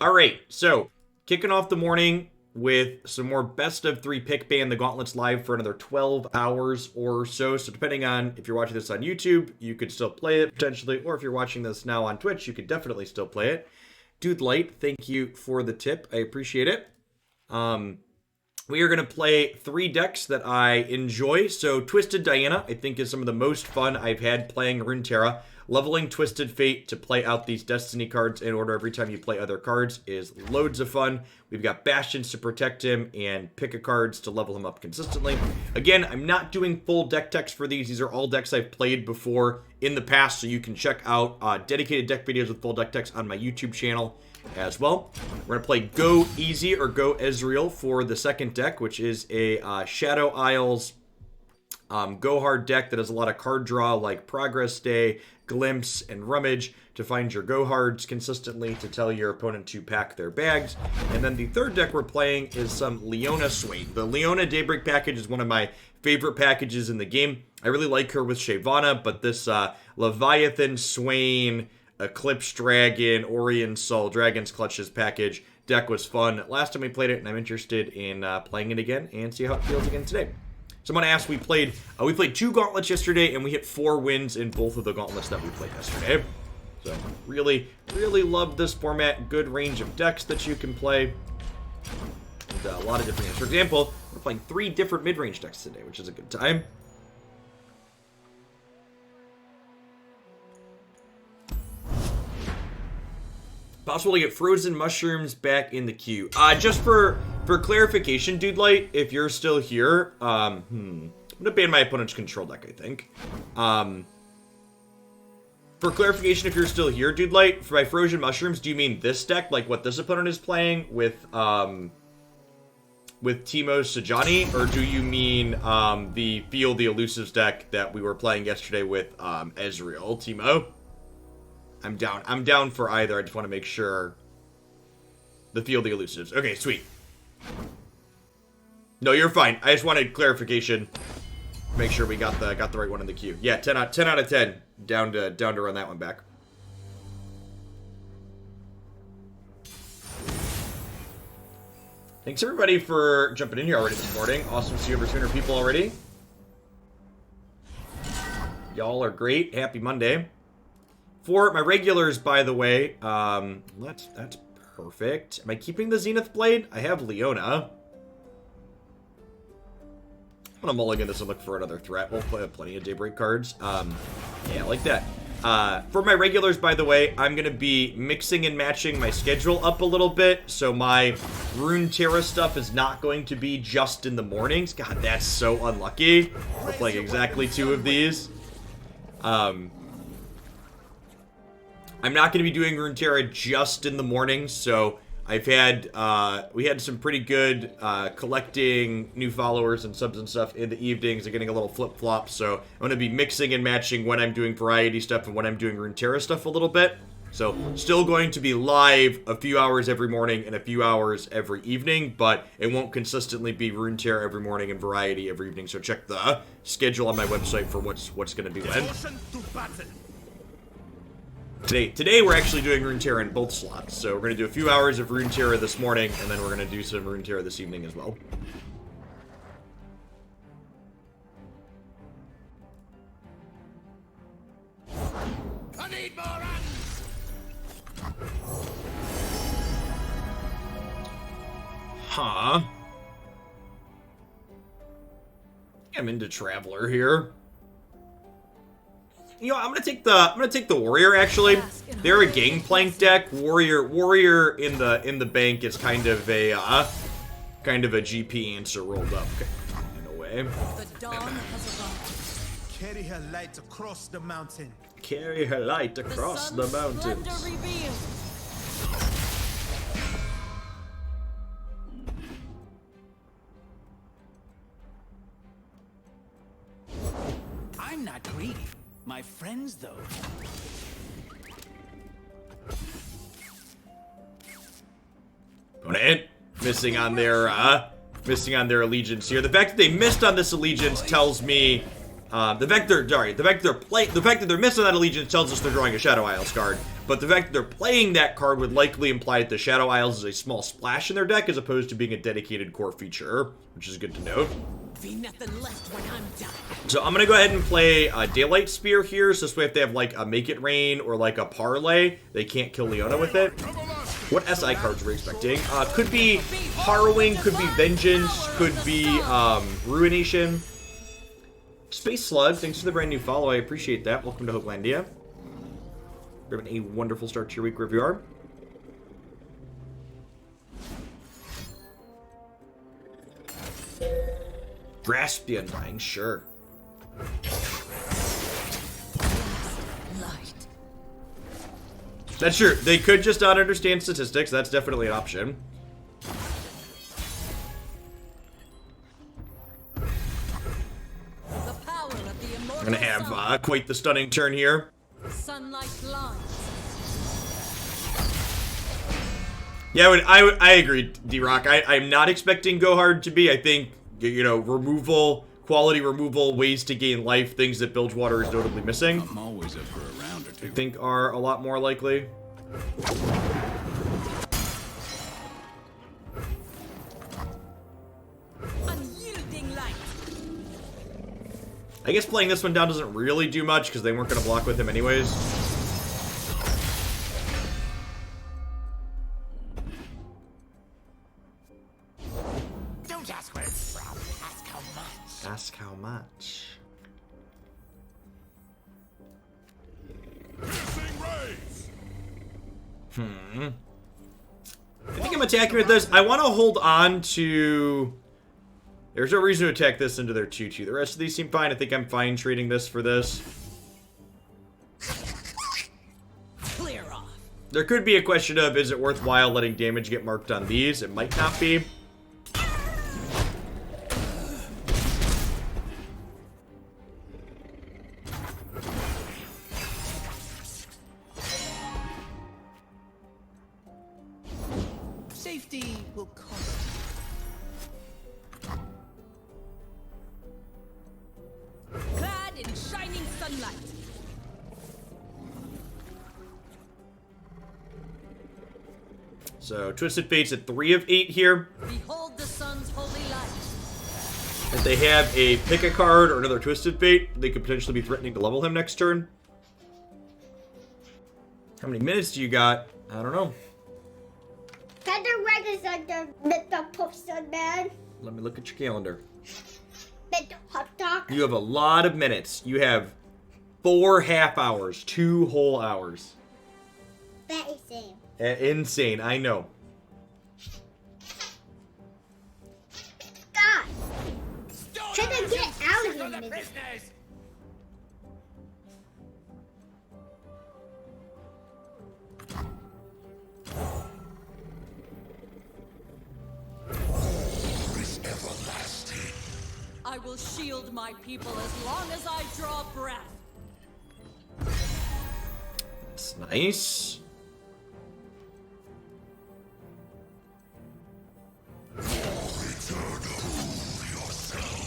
All right, so kicking off the morning with some more best of 3 pick ban. The Gauntlet's live for another 12 hours or so. So depending on if you're watching this on YouTube, you could still play it potentially, or if you're watching this now on Twitch, you could definitely still play it. Dude Light, thank you for the tip. I appreciate it. We are going to play 3 decks that I enjoy. So Twisted Diana, I think, is some of the most fun I've had playing Runeterra. Leveling Twisted Fate to play out these Destiny cards in order every time you play other cards is loads of fun. We've got Bastions to protect him and pick a cards to level him up consistently. Again, I'm not doing full deck techs for these. These are all decks I've played before in the past, so you can check out dedicated deck videos with full deck techs on my YouTube channel as well. We're going to play Go Easy or Go Ezreal for the second deck, which is a Shadow Isles Go Hard deck that has a lot of card draw like Progress Day, Glimpse, and Rummage to find your Go Hards consistently to tell your opponent to pack their bags. And then the third deck we're playing is some Leona Swain. The Leona Daybreak package is one of my favorite packages in the game. I really like her with Shyvana, but this Leviathan, Swain, Eclipse Dragon, Orion Soul, Dragon's Clutches package deck was fun last time we played it, and I'm interested in playing it again and see how it feels again today. Someone asked, we played 2 gauntlets yesterday, and we hit 4 wins in both of the gauntlets that we played yesterday. So, really, really love this format. Good range of decks that you can play. And a lot of different decks. For example, we're playing 3 different mid-range decks today, which is a good time. Possible to get frozen mushrooms back in the queue. Just for clarification, Dude Light, if you're still here, I'm gonna ban my opponent's control deck, I think. For clarification, if you're still here, Dude Light, for my frozen mushrooms, do you mean this deck, like what this opponent is playing with Teemo Sajani, or do you mean the Feel the Elusives deck that we were playing yesterday with Ezreal, Teemo? I'm down for either. I just want to make sure. The Feel the Elusives. Okay, sweet. No, you're fine. I just wanted clarification. Make sure we got the right one in the queue. Yeah, 10 out of 10. Down to run that one back. Thanks everybody for jumping in here already this morning. Awesome to see over 200 people already. Y'all are great. Happy Monday. For my regulars, by the way, that's perfect. Am I keeping the Zenith Blade? I have Leona. I'm gonna mulligan this and look for another threat. We'll play plenty of Daybreak cards. Yeah, I like that. For my regulars, by the way, I'm gonna be mixing and matching my schedule up a little bit, so my Runeterra stuff is not going to be just in the mornings. God, that's so unlucky. We're playing exactly 2 of these. I'm not going to be doing Runeterra just in the mornings, so I've had, we had some pretty good collecting new followers and subs and stuff in the evenings and getting a little flip-flop, so I'm going to be mixing and matching when I'm doing variety stuff and when I'm doing Runeterra stuff a little bit. So, still going to be live a few hours every morning and a few hours every evening, but it won't consistently be Runeterra every morning and variety every evening, so check the schedule on my website for what's going to be when. Today we're actually doing Runeterra in both slots, so we're going to do a few hours of Runeterra this morning, and then we're going to do some Runeterra this evening as well. I need more hands. Huh. I'm into Traveler here. You know, I'm gonna take the Warrior actually. They're a Gangplank deck. Warrior in the bank is kind of a GP answer rolled up in a way. The dawn has arrived. Carry her light across the mountain. Carry her light across the mountains. I'm not greedy. My friends, though. Opponent missing on their allegiance here. The fact that they missed on this allegiance tells me The fact that they're missing that Allegiance tells us they're drawing a Shadow Isles card, but the fact that they're playing that card would likely imply that the Shadow Isles is a small splash in their deck as opposed to being a dedicated core feature, which is good to note. Be nothing left when I'm done. So I'm gonna go ahead and play a Daylight Spear here, so this way if they have like a Make It Rain or like a Parlay, they can't kill Leona with it. What SI cards are we expecting? Could be Harrowing, could be Vengeance, could be Ruination. Space Slug, thanks for the brand new follow, I appreciate that. Welcome to Hopelandia. You're having a wonderful start to your week wherever you are. Grasp the Undying, sure. Light. That's true. They could just not understand statistics. That's definitely an option. The power of the immortal I'm gonna have quite the stunning turn here. sunlight lines. Yeah, I agree, D-Rock. I'm not expecting Go Hard to be. I think, you know, removal, quality removal, ways to gain life, things that Bilgewater is notably missing, I'm always up for a round or two. I think are a lot more likely. Unyielding light. I guess playing this one down doesn't really do much because they weren't going to block with him anyways. Don't ask where it's from. Ask how much. Ask how much. I think I'm attacking with this. I want to hold on to... There's no reason to attack this into their 2-2. The rest of these seem fine. I think I'm fine trading this for this. Clear off. There could be a question of, is it worthwhile letting damage get marked on these? It might not be. Safety will cost. Clad in shining sunlight. So, Twisted Fate's at 3 of 8 here. Behold the sun's holy light. If they have a pick a card or another Twisted Fate, they could potentially be threatening to level him next turn. How many minutes do you got? I don't know. Can the register with the person, man? Let me look at your calendar. With the hot dog? You have a lot of minutes. You have 4 half hours, 2 whole hours. That is insane. Insane, I know. God! Can I get out of here, nigga? Prisoners. I will shield my people as long as I draw breath. That's nice. I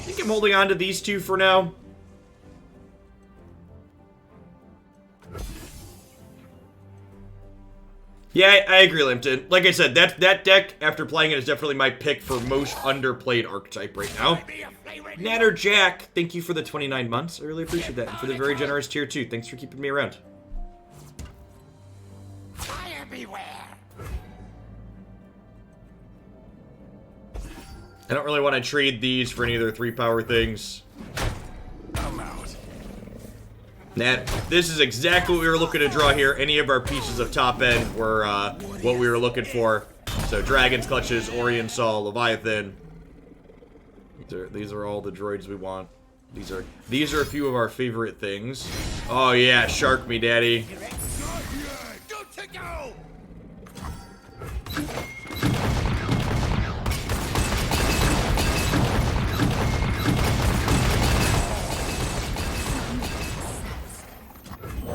think I'm holding on to these two for now. Yeah, I agree, Limpton. Like I said, that deck, after playing it, is definitely my pick for most underplayed archetype right now. Natter Jack, thank you for the 29 months. I really appreciate that. And for the very generous tier 2, thanks for keeping me around. Fire beware. I don't really want to trade these for any of their 3-power things. I'm out. Nat, this is exactly what we were looking to draw here. Any of our pieces of top end were what we were looking for. So Dragon's Clutches, Orion Saw, Leviathan. These are all the droids we want. These are a few of our favorite things. Oh yeah, shark me, daddy. Good to go.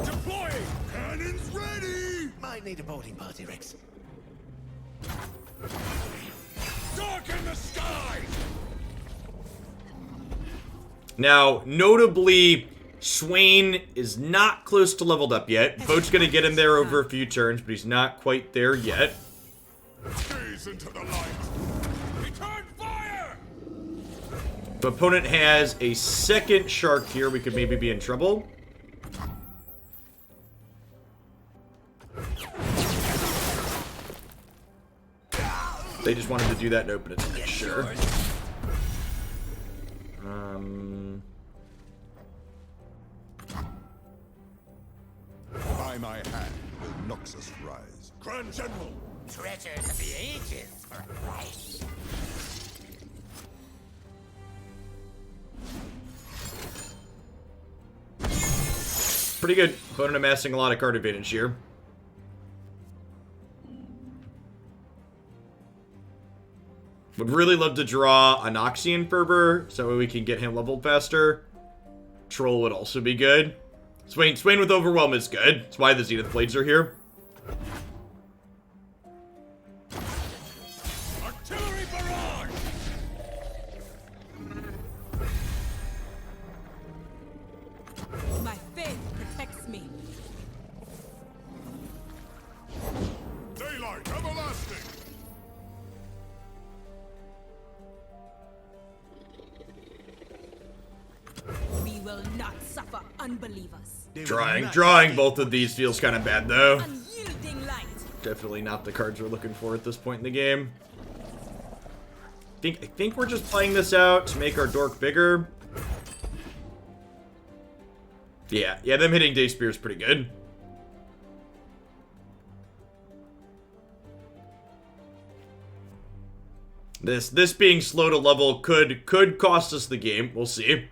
Deploying! Cannons ready! Might need a boarding party, Rex. Darken the sky! Now, notably, Swain is not close to leveled up yet. Boat's gonna get him there over a few turns, but he's not quite there yet. Gaze into the light. Return fire! The opponent has a second shark here. We could maybe be in trouble. They just wanted to do that and open it. Sure. By my hand will Noxus rise. Grand General! Treasures of the ages for a price. Pretty good. Opponent amassing a lot of card advantage here. Would really love to draw an Oxyan Fervor, so we can get him leveled faster. Troll would also be good. Swain with Overwhelm is good. That's why the Zenith Blades are here. Artillery barrage! My faith protects me. Daylight everlasting! We will not suffer unbelievers. Drawing both of these feels kind of bad, though. Unyielding light. Definitely not the cards we're looking for at this point in the game. I think we're just playing this out to make our dork bigger. Yeah, them hitting Day Spear is pretty good. This being slow to level could cost us the game. We'll see.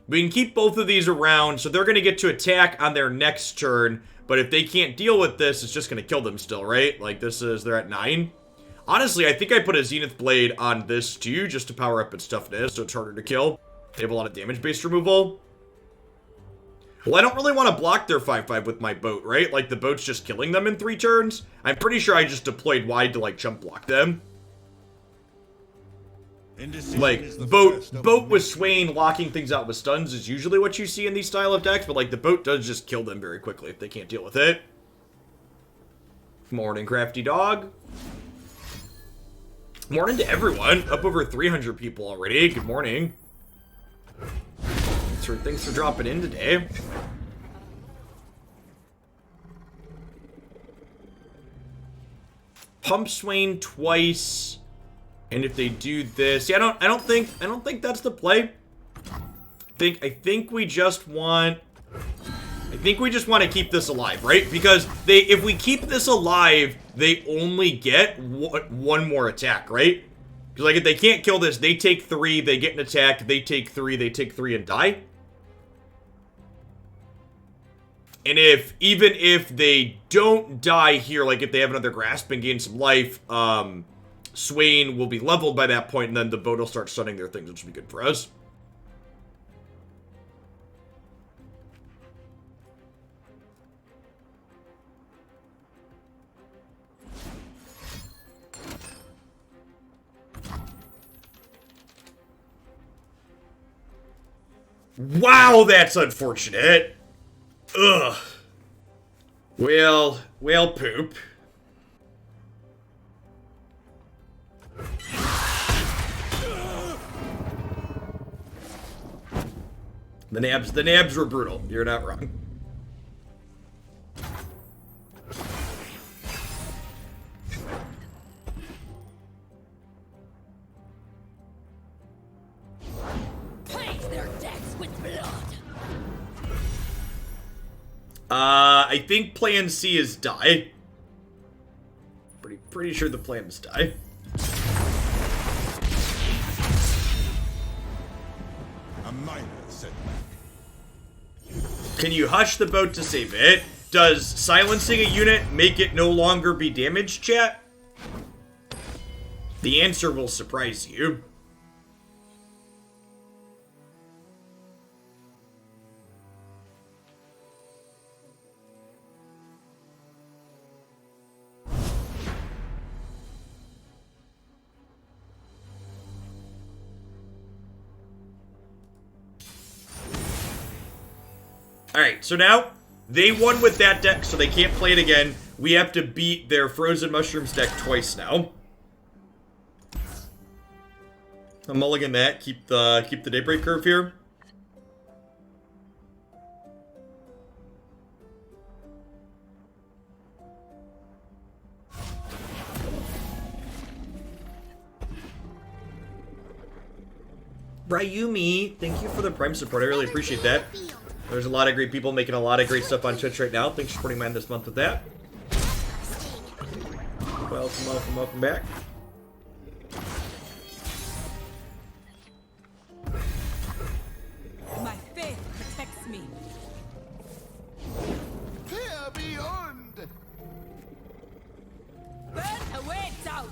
We can keep both of these around, so they're going to get to attack on their next turn. But if they can't deal with this, it's just going to kill them still, right? Like, they're at 9. Honestly, I think I put a Zenith Blade on this too, just to power up its toughness, so it's harder to kill. They have a lot of damage-based removal. Well, I don't really want to block their 5/5 with my boat, right? Like, the boat's just killing them in 3 turns. I'm pretty sure I just deployed wide to, like, jump block them. Like, boat with Swain locking things out with stuns is usually what you see in these style of decks, but, like, the boat does just kill them very quickly if they can't deal with it. Morning, Crafty Dog. Morning to everyone. Up over 300 people already. Good morning. Thanks for dropping in today. Pump Swain twice. And if they do this, yeah, I don't think that's the play. I think we just want to keep this alive, right? Because if we keep this alive, they only get one more attack, right? Because like if they can't kill this, they take 3, they get an attack, they take 3 and die. And even if they don't die here, like if they have another grasp and gain some life, Swain will be leveled by that point, and then the boat will start stunning their things, which will be good for us. Wow, that's unfortunate. Ugh. Well, poop. The nabs were brutal. You're not wrong. Plague their decks with blood. I think Plan C is die. Pretty sure the plan is die. A minor setback. Can you hush the boat to save it? Does silencing a unit make it no longer be damaged, chat? The answer will surprise you. Alright, so now they won with that deck, so they can't play it again. We have to beat their Frozen Mushrooms deck twice now. I'll mulligan that, keep the Daybreak Curve here. Ryumi, thank you for the Prime support. I really appreciate that. There's a lot of great people making a lot of great stuff on Twitch right now. Thanks for supporting mine this month with that. Welcome, welcome, welcome back. My faith protects me. Here beyond! Burn awaits out.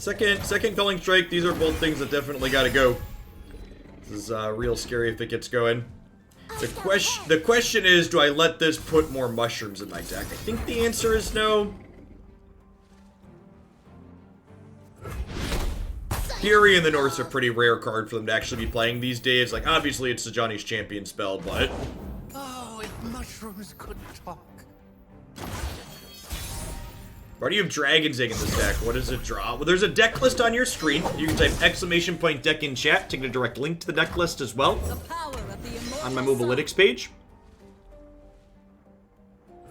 Okay, second Culling Strike. These are both things that definitely gotta go. This is real scary if it gets going. The question is, do I let this put more mushrooms in my deck? I think the answer is no. Fury and the North's a pretty rare card for them to actually be playing these days. Like, obviously it's the Johnny's Champion spell, but... Oh, if mushrooms could talk. Why do you have Dragon's Egg in this deck? What does it draw? Well, there's a deck list on your screen. You can type !deck in chat to get a direct link to the deck list as well The power of the immortal on my sun. Mobalytics page.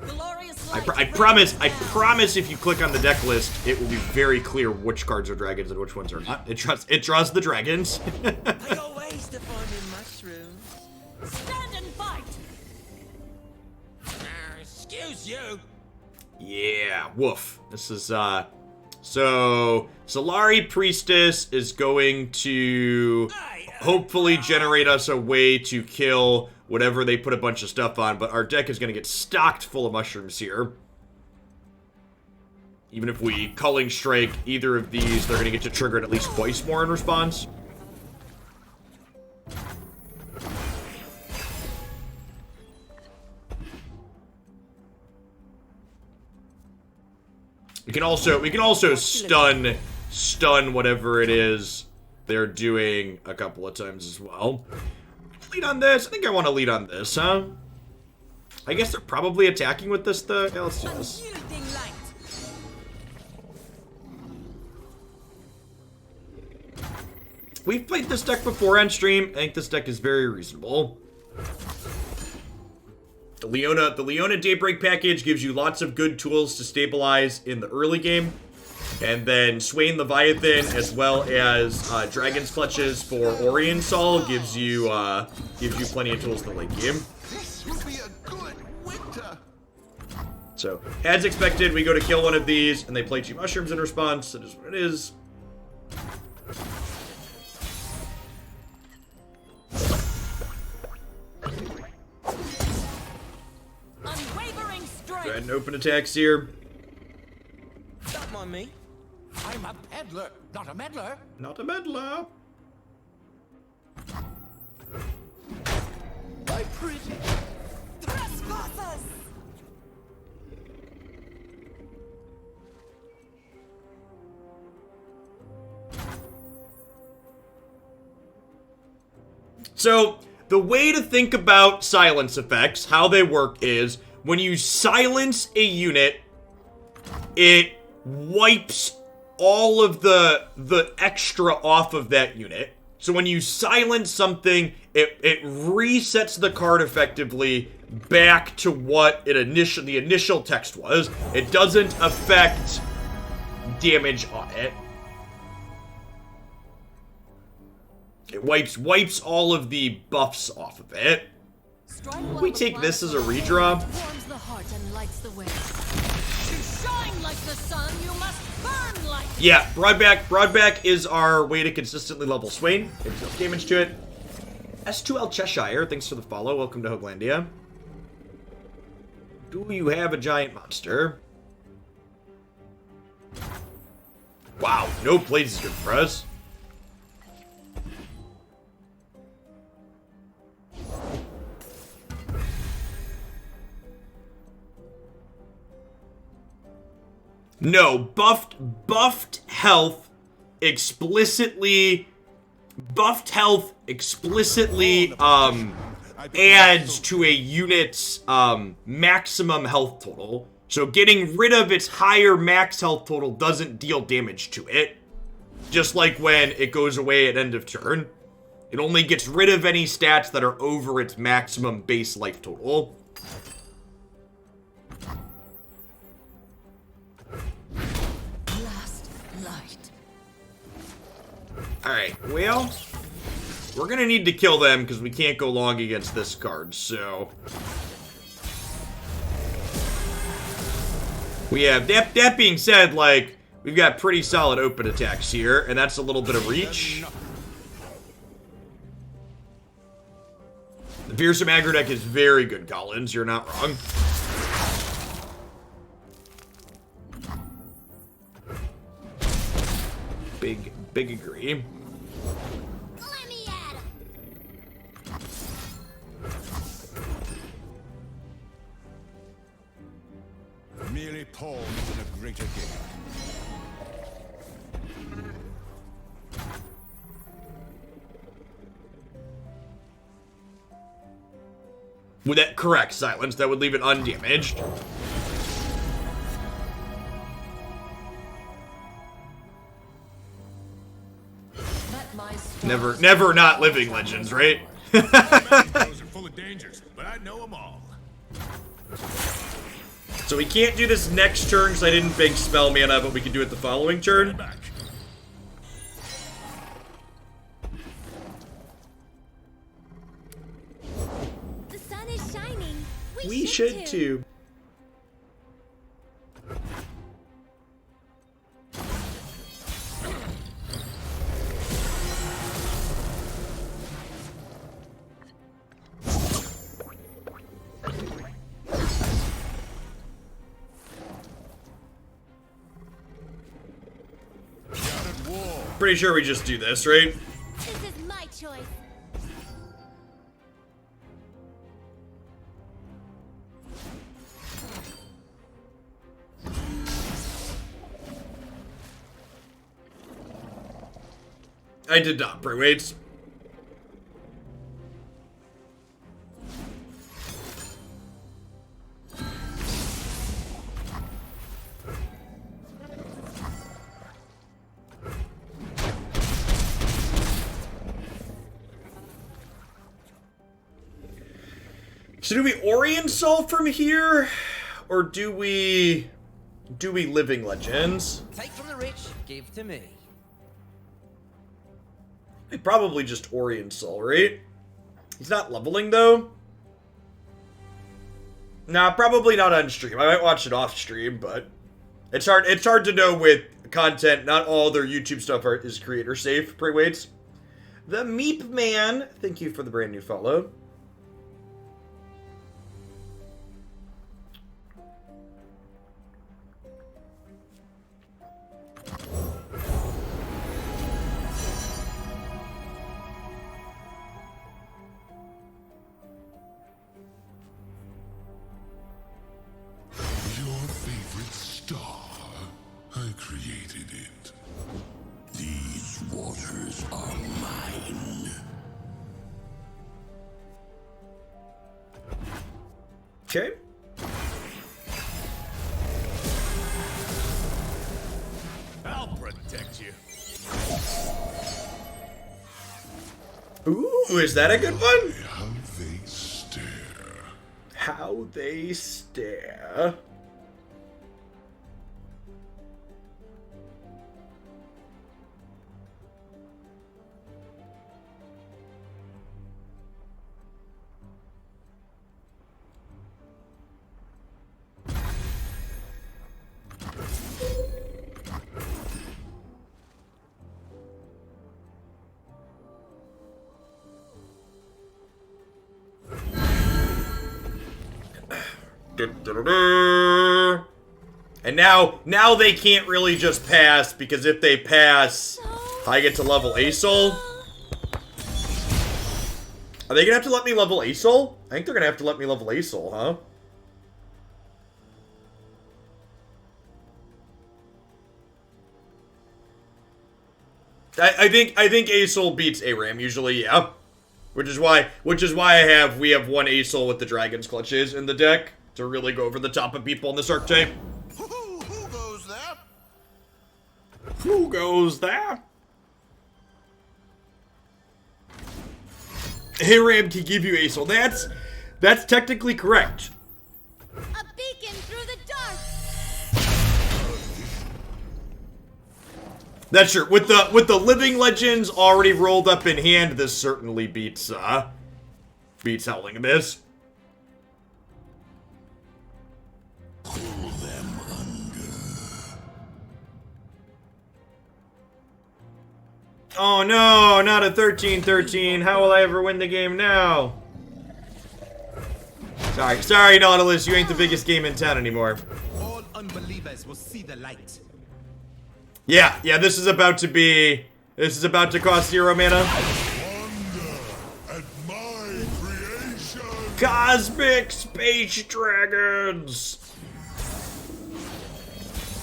Glorious I light promise burns down. if you click on the deck list, it will be very clear which cards are dragons and which ones are not. It draws the dragons. I got ways to find in mushrooms. Stand and fight. Excuse you. Yeah, woof. This is, so, Solari Priestess is going to hopefully generate us a way to kill whatever they put a bunch of stuff on, but our deck is going to get stocked full of mushrooms here. Even if we Culling Strike either of these, they're going to get to trigger it at least twice more in response. We can also stun whatever it is they're doing a couple of times as well. Lead on this. I think I want to lead on this, huh? I guess they're probably attacking with this though. Yeah, let's do this. Unyielding light. We've played this deck before on stream. I think this deck is very reasonable. The Leona Daybreak package gives you lots of good tools to stabilize in the early game. And then Swain Leviathan, as well as Dragon's Clutches for Orion Sol, gives you plenty of tools in the late game. This will be a good winter! So, as expected, we go to kill one of these, and they play 2 mushrooms in response. That is what it is. Unwavering strength. Go ahead and open attacks here. Don't mind me. I'm a peddler, not a meddler. Not a meddler. My pretty. Trespassers. So, the way to think about silence effects, how they work is, when you silence a unit, it wipes all of the extra off of that unit. So when you silence something, it resets the card effectively back to what the initial text was. It doesn't affect damage on it. It wipes all of the buffs off of it. We take this as a redraw. Warms the heart and lights the way. To shine like the sun, you must burn like. Yeah, Broadback is our way to consistently level Swain. Gives enough damage to it. S2L Cheshire, thanks for the follow. Welcome to Hoaglandia. Do you have a giant monster? Wow, no plays is good for us. No, buffed health explicitly, adds to a unit's maximum health total. So getting rid of its higher max health total doesn't deal damage to it. Just like when it goes away at end of turn. It only gets rid of any stats that are over its maximum base life total. Last light. Alright, well, we're gonna need to kill them because we can't go long against this card, so... We have, that being said, like, we've got pretty solid open attacks here, and that's a little bit of reach. The Fearsome aggro deck is very good, Collins, you're not wrong. Big agree. Let me at 'em. Merely pawns in a greater game. Would that correct, Silence? That would leave it undamaged. Let my stars Never not living legends, right? Those are full of dangers, but I know them all. So we can't do this next turn because I didn't big spell mana, but we can do it the following turn. Back. The sun is shining. We should too. Pretty sure we just do this, right? This is my choice. I did not, pray waits. So do we Orient Soul from here? Or do we Living Legends? Take from the rich, give to me. I probably just Orient Soul, right? He's not leveling though. Nah, probably not on stream. I might watch it off stream, but it's hard to know with content. Not all their YouTube stuff is creator safe. Pray waits. The Meep Man, thank you for the brand new follow. Your favorite star. I created it. These waters are mine. Okay. I'll protect you. Ooh, is that a good one? How they stare. How they stare. And now they can't really just pass, because if they pass, I get to level Asol. Are they gonna have to let me level Asol? I think they're gonna have to let me level Asol, huh? I think Asol beats Aram usually, yeah. Which is why we have one Acel with the Dragon's Clutches in the deck to really go over the top of people in this archetype. Who goes there? Who goes there? Hiram can give you Acel. That's technically correct. A beacon through the dark. That's true. With the Living Legends already rolled up in hand, this certainly beats Howling Abyss. Pull them under. Oh no, not a 13-13. How will I ever win the game now? Sorry, Nautilus, you ain't the biggest game in town anymore. All unbelievers will see the light. Yeah, this is about to cost 0 mana. Wonder at my creation. Cosmic Space Dragons!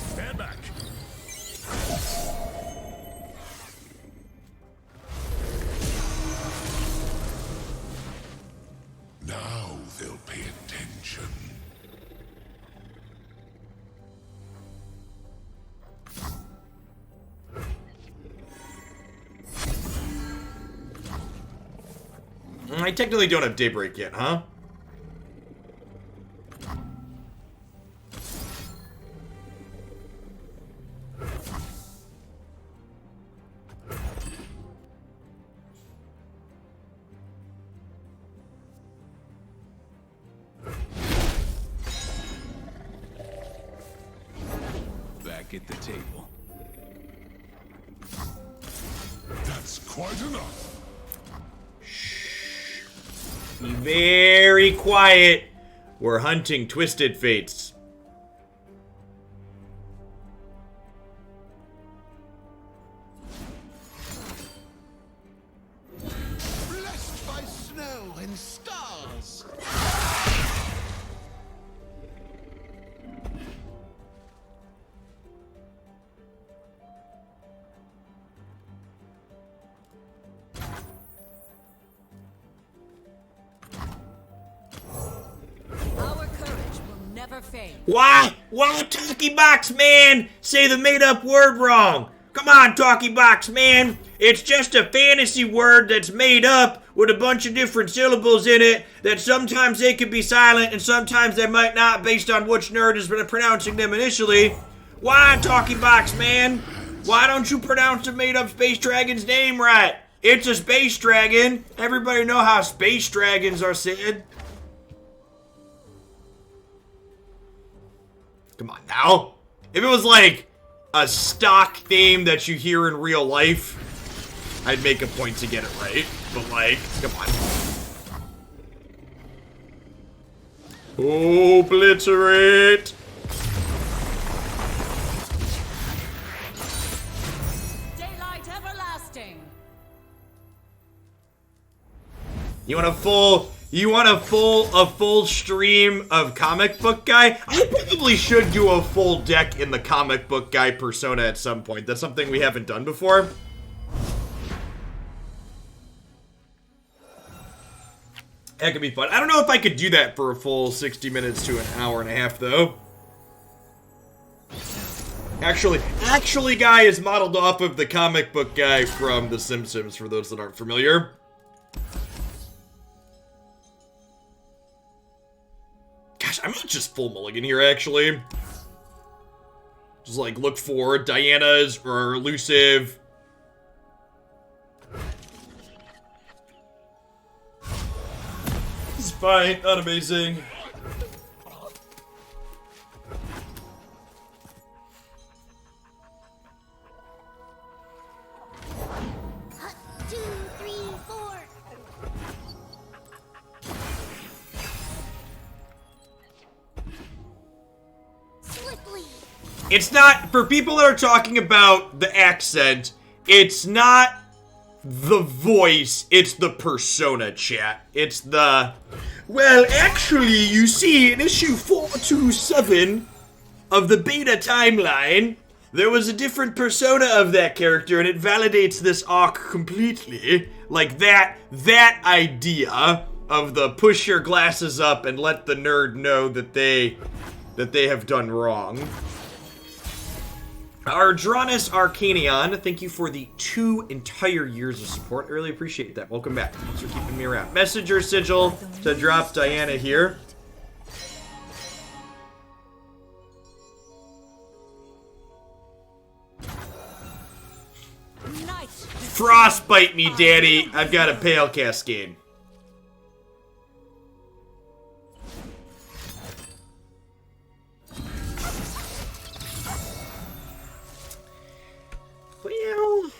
Stand back. Now they'll pay attention. I technically don't have Daybreak yet, huh? Back at the table. That's quite enough. Be very quiet. We're hunting Twisted Fates. Blessed by snow and stars. Our courage will never fade. Why Talkie Box, man? Say the made-up word wrong. Come on, Talkie Box, man. It's just a fantasy word that's made up with a bunch of different syllables in it that sometimes they could be silent and sometimes they might not based on which nerd has been pronouncing them initially. Why, Talkie Box, man? Why don't you pronounce the made-up space dragon's name right? It's a space dragon. Everybody know how space dragons are said. Come on now. If it was like a stock theme that you hear in real life, I'd make a point to get it right. But like, come on. Obliterate. Daylight everlasting. You want a full stream of comic book guy? I probably should do a full deck in the comic book guy persona at some point. That's something we haven't done before. That could be fun. I don't know if I could do that for a full 60 minutes to an hour and a half, though. Actually, guy is modeled off of the comic book guy from The Simpsons, for those that aren't familiar. Gosh, I might just full mulligan here, actually. Just, like, look for Diana's or elusive. It's fine, not amazing. It's not, for people that are talking about the accent, it's not the voice, it's the persona, chat. It's the, well, actually, you see, in issue 427 of the beta timeline, There was a different persona of that character, and it validates this arc completely. Like that idea of the push your glasses up and let the nerd know that they have done wrong. Ardronis Arcanion, thank you for the 2 entire years of support. I really appreciate that. Welcome back. Thanks for keeping me around. Messenger Sigil to drop Diana here. Frostbite me, daddy. I've got a Pale Cascade. Well,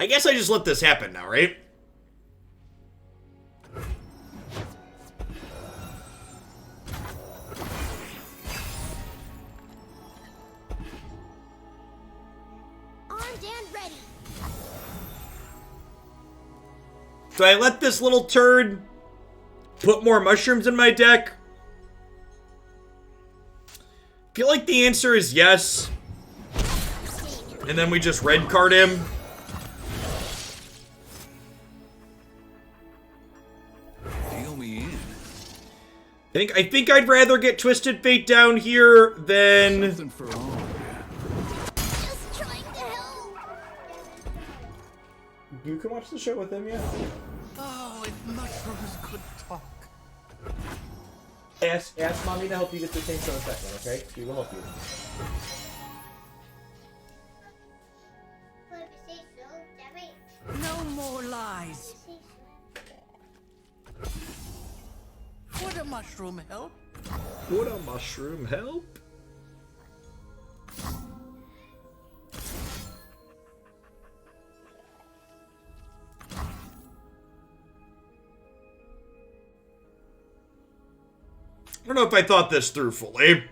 I guess I just let this happen now, right? Armed and ready. Do I let this little turd put more mushrooms in my deck? I feel like the answer is yes. And then we just red card him. Deal me in. I think I'd rather get Twisted Fate down here than... Something for all. Just trying to help. You can watch the show with him, yeah. Oh, if mushrooms could talk. Ask mommy to help you get the same show in a second, okay? She will help you. No more lies. Would a mushroom help? Would a mushroom help? I don't know if I thought this through fully.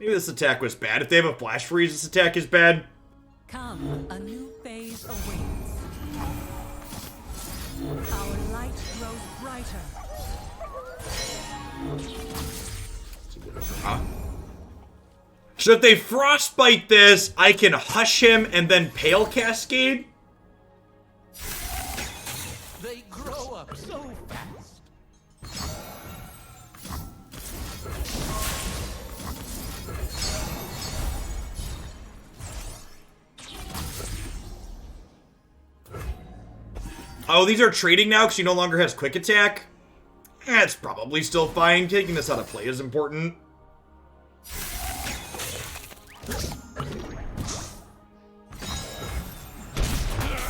Maybe this attack was bad. If they have a flash freeze, this attack is bad. Come, a new phase awaits. Our light grows brighter. So if they frostbite this, I can hush him and then Pale Cascade? They grow up so fast. Oh, these are trading now because she no longer has quick attack? That's probably still fine. Taking this out of play is important.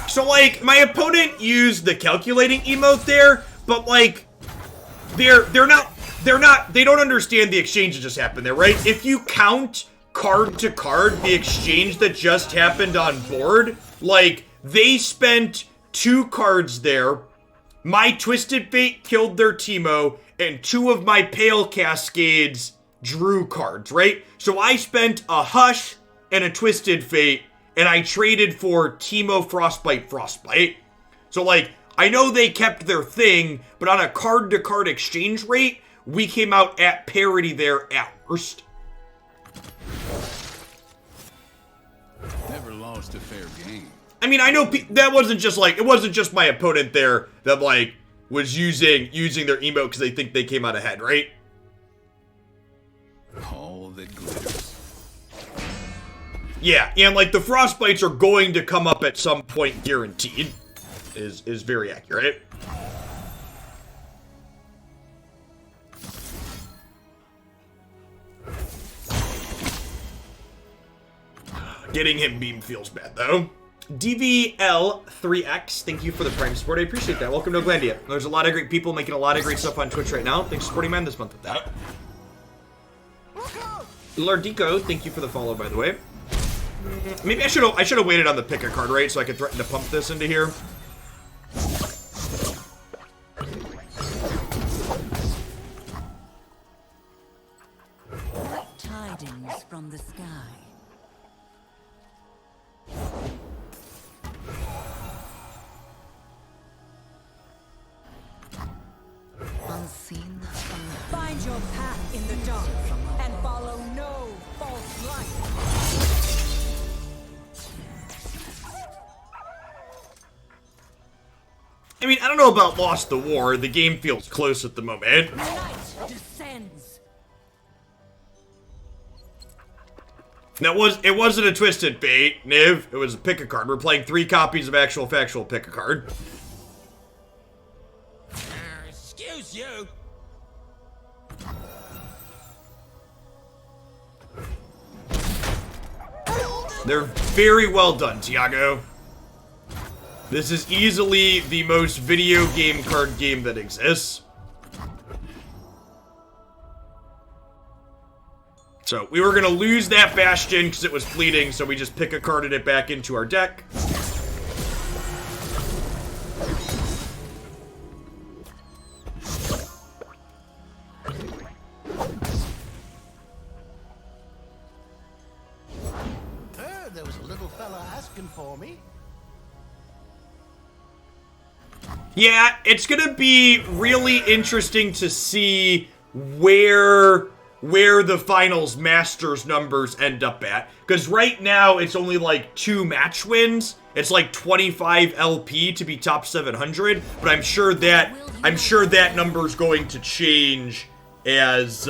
So, like, my opponent used the calculating emote there, but, like, they don't understand the exchange that just happened there, right? If you count card to card the exchange that just happened on board, like, they spent 2 cards there, my Twisted Fate killed their Teemo, and 2 of my Pale Cascades drew cards, right? So I spent a Hush and a Twisted Fate, and I traded for Teemo Frostbite. So, like, I know they kept their thing, but on a card-to-card exchange rate, we came out at parity there at worst. Never lost a fair game. I mean, I know that wasn't just, like, it wasn't just my opponent there that, like, was using their emote because they think they came out ahead, right? All that glitters. Yeah, and like the frostbites are going to come up at some point, guaranteed. Is very accurate. Getting him beam feels bad though. DVL3X, thank you for the Prime support. I appreciate that. Welcome to Glandia. There's a lot of great people making a lot of great stuff on Twitch right now. Thanks for supporting man this month with that. Lardico, thank you for the follow, by the way. Maybe I should have waited on the pick a card, right? So I could threaten to pump this into here. Tidings from the sky. your path in the dark and follow no false light. I mean, I don't know about Lost the War. The game feels close at the moment. Night descends. It wasn't a Twisted Fate, Niv. It was a pick a card. We're playing 3 copies of actual factual pick a card. Excuse you. They're very well done, Tiago. This is easily the most video game card game that exists. So, we were going to lose that Bastion because it was fleeting, so we just pick a carded it back into our deck. There was a little fella asking for me. Yeah, it's going to be really interesting to see where the finals Masters numbers end up at. Because right now, it's only like 2 match wins. It's like 25 LP to be top 700. But I'm sure that number's going to change as,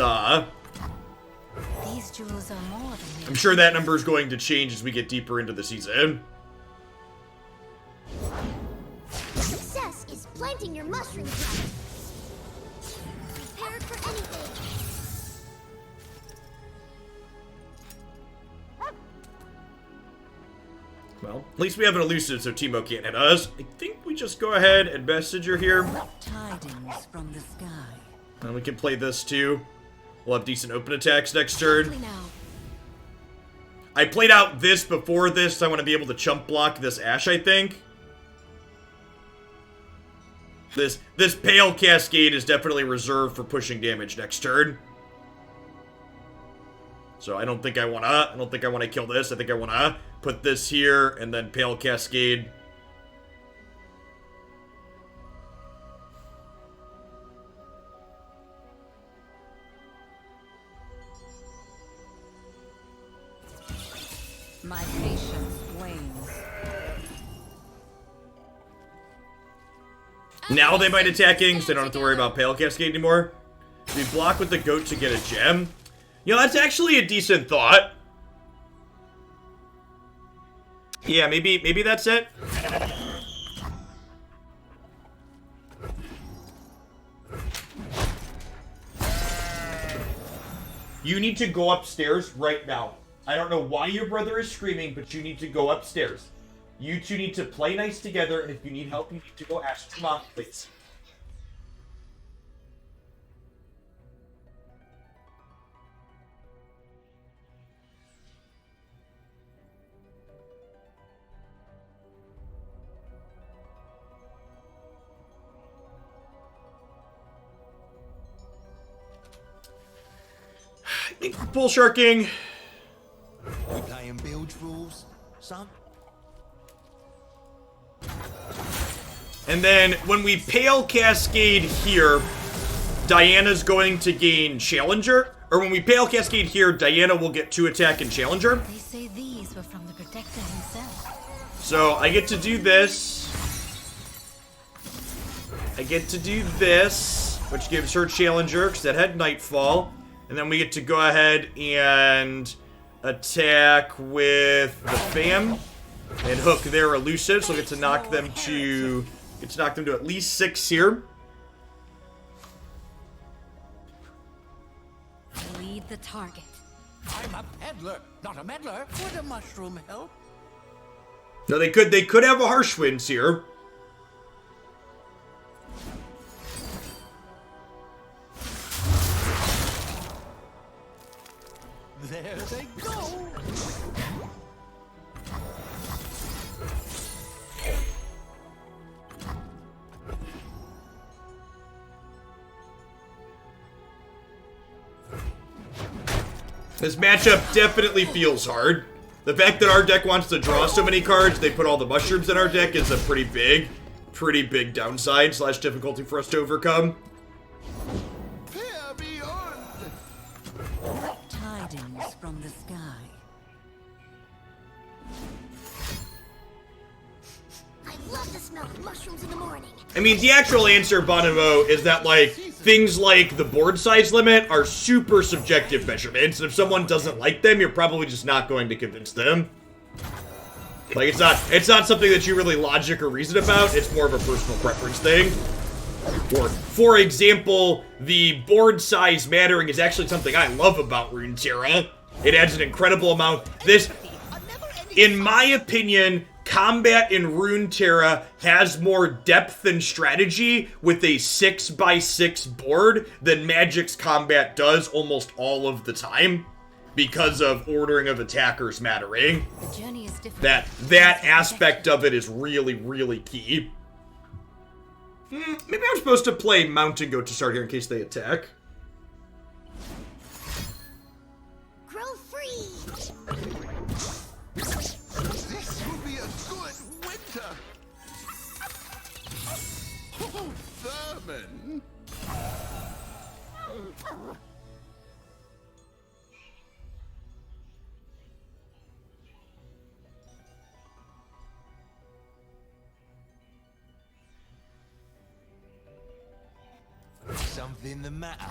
These jewels are more than I'm sure that number is going to change as we get deeper into the season. Success is planting your mushroom ground. Prepared for anything. Well, at least we have an elusive, so Teemo can't hit us. I think we just go ahead and messenger here. tidings from the sky. And we can play this too. We'll have decent open attacks next turn. Now, I played out this before this, so I want to be able to chump block this Ash, I think. This Pale Cascade is definitely reserved for pushing damage next turn. So I don't think I wanna kill this. I think I wanna put this here and then Pale Cascade. my patience wanes. Now they might attacking, so they don't have to worry about Pale Cascade anymore. We block with the goat to get a gem. You know, that's actually a decent thought. Yeah, maybe that's it. You need to go upstairs right now. I don't know why your brother is screaming, but you need to go upstairs. You two need to play nice together, and if you need help, you need to go ask your mom, please. Bull sharking. We playing bilge rules, son? And then when we Pale Cascade here, Diana's going to gain Challenger. Or when we Pale Cascade here, Diana will get 2 attack and Challenger. They say these were from the Protector himself. So I get to do this. I get to do this, which gives her Challenger, because that had Nightfall. And then we get to go ahead and attack with the Fam and hook their elusive, so we get to knock them to at least 6 here. Lead the target. I'm a peddler, not a meddler. Would a mushroom help? No, they could have a harsh winds here. There they go. This matchup definitely feels hard. The fact that our deck wants to draw so many cards, they put all the mushrooms in our deck is a pretty big downside / difficulty for us to overcome. Here be your comes in the morning. I mean, the actual answer, Bonomo, is that, like, things like the board size limit are super subjective measurements, and if someone doesn't like them, you're probably just not going to convince them. Like, it's not something that you really logic or reason about, it's more of a personal preference thing. Or, for example, the board size mattering is actually something I love about Runeterra. It adds an incredible amount. In my opinion, combat in Runeterra has more depth and strategy with a 6x6 board than Magic's combat does almost all of the time, because of ordering of attackers mattering. The journey is different. That aspect of it is really, really key. Maybe I'm supposed to play Mountain Goat to start here in case they attack. Grow free. This will be a good winter. Oh, vermin. Something the matter?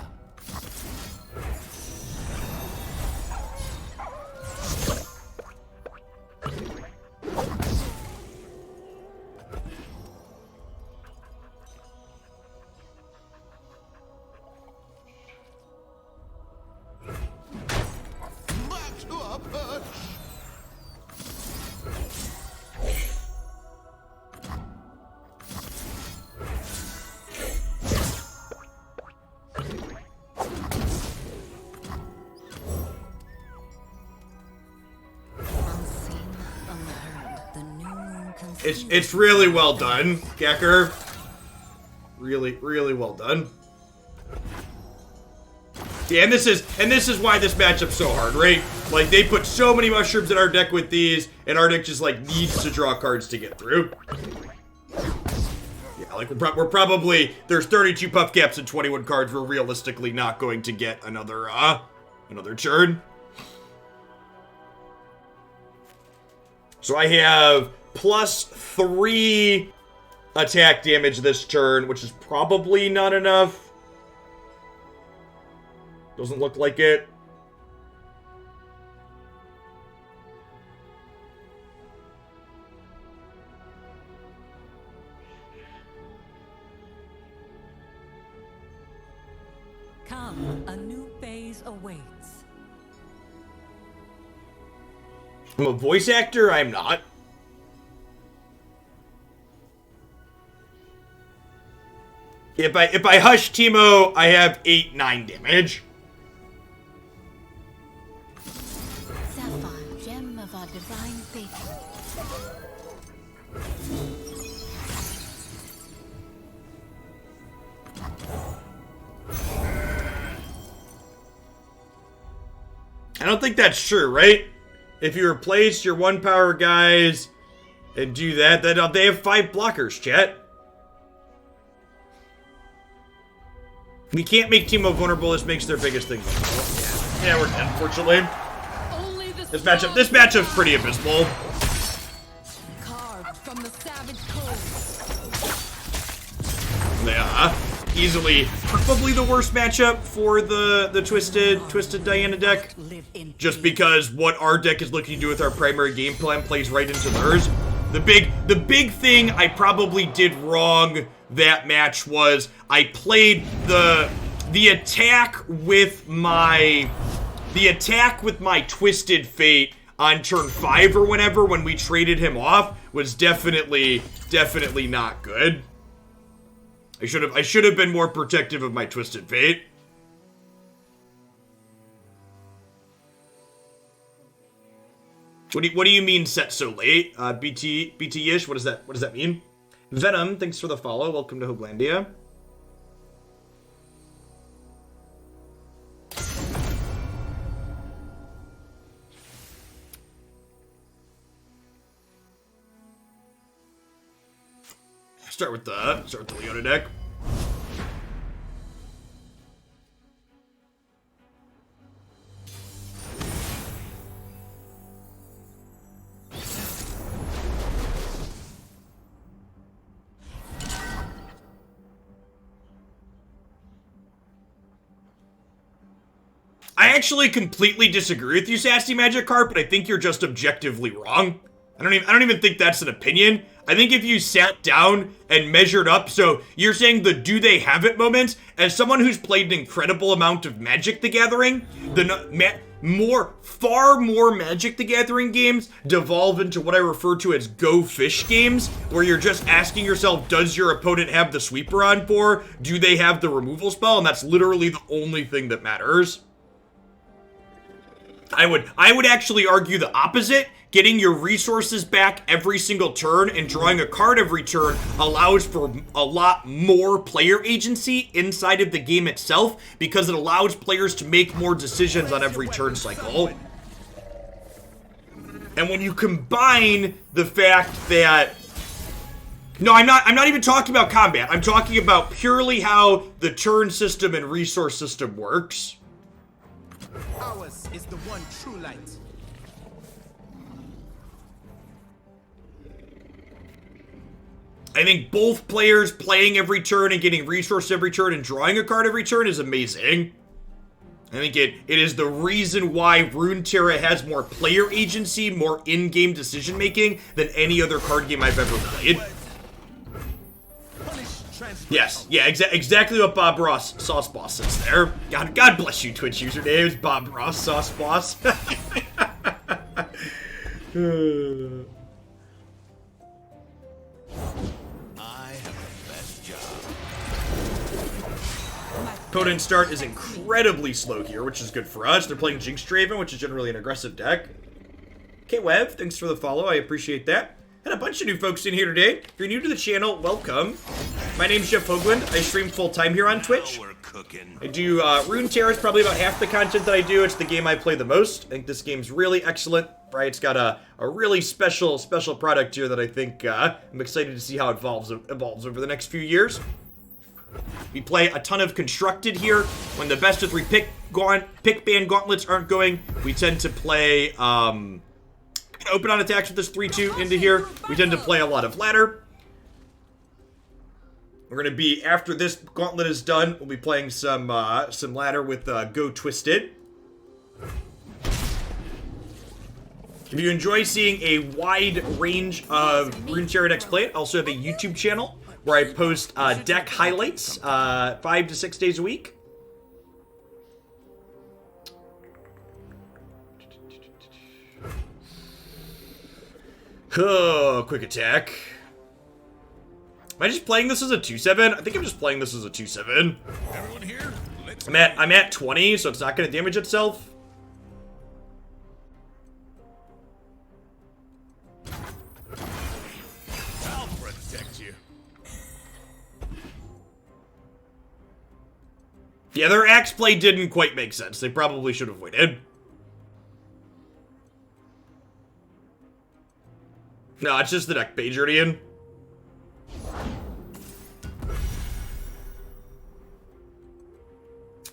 Back to our perch. Unseen, unheard. The new moon consumes. It's really well done, Gecker. Really, really well done. Yeah, and this is why this matchup's so hard, right? Like, they put so many mushrooms in our deck with these, and our deck just, like, needs to draw cards to get through. Yeah, like, we're probably, there's 32 puff caps and 21 cards. We're realistically not going to get another turn. So I have +3 attack damage this turn, which is probably not enough. Doesn't look like it. Come, a new phase awaits. I'm a voice actor? I'm not. If I hush Teemo, I have 8-9 damage. Sapphire, gem of our divine faith. I don't think that's true, right? If you replace your 1 power guys and do that, then they have 5 blockers, chat. We can't make Teemo vulnerable. This makes their biggest thing vulnerable. Yeah, we're dead, unfortunately. Only the This matchup's pretty abysmal. carved from the savage cold. Yeah, easily, probably the worst matchup for the twisted Diana deck. Live in Just because what our deck is looking to do with our primary game plan plays right into theirs. The big thing I probably did wrong that match was I played the attack with my Twisted Fate on turn 5 or whenever when we traded him off was definitely not good. I should have been more protective of my Twisted Fate. What do you mean set so late? BT-ish? What does that mean? Venom, thanks for the follow. Welcome to Hooglandia. Start with the Leona deck. I actually completely disagree with you, Sassy Magikarp, but I think you're just objectively wrong. I don't even think that's an opinion. I think if you sat down and measured up, so you're saying the do they have it moment, as someone who's played an incredible amount of Magic the Gathering, far more Magic the Gathering games devolve into what I refer to as go fish games, where you're just asking yourself, does your opponent have the sweeper on for? Do they have the removal spell? And that's literally the only thing that matters. I would actually argue the opposite. Getting your resources back every single turn and drawing a card every turn allows for a lot more player agency inside of the game itself, because it allows players to make more decisions on every turn cycle. And when you combine the fact that... No, I'm not even talking about combat. I'm talking about purely how the turn system and resource system works. Ours is the one true light. I think both players playing every turn and getting resources every turn and drawing a card every turn is amazing. I think it is the reason why Runeterra has more player agency, more in-game decision-making than any other card game I've ever played. Yes, yeah, exactly what Bob Ross Sauce Boss says there. God bless you, Twitch usernames, Bob Ross Sauce Boss. Opponent start is incredibly slow here, which is good for us. They're playing Jinx Draven, which is generally an aggressive deck. Okay, Wev, thanks for the follow. I appreciate that. And a bunch of new folks in here today. If you're new to the channel, welcome. My name's Jeff Hoagland. I stream full-time here on Twitch. I do, Runeterra is probably about half the content that I do. It's the game I play the most. I think this game's really excellent, right? It's got a really special product here that I think, I'm excited to see how it evolves over the next few years. We play a ton of Constructed here. When the best of 3 pick ban gauntlets aren't going, we tend to play, open on attacks with this 3-2 into here. We tend to play a lot of ladder. We're going to be, after this gauntlet is done, we'll be playing some ladder with Go Twisted. If you enjoy seeing a wide range of Runeterra decks played, I also have a YouTube channel where I post deck highlights 5 to 6 days a week. Oh, quick attack. Am I just playing this as a 2/7? I think I'm just playing this as a 2/7. Everyone here? Let's I'm at 20, so it's not going to damage itself. I'll protect you. Yeah, their axe play didn't quite make sense. They probably should have waited. No, it's just the deck page already in.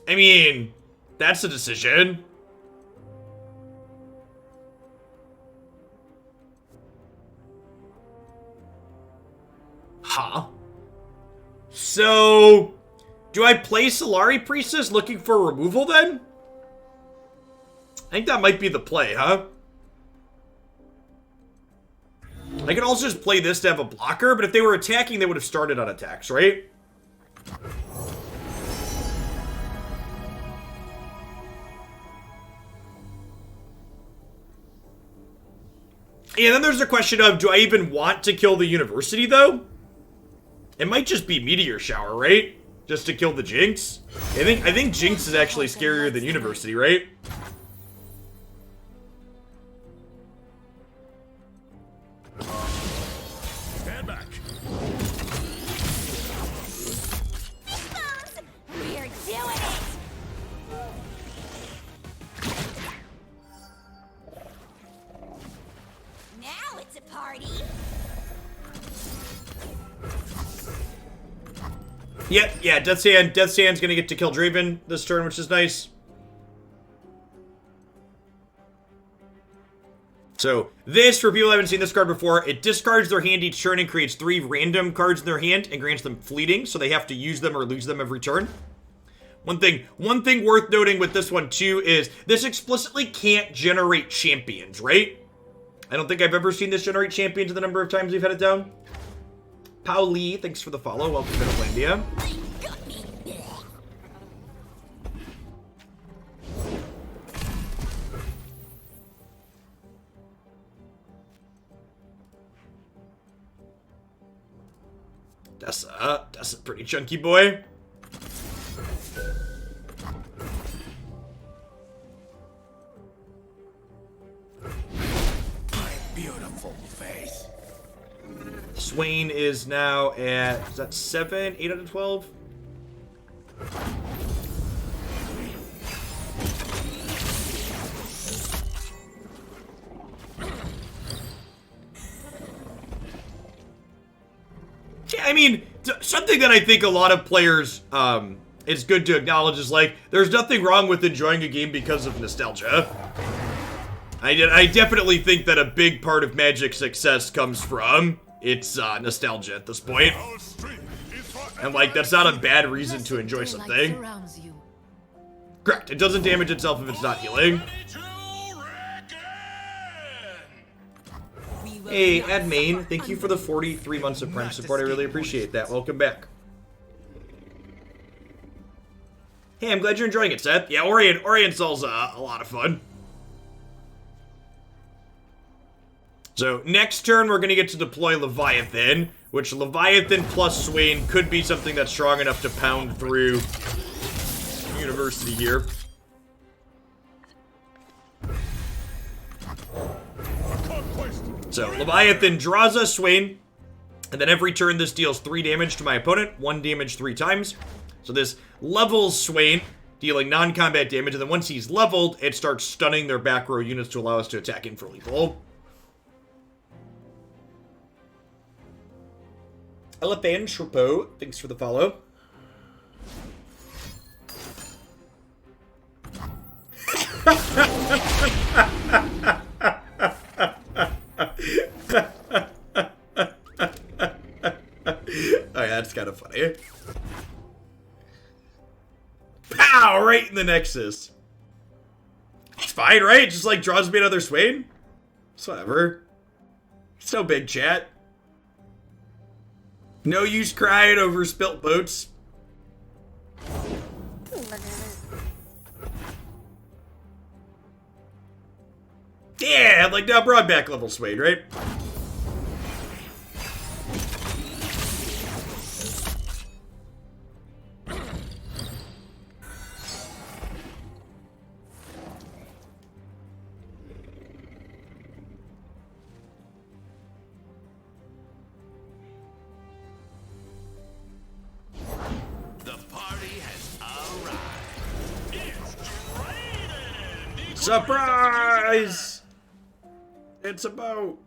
I mean, that's a decision. Huh? So, do I play Solari Priestess looking for removal then? I think that might be the play, huh? I could also just play this to have a blocker, but if they were attacking, they would have started on attacks, right? Yeah, then there's the question of, do I even want to kill the university, though? It might just be Meteor Shower, right? Just to kill the Jinx? I think Jinx is actually scarier than university, right? Stand back. We're doing it! Now it's a party. Yeah, Death's Hand's gonna get to kill Draven this turn, which is nice. So, this, for people who haven't seen this card before, it discards their hand each turn and creates 3 random cards in their hand and grants them fleeting, so they have to use them or lose them every turn. One thing worth noting with this one too is this explicitly can't generate champions, right? I don't think I've ever seen this generate champions the number of times we've had it down. Pao Lee, thanks for the follow. Welcome to Finlandia. That's a pretty chunky boy. Beautiful face. Swain is now at, is that 7, 8 out of 12? Yeah, I mean, something that I think a lot of players, it's good to acknowledge is like, there's nothing wrong with enjoying a game because of nostalgia. I definitely think that a big part of Magic's success comes from its nostalgia at this point. And like, that's not a bad reason to enjoy something. Correct, it doesn't damage itself if it's not healing. Hey, Admain, thank you for the 43 months of Prime support. I really appreciate that. Welcome back. Hey, I'm glad you're enjoying it, Seth. Yeah, Oriental's a lot of fun. So, next turn, we're going to get to deploy Leviathan, which Leviathan plus Swain could be something that's strong enough to pound through University here. So, Leviathan draws us Swain, and then every turn this deals 3 damage to my opponent, 1 damage 3 times. So this levels Swain, dealing non-combat damage, and then once he's leveled, it starts stunning their back row units to allow us to attack him for lethal. Elephant Shrepo, thanks for the follow. Oh yeah, that's kind of funny. Pow! Right in the Nexus. It's fine, right? Just like draws me another Swain. It's whatever. It's no big, chat. No use crying over spilt boats. Yeah, like now broadback level Swain, right? Surprise! It's a boat.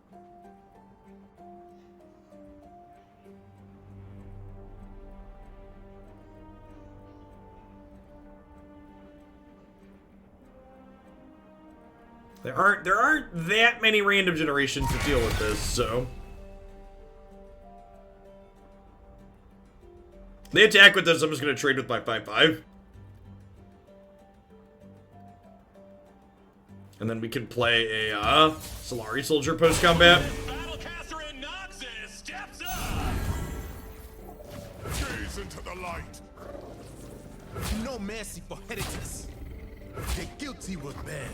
There aren't that many random generations to deal with this, so they attack with this. I'm just gonna trade with my 5/5. And then we can play a Solari Soldier post-combat. Battlecaster in Noxus steps up. Gaze into the light. No mercy for heretics. The guilty will bear.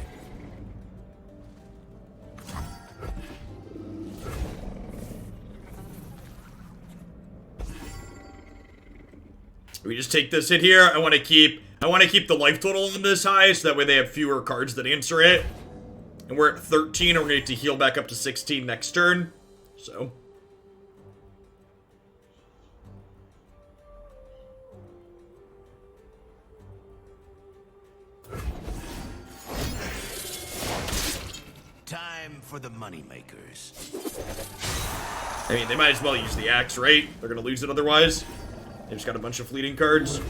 We just take this hit here. I want to keep the life total on this high, so that way they have fewer cards that answer it. And we're at 13, and we're going to heal back up to 16 next turn. So. Time for the moneymakers. I mean, they might as well use the axe, right? They're going to lose it otherwise. They just got a bunch of fleeting cards.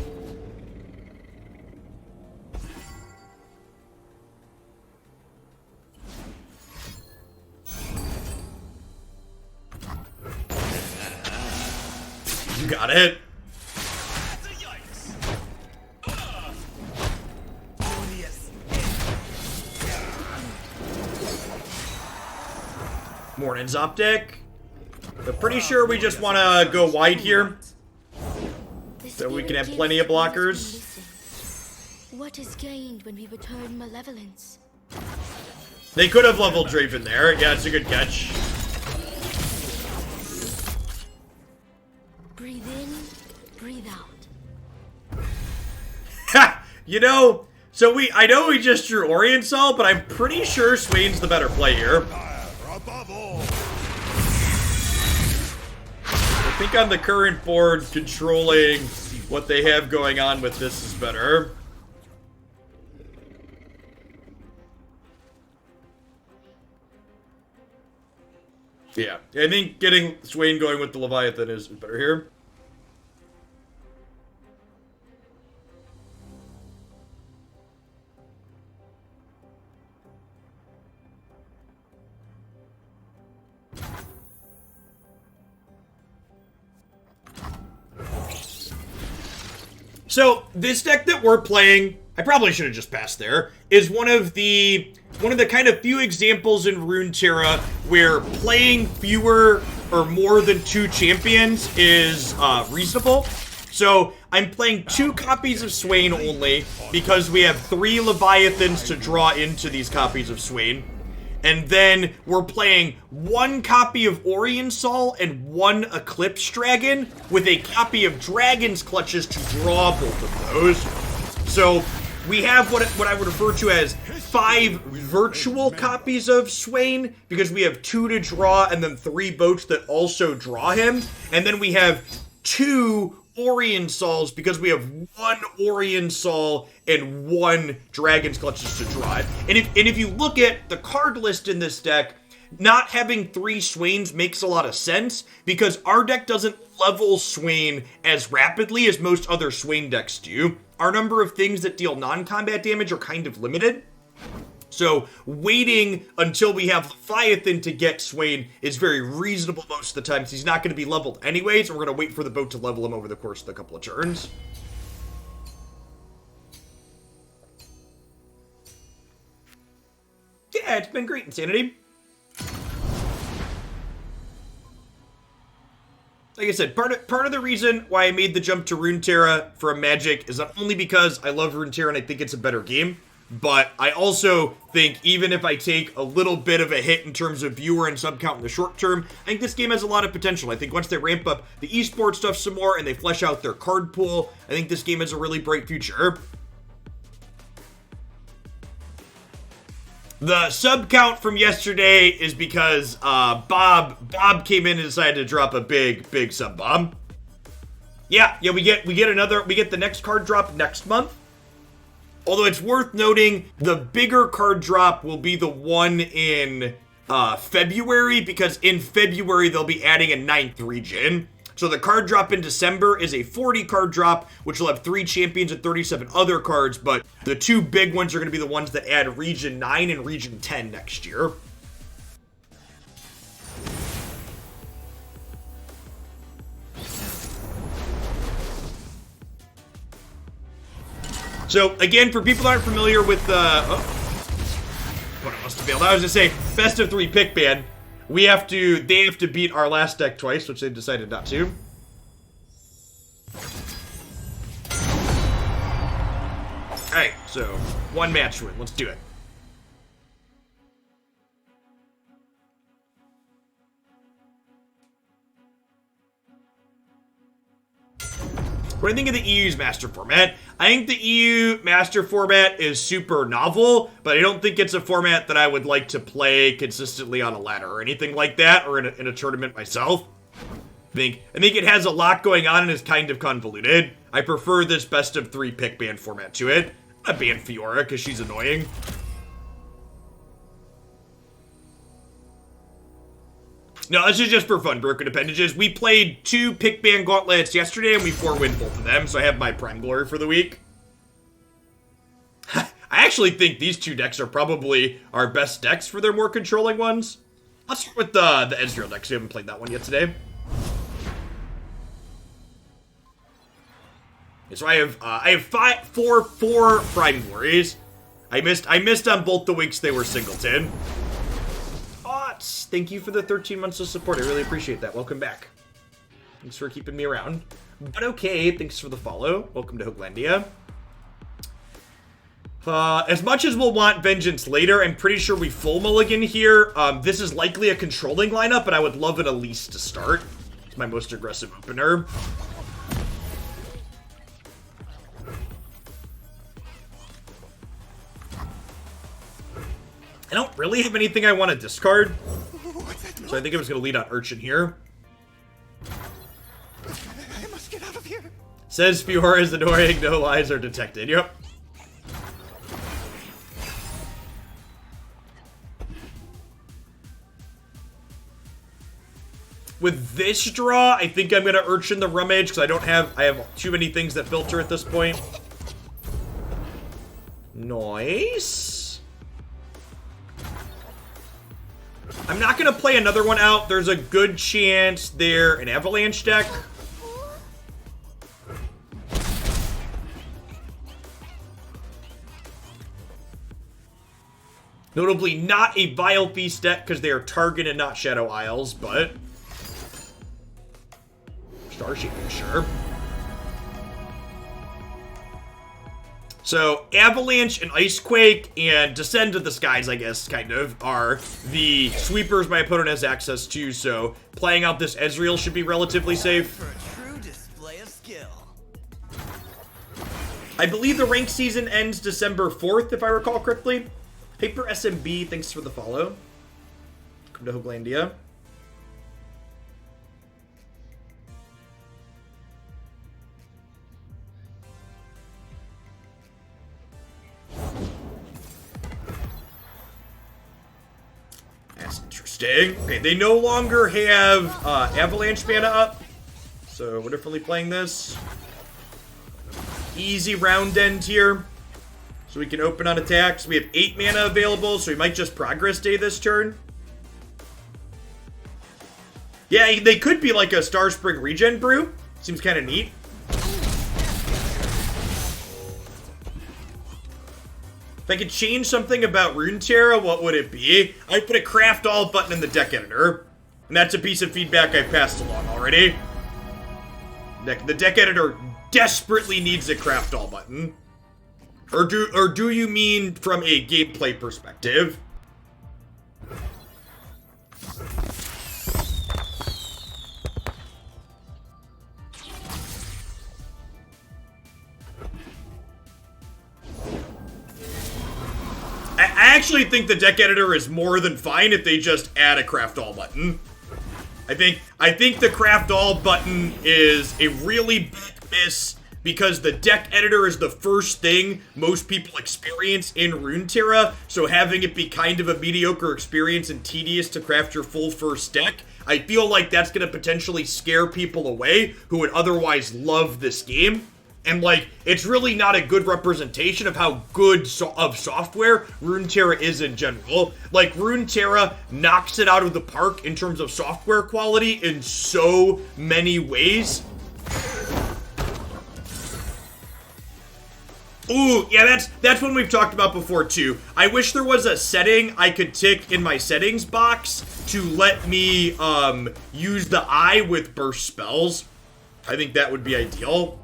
You got it. Morning's optic. But pretty sure we just want to go wide here. So we can have plenty of blockers. What is gained when we return malevolence? They could have leveled Draven there. Yeah, it's a good catch. Breathe in, breathe out. Ha! You know, so I know we just drew Oriensal, but I'm pretty sure Swain's the better play here. Above all. I think on the current board, controlling what they have going on with this is better. Yeah, I think getting Swain going with the Leviathan is better here. So, this deck that we're playing, I probably should have just passed there, is one of the kind of few examples in Runeterra where playing fewer or more than 2 champions is reasonable. So, I'm playing 2 copies of Swain only because we have 3 Leviathans to draw into these copies of Swain. And then we're playing 1 copy of Oriensal and 1 Eclipse Dragon with a copy of Dragon's Clutches to draw both of those. So we have what I would refer to as 5 virtual copies of Swain because we have 2 to draw and then 3 boats that also draw him. And then we have 2 Oriensals because we have 1 Oriensal and 1 Dragon's Clutches to drive. And if you look at the card list in this deck, not having 3 Swains makes a lot of sense because our deck doesn't level Swain as rapidly as most other Swain decks do. Our number of things that deal non-combat damage are kind of limited. So waiting until we have Leviathan to get Swain is very reasonable most of the time, because he's not going to be leveled anyways, and we're going to wait for the boat to level him over the course of a couple of turns. Yeah, it's been great, Insanity. Like I said, part of the reason why I made the jump to Runeterra from Magic is not only because I love Runeterra and I think it's a better game, but I also think even if I take a little bit of a hit in terms of viewer and sub count in the short term, I think this game has a lot of potential. I think once they ramp up the esports stuff some more and they flesh out their card pool, I think this game has a really bright future. The sub count from yesterday is because Bob came in and decided to drop a big sub bomb. Yeah, we get the next card drop next month. Although it's worth noting, the bigger card drop will be the one in February, because in February they'll be adding a 9th region. So the card drop in December is a 40 card drop, which will have 3 champions and 37 other cards, but the 2 big ones are going to be the ones that add Region 9 and Region 10 next year. So, again, for people that aren't familiar with what I must have failed. I was going to say, best of 3 pick ban. They have to beat our last deck twice, which they decided not to. Alright, so 1 match win. Let's do it. What do you think of the EU's master format? I think the EU master format is super novel, but I don't think it's a format that I would like to play consistently on a ladder or anything like that, or in a tournament myself. I think it has a lot going on and is kind of convoluted. I prefer this best of 3 pick ban format to it. I ban Fiora because she's annoying. No, this is just for fun, broken appendages. We played 2 pick ban gauntlets yesterday, and we 4-win both of them, so I have my prime glory for the week. I actually think these 2 decks are probably our best decks for their more controlling ones. Let's start with the Ezreal decks. We haven't played that one yet today. So I have 4 prime glories. I missed on both the weeks they were singleton. Oh, it's thank you for the 13 months of support. I really appreciate that. Welcome back. Thanks for keeping me around. But okay, thanks for the follow. Welcome to Hooglandia. As much as we'll want Vengeance later, I'm pretty sure we full mulligan here. This is likely a controlling lineup, but I would love an Elise to start. It's my most aggressive opener. I don't really have anything I want to discard, so I think I'm just going to lead on Urchin here. I must get out of here. Says Fiora is annoying, no lies are detected. Yep. With this draw, I think I'm gonna Urchin the Rummage because I have too many things that filter at this point. Nice. I'm not gonna play another one out. There's a good chance they're an Avalanche deck. Notably not a Vile Feast deck because they are Target and not Shadow Isles, but Starship, sure. So, Avalanche and Icequake and Descend to the Skies, I guess, kind of, are the sweepers my opponent has access to, so playing out this Ezreal should be relatively safe. For a true display of skill. I believe the rank season ends December 4th, if I recall correctly. Paper SMB, thanks for the follow. Come to Hooglandia. That's interesting. Okay, they no longer have Avalanche mana up, so we're definitely playing this. Easy round end here. So we can open on attacks. We have 8 mana available, so we might just Progress Day this turn. Yeah, they could be like a Star Spring Regen Brew. Seems kind of neat. If I could change something about Runeterra, what would it be? I'd put a Craft All button in the deck editor. And that's a piece of feedback I've passed along already. The deck editor desperately needs a Craft All button. Or do you mean from a gameplay perspective? I actually think the deck editor is more than fine if they just add a Craft All button. I think the Craft All button is a really big miss because the deck editor is the first thing most people experience in Runeterra, so having it be kind of a mediocre experience and tedious to craft your full first deck, I feel like that's going to potentially scare people away who would otherwise love this game. And, like, it's really not a good representation of how good of software Runeterra is in general. Like, Runeterra knocks it out of the park in terms of software quality in so many ways. Ooh, yeah, that's one we've talked about before, too. I wish there was a setting I could tick in my settings box to let me, use the eye with burst spells. I think that would be ideal.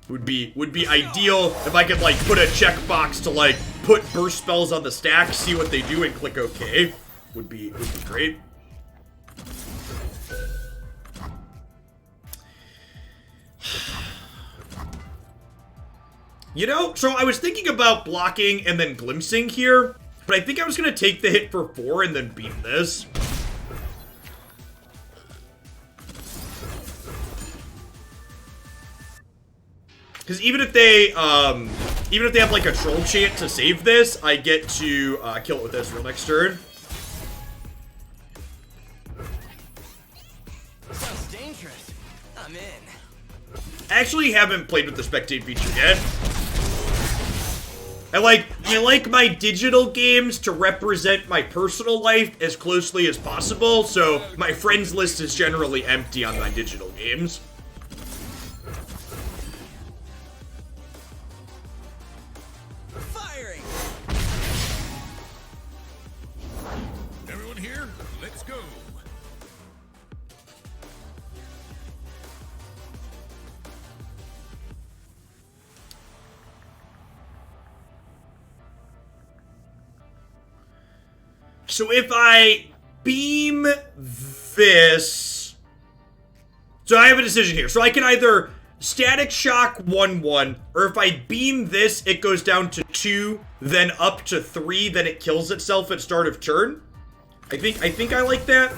Would be ideal if I could, like, put a checkbox to, like, put burst spells on the stack, see what they do, and click OK. Would be great. You know, so I was thinking about blocking and then glimpsing here, but I think I was going to take the hit for 4 and then beam this. Because even if they have like a troll chant to save this, I get to kill it with Ezreal next turn. Sounds dangerous. I'm in. I actually haven't played with the spectate feature yet. I like my digital games to represent my personal life as closely as possible, so my friends list is generally empty on my digital games. Firing. So if I beam this... So I have a decision here. So I can either static shock 1/1, or if I beam this, it goes down to 2, then up to 3, then it kills itself at start of turn. I think I like that.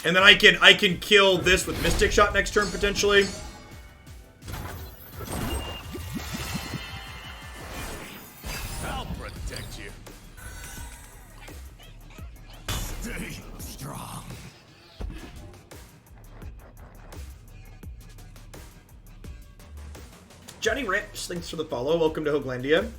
And then I can kill this with Mystic Shot next turn, potentially. I'll protect you. Stay strong. Johnny Rips, thanks for the follow. Welcome to Hoaglandia.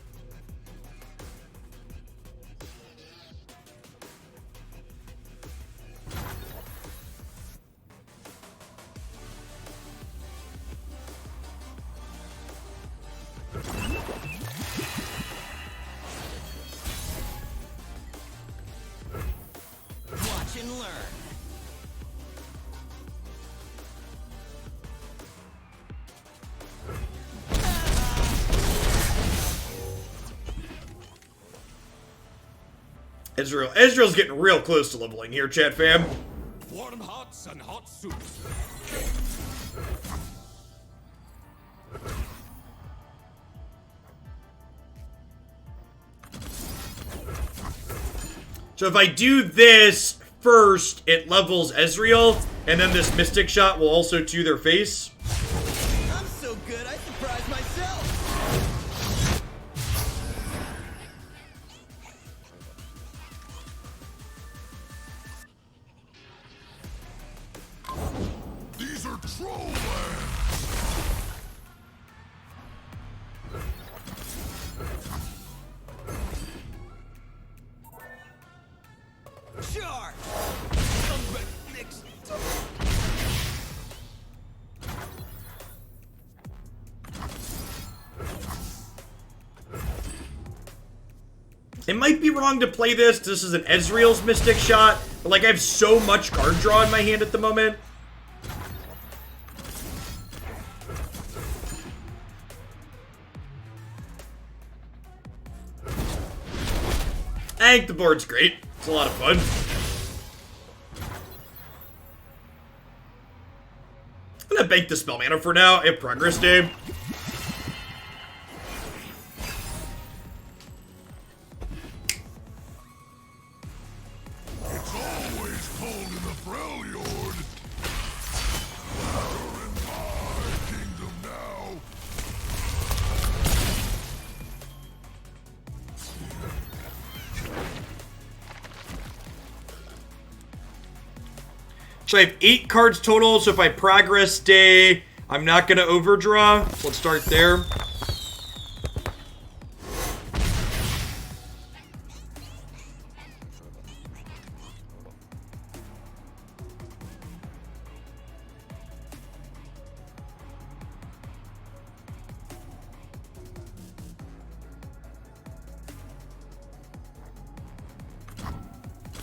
Watch and learn. Ezreal's getting real close to leveling here, chat fam. Warm hots and hot soups. So if I do this first, it levels Ezreal, and then this Mystic Shot will also to their face. I'm so good, I surprised myself. These are troll lands. Charge! Mix. It might be wrong to play this. This is an Ezreal's Mystic Shot, but like I have so much card draw in my hand at the moment. I think the board's great. It's a lot of fun. I'm gonna bank the spell mana for now. I have Progress Day. It's always cold in the Freljord. You're in my kingdom now. So I have 8 cards total, so if I Progress Day, I'm not gonna overdraw. So let's start there.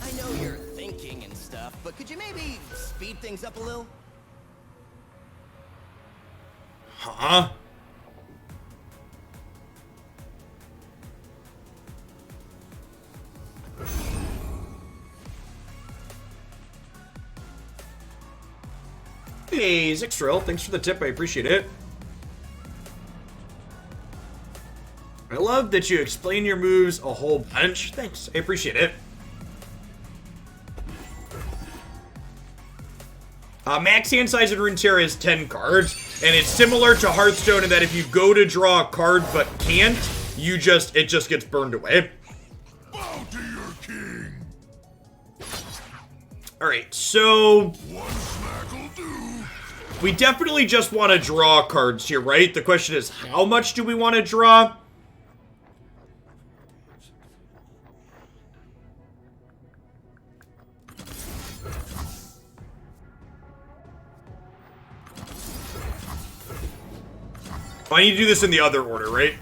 I know you're thinking and stuff, but could you maybe speed things up a little? Huh? Hey, Zixtril, thanks for the tip. I appreciate it. I love that you explain your moves a whole bunch. Thanks. I appreciate it. Max hand size in Runeterra is 10 cards, and it's similar to Hearthstone in that if you go to draw a card but can't, it just gets burned away. Bow to your king. Alright, so One smack'll do. we definitely just want to draw cards here, right? The question is, how much do we want to draw? I need to do this in the other order, right?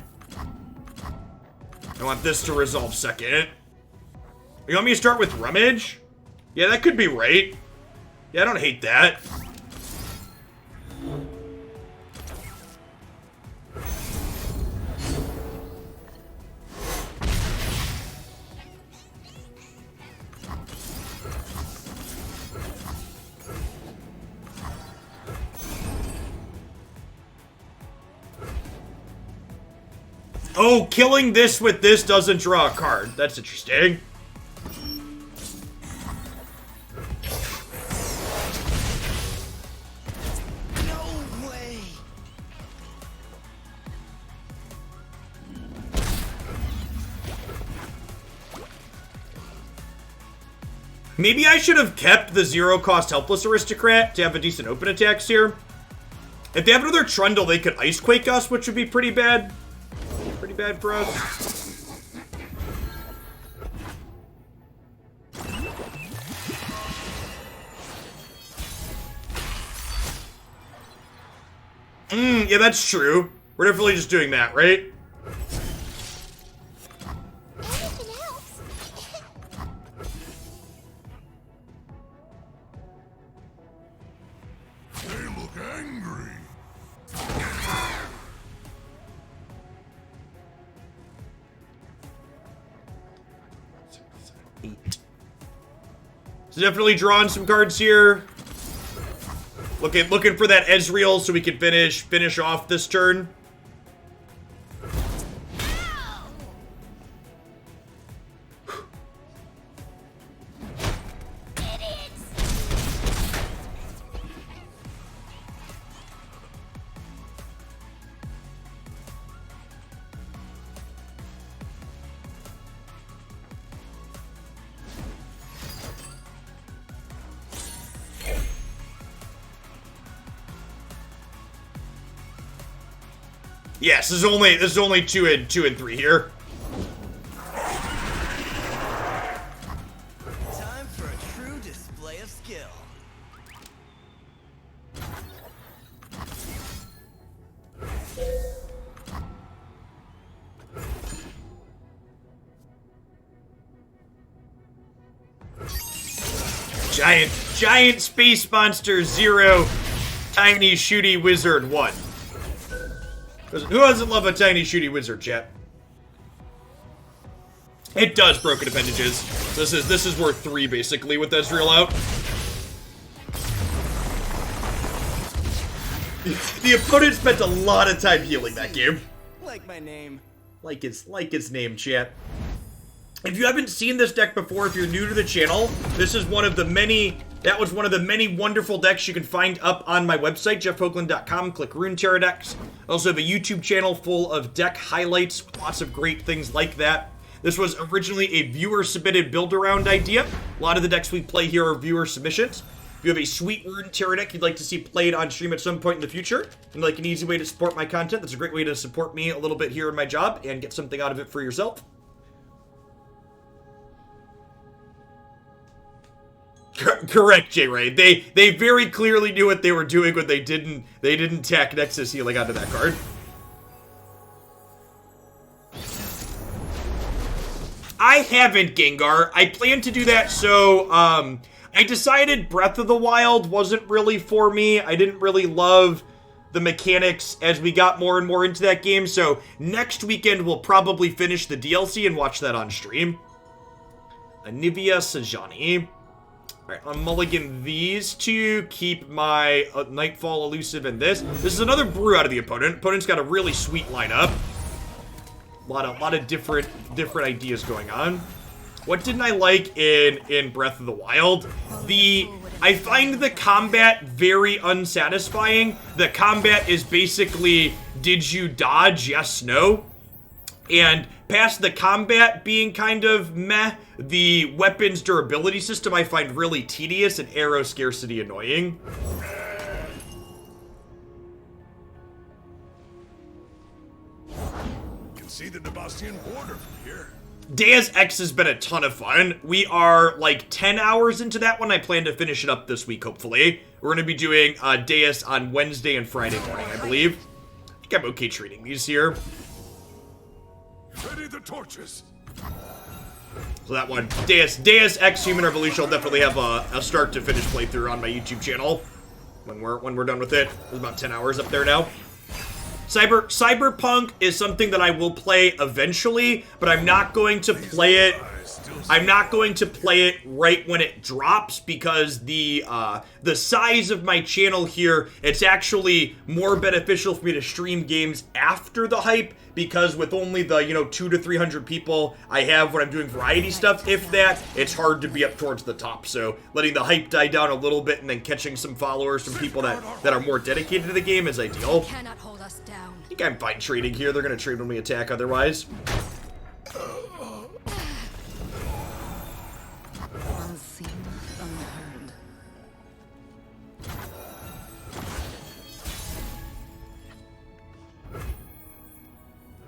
I want this to resolve second. You want me to start with Rummage? Yeah, that could be right. Yeah, I don't hate that. Oh, killing this with this doesn't draw a card. That's interesting. No way. Maybe I should have kept the 0-cost Helpless Aristocrat to have a decent open attacks here. If they have another Trundle, they could Ice Quake us, which would be pretty bad. Pretty bad for us. Yeah, that's true. We're definitely just doing that, right? Anything else? They look angry. So definitely drawing some cards here. Looking for that Ezreal so we can finish off this turn. Yes, this is only 2 and 3 here. Time for a true display of skill. Giant space monster 0, tiny shooty wizard 1. Who doesn't love a tiny shooty wizard, chat? It does broken appendages. This is worth 3 basically with Ezreal out. The opponent spent a lot of time healing that game. Like my name. Like its name, chat. If you haven't seen this deck before, if you're new to the channel, this is one of the many. That was one of the many wonderful decks you can find up on my website, jeffhoagland.com. Click Runeterra decks. I also have a YouTube channel full of deck highlights, lots of great things like that. This was originally a viewer-submitted build-around idea. A lot of the decks we play here are viewer submissions. If you have a sweet Runeterra deck you'd like to see played on stream at some point in the future, and like an easy way to support my content, that's a great way to support me a little bit here in my job and get something out of it for yourself. Correct, J-Ray. They very clearly knew what they were doing when they didn't tack Nexus healing onto that card. I haven't, Gengar. I plan to do that, so I decided Breath of the Wild wasn't really for me. I didn't really love the mechanics as we got more and more into that game, so next weekend we'll probably finish the DLC and watch that on stream. Anivia Sajani. Alright, I'm mulligan these two, keep my Nightfall Elusive and this. This is another brew out of the opponent. Opponent's got a really sweet lineup. A lot of different ideas going on. What didn't I like in Breath of the Wild? I find the combat very unsatisfying. The combat is basically, did you dodge? Yes, no. And past the combat being kind of meh, the weapons durability system I find really tedious and arrow scarcity annoying. You can see the Nebastian border from here. Deus Ex has been a ton of fun. We are like 10 hours into that one. I plan to finish it up this week, hopefully. We're going to be doing Deus on Wednesday and Friday morning, I believe. I think I'm okay treating these here. Ready the torches. So that one, Deus Ex Human Revolution will definitely have a start to finish playthrough on my YouTube channel when we're done with it. There's about 10 hours up there now. Cyberpunk is something that I will play eventually, but I'm not going to play it I'm not going to play it right when it drops because the size of my channel here, it's actually more beneficial for me to stream games after the hype, because with only the 200 to 300 people I have when I'm doing variety stuff, if that, it's hard to be up towards the top. So letting the hype die down a little bit and then catching some followers from people that are more dedicated to the game is ideal. Cannot hold us down. I think I'm fine trading here. They're going to trade when we attack otherwise. Unseen, unheard.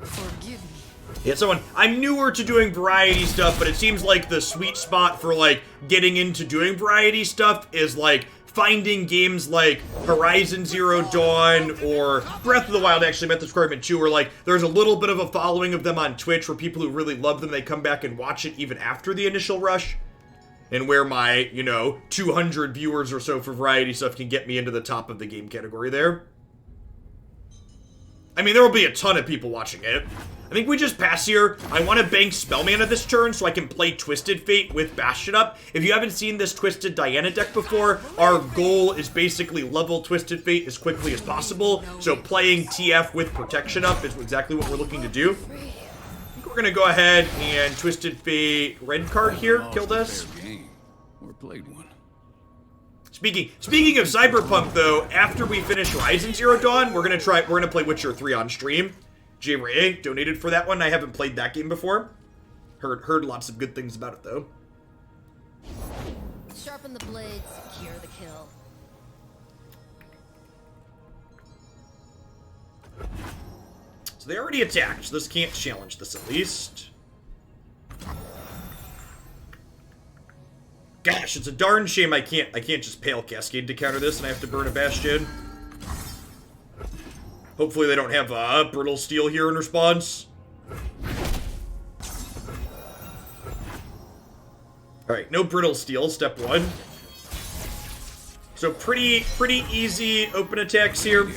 Forgive me. Yeah, I'm newer to doing variety stuff, but it seems like the sweet spot for, like, getting into doing variety stuff is, like, finding games like Horizon Zero Dawn or Breath of the Wild actually met this requirement too, where, like, there's a little bit of a following of them on Twitch where people who really love them, they come back and watch it even after the initial rush. And where my, 200 viewers or so for variety stuff can get me into the top of the game category there. I mean, there will be a ton of people watching it. I think we just pass here. I want to bank Spell Mana this turn so I can play Twisted Fate with Bastion up. If you haven't seen this Twisted Diana deck before, our goal is basically level Twisted Fate as quickly as possible. So playing TF with Protection up is exactly what we're looking to do. I think we're going to go ahead and Twisted Fate red card here, kill this. Or played one. Speaking of Cyberpunk though, after we finish Horizon Zero Dawn, we're gonna play Witcher 3 on stream. J Ray donated for that one. I haven't played that game before. Heard lots of good things about it though. Sharpen the blade, secure the kill. So they already attacked, so this can't challenge this at least. Gosh, it's a darn shame I can't just Pale Cascade to counter this and I have to burn a Bastion. Hopefully they don't have Brittle Steel here in response. Alright, no Brittle Steel, step one. So pretty easy open attacks here.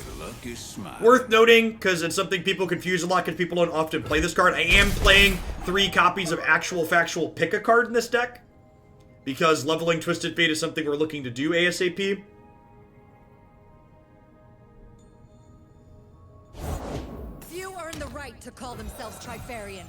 Worth noting, because it's something people confuse a lot because people don't often play this card. I am playing 3 copies of Actual Factual Pick a Card in this deck, because leveling Twisted Fate is something we're looking to do ASAP. Few earn the right to call themselves Trifarian.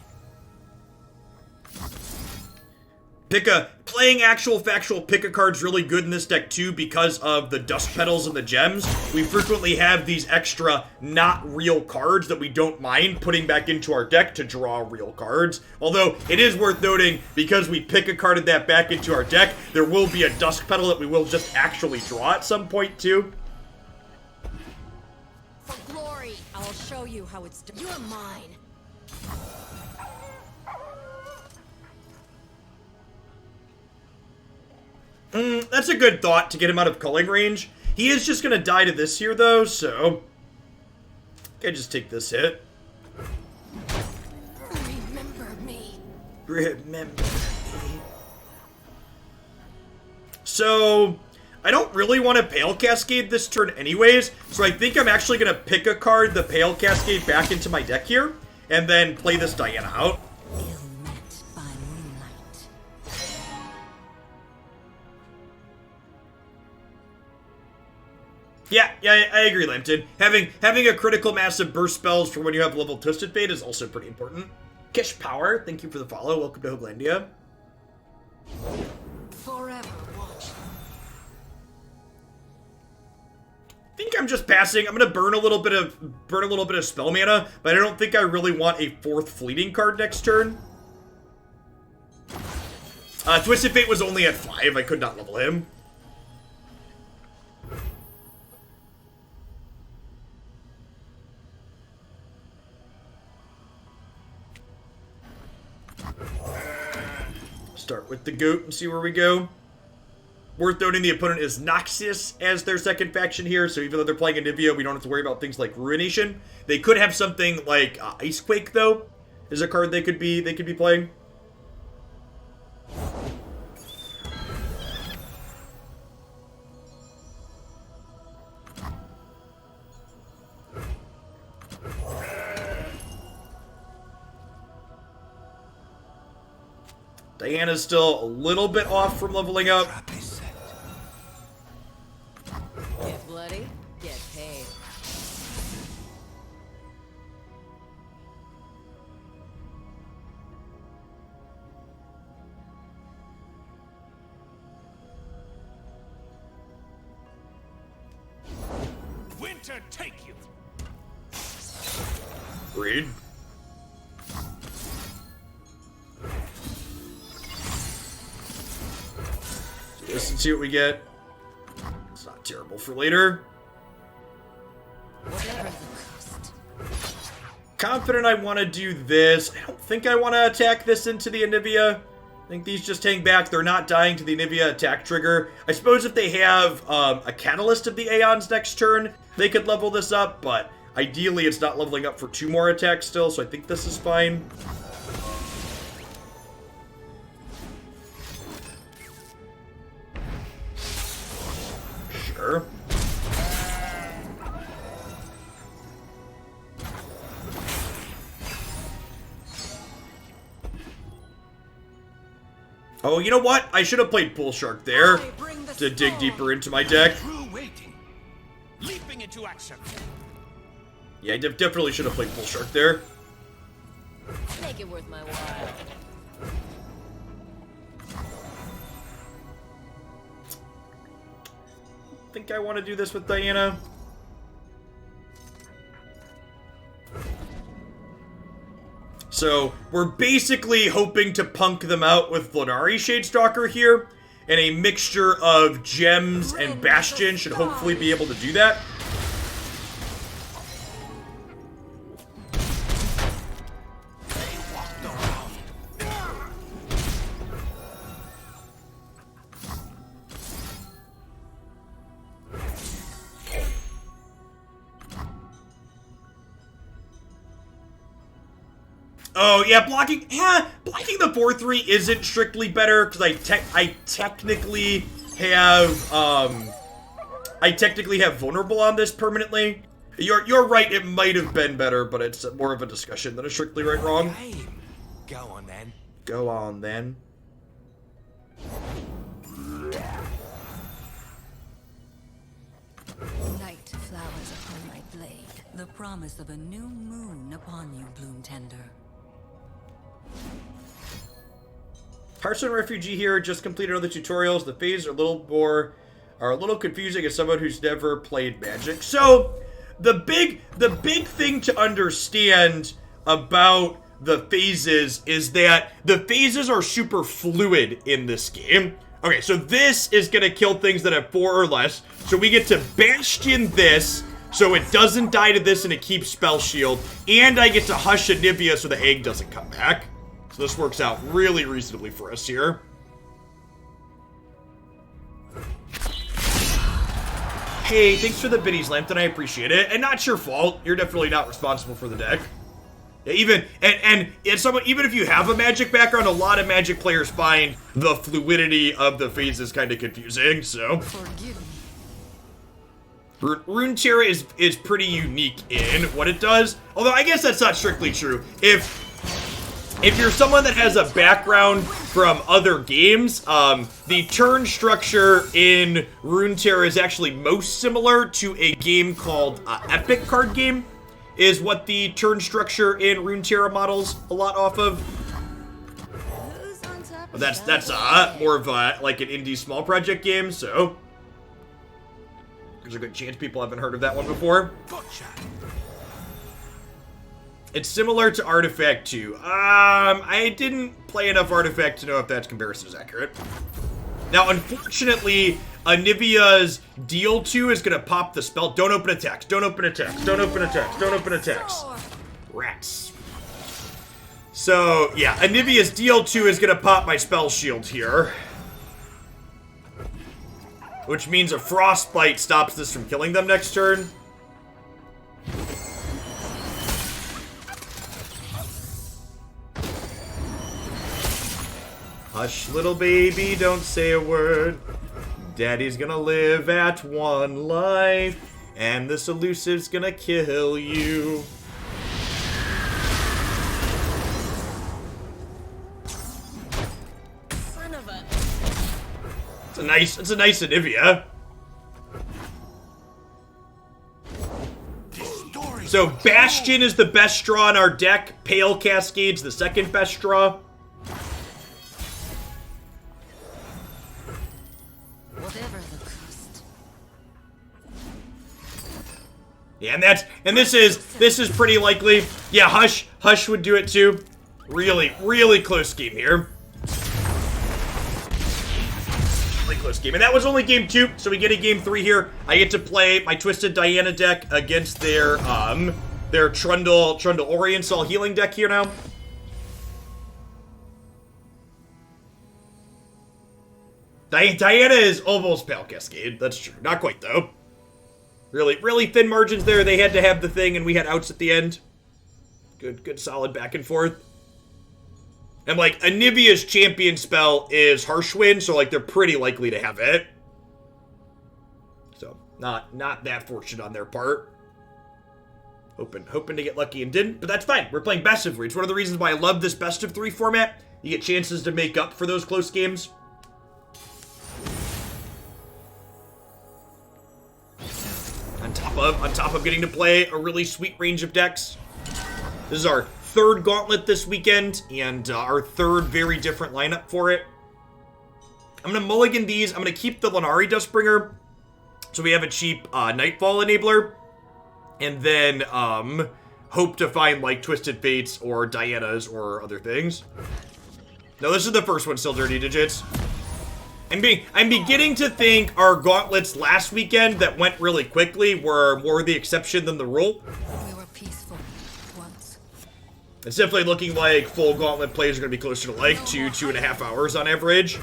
Playing Actual Factual Pick-a-Card's really good in this deck too because of the Dust Petals and the Gems. We frequently have these extra not real cards that we don't mind putting back into our deck to draw real cards. Although, it is worth noting, because we Pick-a-Carded that back into our deck, there will be a Dusk Petal that we will just actually draw at some point too. For glory, I'll show you how it's done. You're mine. That's a good thought to get him out of culling range. He is just gonna die to this here though, so I just take this hit. Remember me. Remember me. So I don't really want to Pale Cascade this turn anyways, so I think I'm actually gonna pick a card, the Pale Cascade, back into my deck here, and then play this Diana out. Yeah, I agree, Lampton. Having a critical mass of burst spells for when you have level Twisted Fate is also pretty important. Kish Power, thank you for the follow. Welcome to Hoaglandia. Forever watch. I think I'm just passing. I'm gonna burn a little bit of spell mana, but I don't think I really want a 4th fleeting card next turn. Twisted Fate was only at 5. I could not level him. Start with the goat and see where we go. Worth noting, the opponent is Noxus as their second faction here, so even though they're playing Anivia, we don't have to worry about things like Ruination. They could have something like Icequake, though, is a card they could be playing. Diana's still a little bit off from leveling up. Get bloody, get paid. Winter take you. Read. Let's see what we get. It's not terrible for later. Whatever the cost. Confident I want to do this. I don't think I want to attack this into the Anivia. I think these just hang back. They're not dying to the Anivia attack trigger. I suppose if they have a Catalyst of the Aeons next turn, they could level this up, but ideally it's not leveling up for 2 more attacks still, so I think this is fine. Sure. Oh, you know what? I should have played Pool Shark there to dig deeper into my deck. True waiting. Leaping into action. Yeah, I definitely should have played Pool Shark there. Make it worth my while. I think I want to do this with Diana. So, we're basically hoping to punk them out with Vlinari Shadestalker here, and a mixture of Gems and Bastion should hopefully be able to do that. Oh, yeah, blocking the 4-3 isn't strictly better, because I technically have vulnerable on this permanently. You're right, it might have been better, but it's more of a discussion than a strictly right-wrong. Go on then. Go on then. Night flowers upon my blade, the promise of a new moon upon you, Bloom Tender. Hearthstone Refugee here just completed other tutorials. The phases are a little confusing as someone who's never played Magic. So the big thing to understand about the phases is that the phases are super fluid in this game. Okay, so this is gonna kill things that have 4 or less. So we get to Bastion this, so it doesn't die to this and it keeps Spell Shield. And I get to Hush Anivia so the egg doesn't come back. So this works out really reasonably for us here. Hey, thanks for the biddies, Lampton. I appreciate it. And not your fault. You're definitely not responsible for the deck. Even if you have a Magic background, a lot of Magic players find the fluidity of the phases kind of confusing. So Forgive me. Runeterra is pretty unique in what it does. Although I guess that's not strictly true. If you're someone that has a background from other games, the turn structure in Runeterra is actually most similar to a game called Epic Card Game, is what the turn structure in Runeterra models a lot off of. But that's more of like an indie small project game, so there's a good chance people haven't heard of that one before. Gotcha. It's similar to Artifact 2. I didn't play enough Artifact to know if that comparison is accurate. Now, unfortunately, Anivia's Deal 2 is going to pop the spell. Don't open attacks. Don't open attacks. Don't open attacks. Don't open attacks. Rats. So, yeah, Anivia's Deal 2 is going to pop my Spell Shield here. Which means a Frostbite stops this from killing them next turn. Hush, little baby, don't say a word. Daddy's gonna live at 1 life, and this elusive's gonna kill you. nice Anivia. So Bastion is the best draw in our deck. Pale Cascade's the second best draw. Whatever the cost. Yeah, and this is pretty likely. Yeah, Hush would do it too. Really close game here. Really close game. And that was only game 2, so we get a game 3 here. I get to play my Twisted Diana deck against their Trundle Oriental healing deck here now. Diana is almost Pale Cascade. That's true. Not quite, though. Really thin margins there. They had to have the thing, and we had outs at the end. Good solid back and forth. And, like, Anivia's champion spell is Harsh Wind, so, like, they're pretty likely to have it. So, not that fortunate on their part. Hoping to get lucky and didn't, but that's fine. We're playing best of 3. It's one of the reasons why I love this best of 3 format. You get chances to make up for those close games. On top of getting to play a really sweet range of decks. This is our 3rd Gauntlet this weekend, and our 3rd very different lineup for it. I'm going to mulligan these. I'm going to keep the Lunari Dustbringer, so we have a cheap Nightfall enabler, and then hope to find, like, Twisted Fates or Dianas or other things. No, this is the first one, still dirty digits. I'm beginning to think our gauntlets last weekend that went really quickly were more the exception than the rule. We were peaceful once. It's definitely looking like full gauntlet plays are going to be closer to like 2.5 hours on average.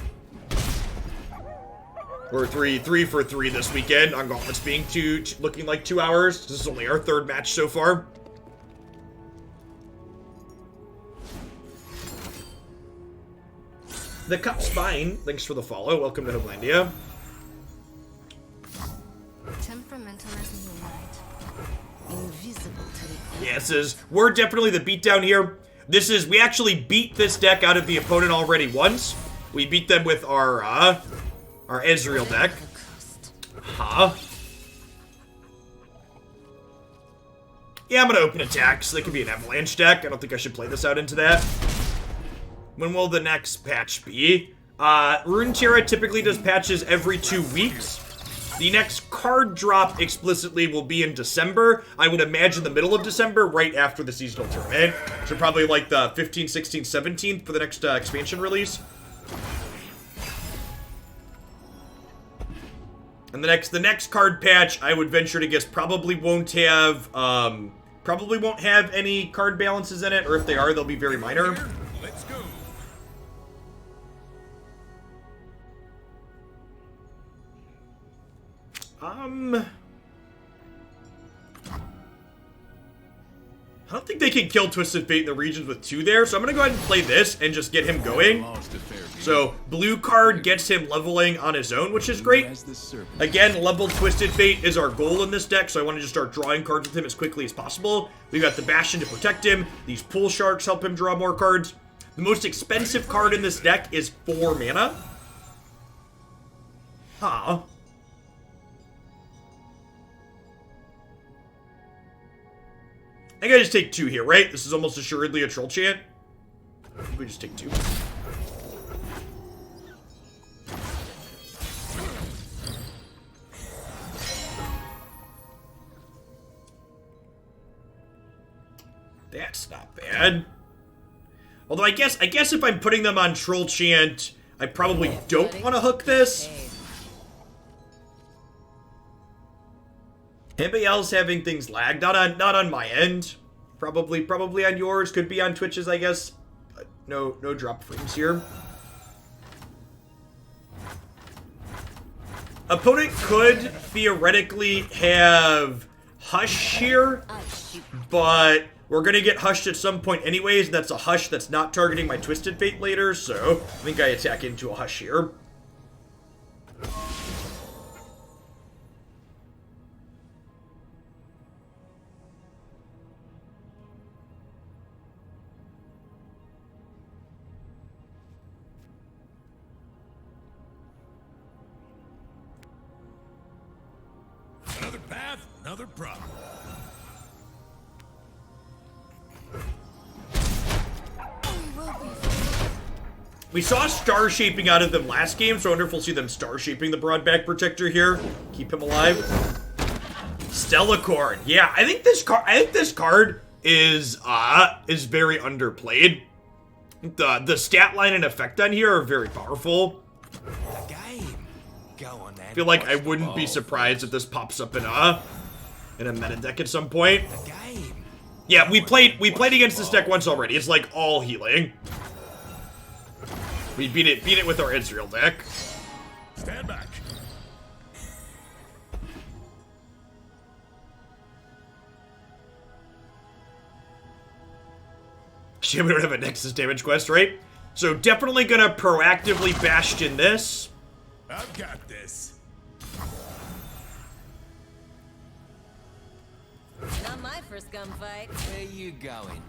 We're 3 for 3 this weekend on gauntlets being looking like 2 hours. This is only our 3rd match so far. The Cup's fine. Thanks for the follow. Welcome to Homelandia. Temperamental as moonlight. Invisible to the Yeah, this is, we're definitely the beatdown here. We actually beat this deck out of the opponent already once. We beat them with our Ezreal deck. Huh? Yeah, I'm gonna open attack, so they could be an avalanche deck. I don't think I should play this out into that. When will the next patch be? Runeterra typically does patches every 2 weeks. The next card drop explicitly will be in December. I would imagine the middle of December, right after the seasonal tournament. So probably like the 15th, 16th, 17th for the next expansion release. And the next card patch, I would venture to guess probably won't have any card balances in it, or if they are, they'll be very minor. Let's go. I don't think they can kill Twisted Fate in the regions with 2 there, so I'm gonna go ahead and play this and just get him going. So, blue card gets him leveling on his own, which is great. Again, leveled Twisted Fate is our goal in this deck, so I want to just start drawing cards with him as quickly as possible. We've got the Bastion to protect him. These Pool Sharks help him draw more cards. The most expensive card in this deck is 4 mana. Huh. I think I just take 2 here, right? This is almost assuredly a Troll Chant. I think we just take 2. That's not bad. Although I guess if I'm putting them on Troll Chant, I probably don't want to hook this. Anybody else having things lag? Not on my end. Probably on yours. Could be on Twitch's, I guess. But no drop frames here. Opponent could theoretically have Hush here, but we're gonna get hushed at some point anyways, and that's a Hush that's not targeting my Twisted Fate later, so I think I attack into a Hush here. path, another problem. We saw star shaping out of them last game, so I wonder if we'll see them star shaping the Broadback Protector here. Keep him alive. Stella Cord. Yeah, I think this card is very underplayed. The stat line and effect on here are very powerful. Go on then. I feel like I wouldn't be surprised if this pops up in a meta deck at some point. Yeah, we played against this deck once already. It's like all healing. We beat it with our Israel deck. Stand back. Shit, we don't have a Nexus damage quest, right? So definitely gonna proactively Bastion this. I've got this. Not my first gunfight. Where you going?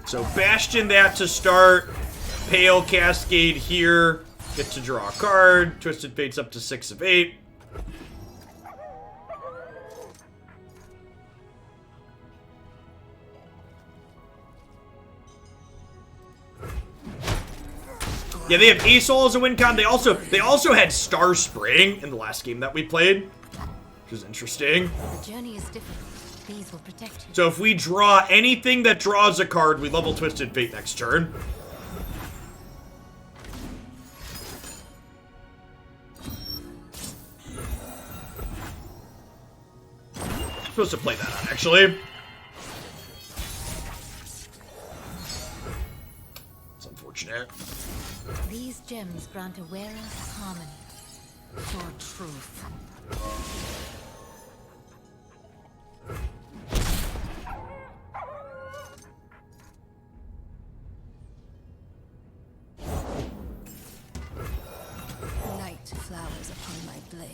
So Bastion that to start. Pale Cascade here. Get to draw a card. Twisted Fate's up to 6 of 8. Yeah, they have Aesol as a win con. They also had Star Spring in the last game that we played, which is interesting. The journey is difficult. These will protect you. So if we draw anything that draws a card, we level Twisted Fate next turn. I'm supposed to play that on, actually. It's unfortunate. These gems grant a wearer harmony. For truth. Light flowers upon my blade.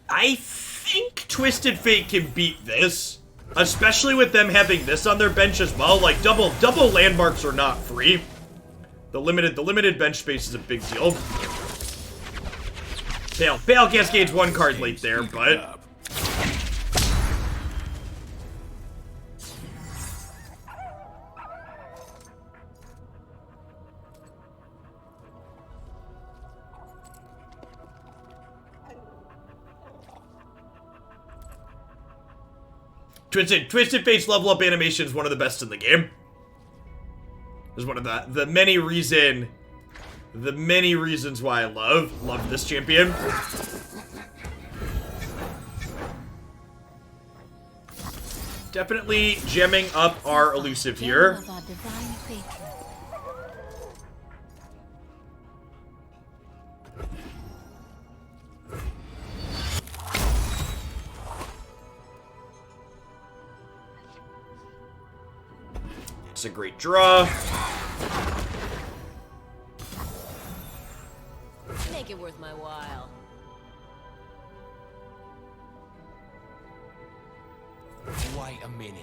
I think Twisted Fate can beat this. Especially with them having this on their bench as well. Like, double landmarks are not free. The limited bench space is a big deal. Pale Cascade's one card late there, but... Twisted Fate's level up animation is one of the best in the game. Is one of the many reasons why I love this champion. Definitely gemming up our elusive here. Of our divine patron. It's a great draw. Make it worth my while. Wait a minute.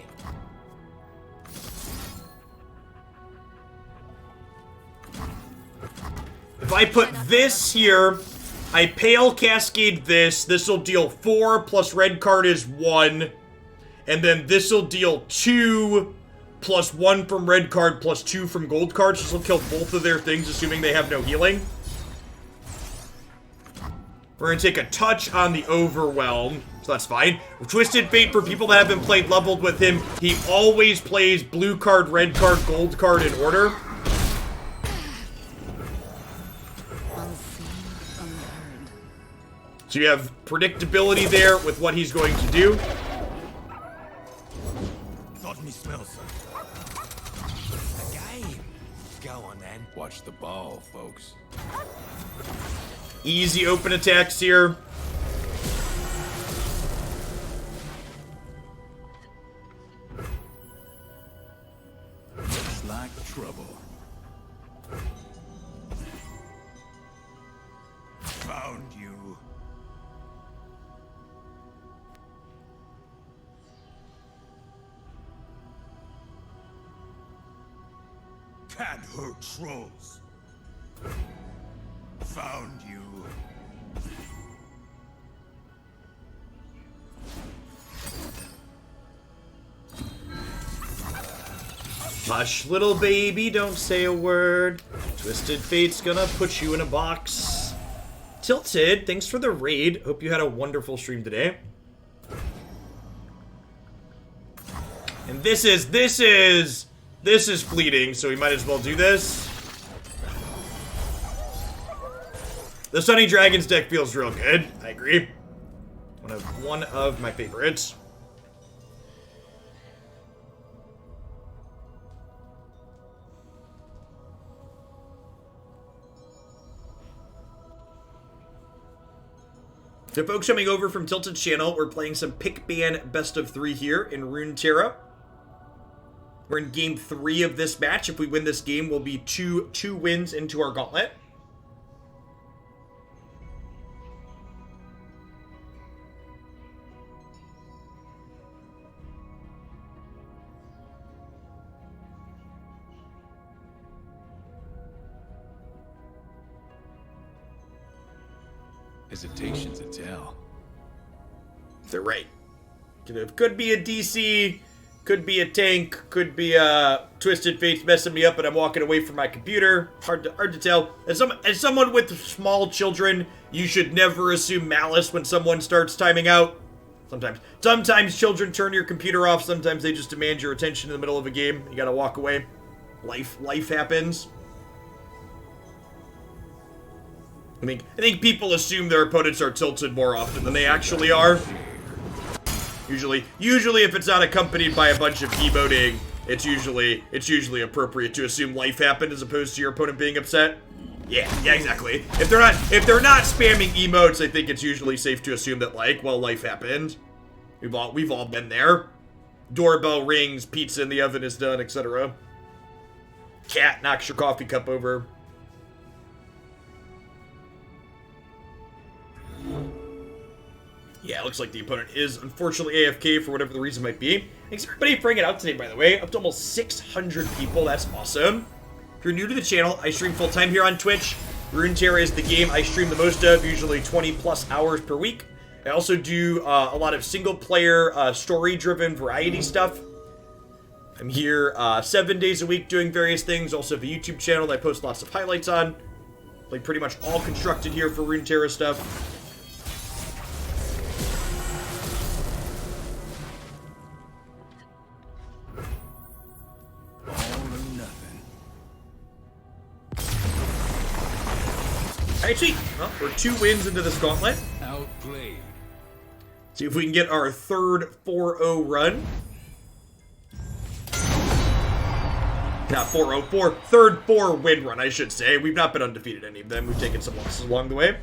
If I put this here, I Pale Cascade this. This will deal 4 plus red card is 1. And then this will deal 2 plus 1 from red card plus 2 from gold cards. This will kill both of their things, assuming they have no healing. We're going to take a touch on the Overwhelm, so that's fine. Twisted Fate, for people that haven't played leveled with him, he always plays blue card, red card, gold card in order. So you have predictability there with what he's going to do. Thought me smell something. A game. Go on then. Watch the ball, folks. Easy open attacks here. Looks like trouble. Found you. Can't hurt trolls. Found you. Hush, little baby, don't say a word. Twisted Fate's gonna put you in a box. Tilted, thanks for the raid. Hope you had a wonderful stream today. And this is fleeting, so we might as well do this. The Sunny Dragons deck feels real good. I agree. One of my favorites. To folks coming over from Tilted's channel, we're playing some pick ban best of 3 here in Runeterra. We're in game 3 of this match. If we win this game, we'll be two wins into our gauntlet. Hesitation's a tell. They're right. Could be a DC, could be a tank, could be a Twisted Fate's messing me up and I'm walking away from my computer. Hard to tell. As someone with small children, you should never assume malice when someone starts timing out. Sometimes children turn your computer off, sometimes they just demand your attention in the middle of a game. You gotta walk away. Life happens. I think people assume their opponents are tilted more often than they actually are. Usually if it's not accompanied by a bunch of emoting, it's usually appropriate to assume life happened as opposed to your opponent being upset. Yeah, exactly. If they're not spamming emotes, I think it's usually safe to assume that life happened. We've all been there. Doorbell rings, pizza in the oven is done, etc. Cat knocks your coffee cup over. Yeah, it looks like the opponent is unfortunately AFK for whatever the reason might be. Thanks everybody for bringing it out today, by the way. Up to almost 600 people. That's awesome. If you're new to the channel, I stream full-time here on Twitch. Runeterra is the game I stream the most of, usually 20+ hours per week. I also do a lot of single-player, story-driven variety stuff. I'm here 7 days a week doing various things. Also have a YouTube channel that I post lots of highlights on. Play pretty much all constructed here for Runeterra stuff. Alright, sweet. Well, we're 2 wins into this gauntlet. Outplayed. See if we can get our third 4-0 run. Not 4-0, third 4-win run, I should say. We've not been undefeated any of them. We've taken some losses along the way. It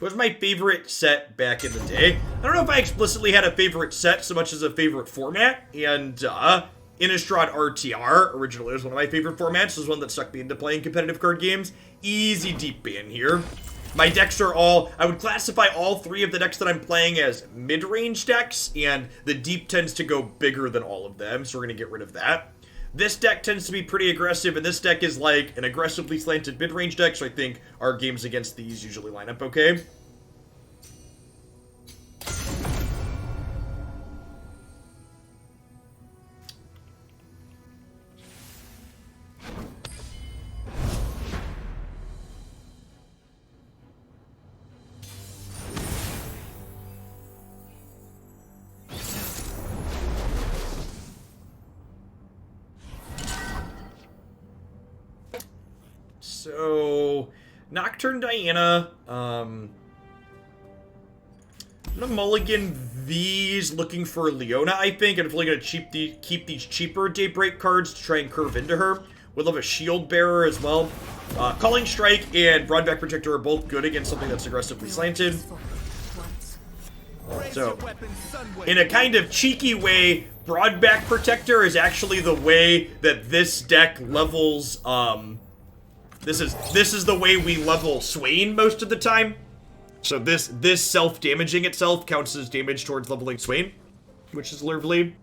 was my favorite set back in the day. I don't know if I explicitly had a favorite set so much as a favorite format. And, Innistrad RTR originally was one of my favorite formats. It was one that sucked me into playing competitive card games. Easy deep ban here. My decks are all, I would classify all 3 of the decks that I'm playing as mid-range decks, and the deep tends to go bigger than all of them, so we're going to get rid of that. This deck tends to be pretty aggressive, and this deck is like an aggressively slanted mid-range deck, so I think our games against these usually line up okay. So, Nocturne Diana, I'm gonna mulligan these, looking for Leona, I think. I'm definitely gonna keep these cheaper Daybreak cards to try and curve into her. We'll have a Shield Bearer as well. Calling Strike and Broadback Protector are both good against something that's aggressively slanted. So, in a kind of cheeky way, Broadback Protector is actually the way that this deck levels, This is the way we level Swain most of the time. So this self-damaging itself counts as damage towards leveling Swain, which is lovely.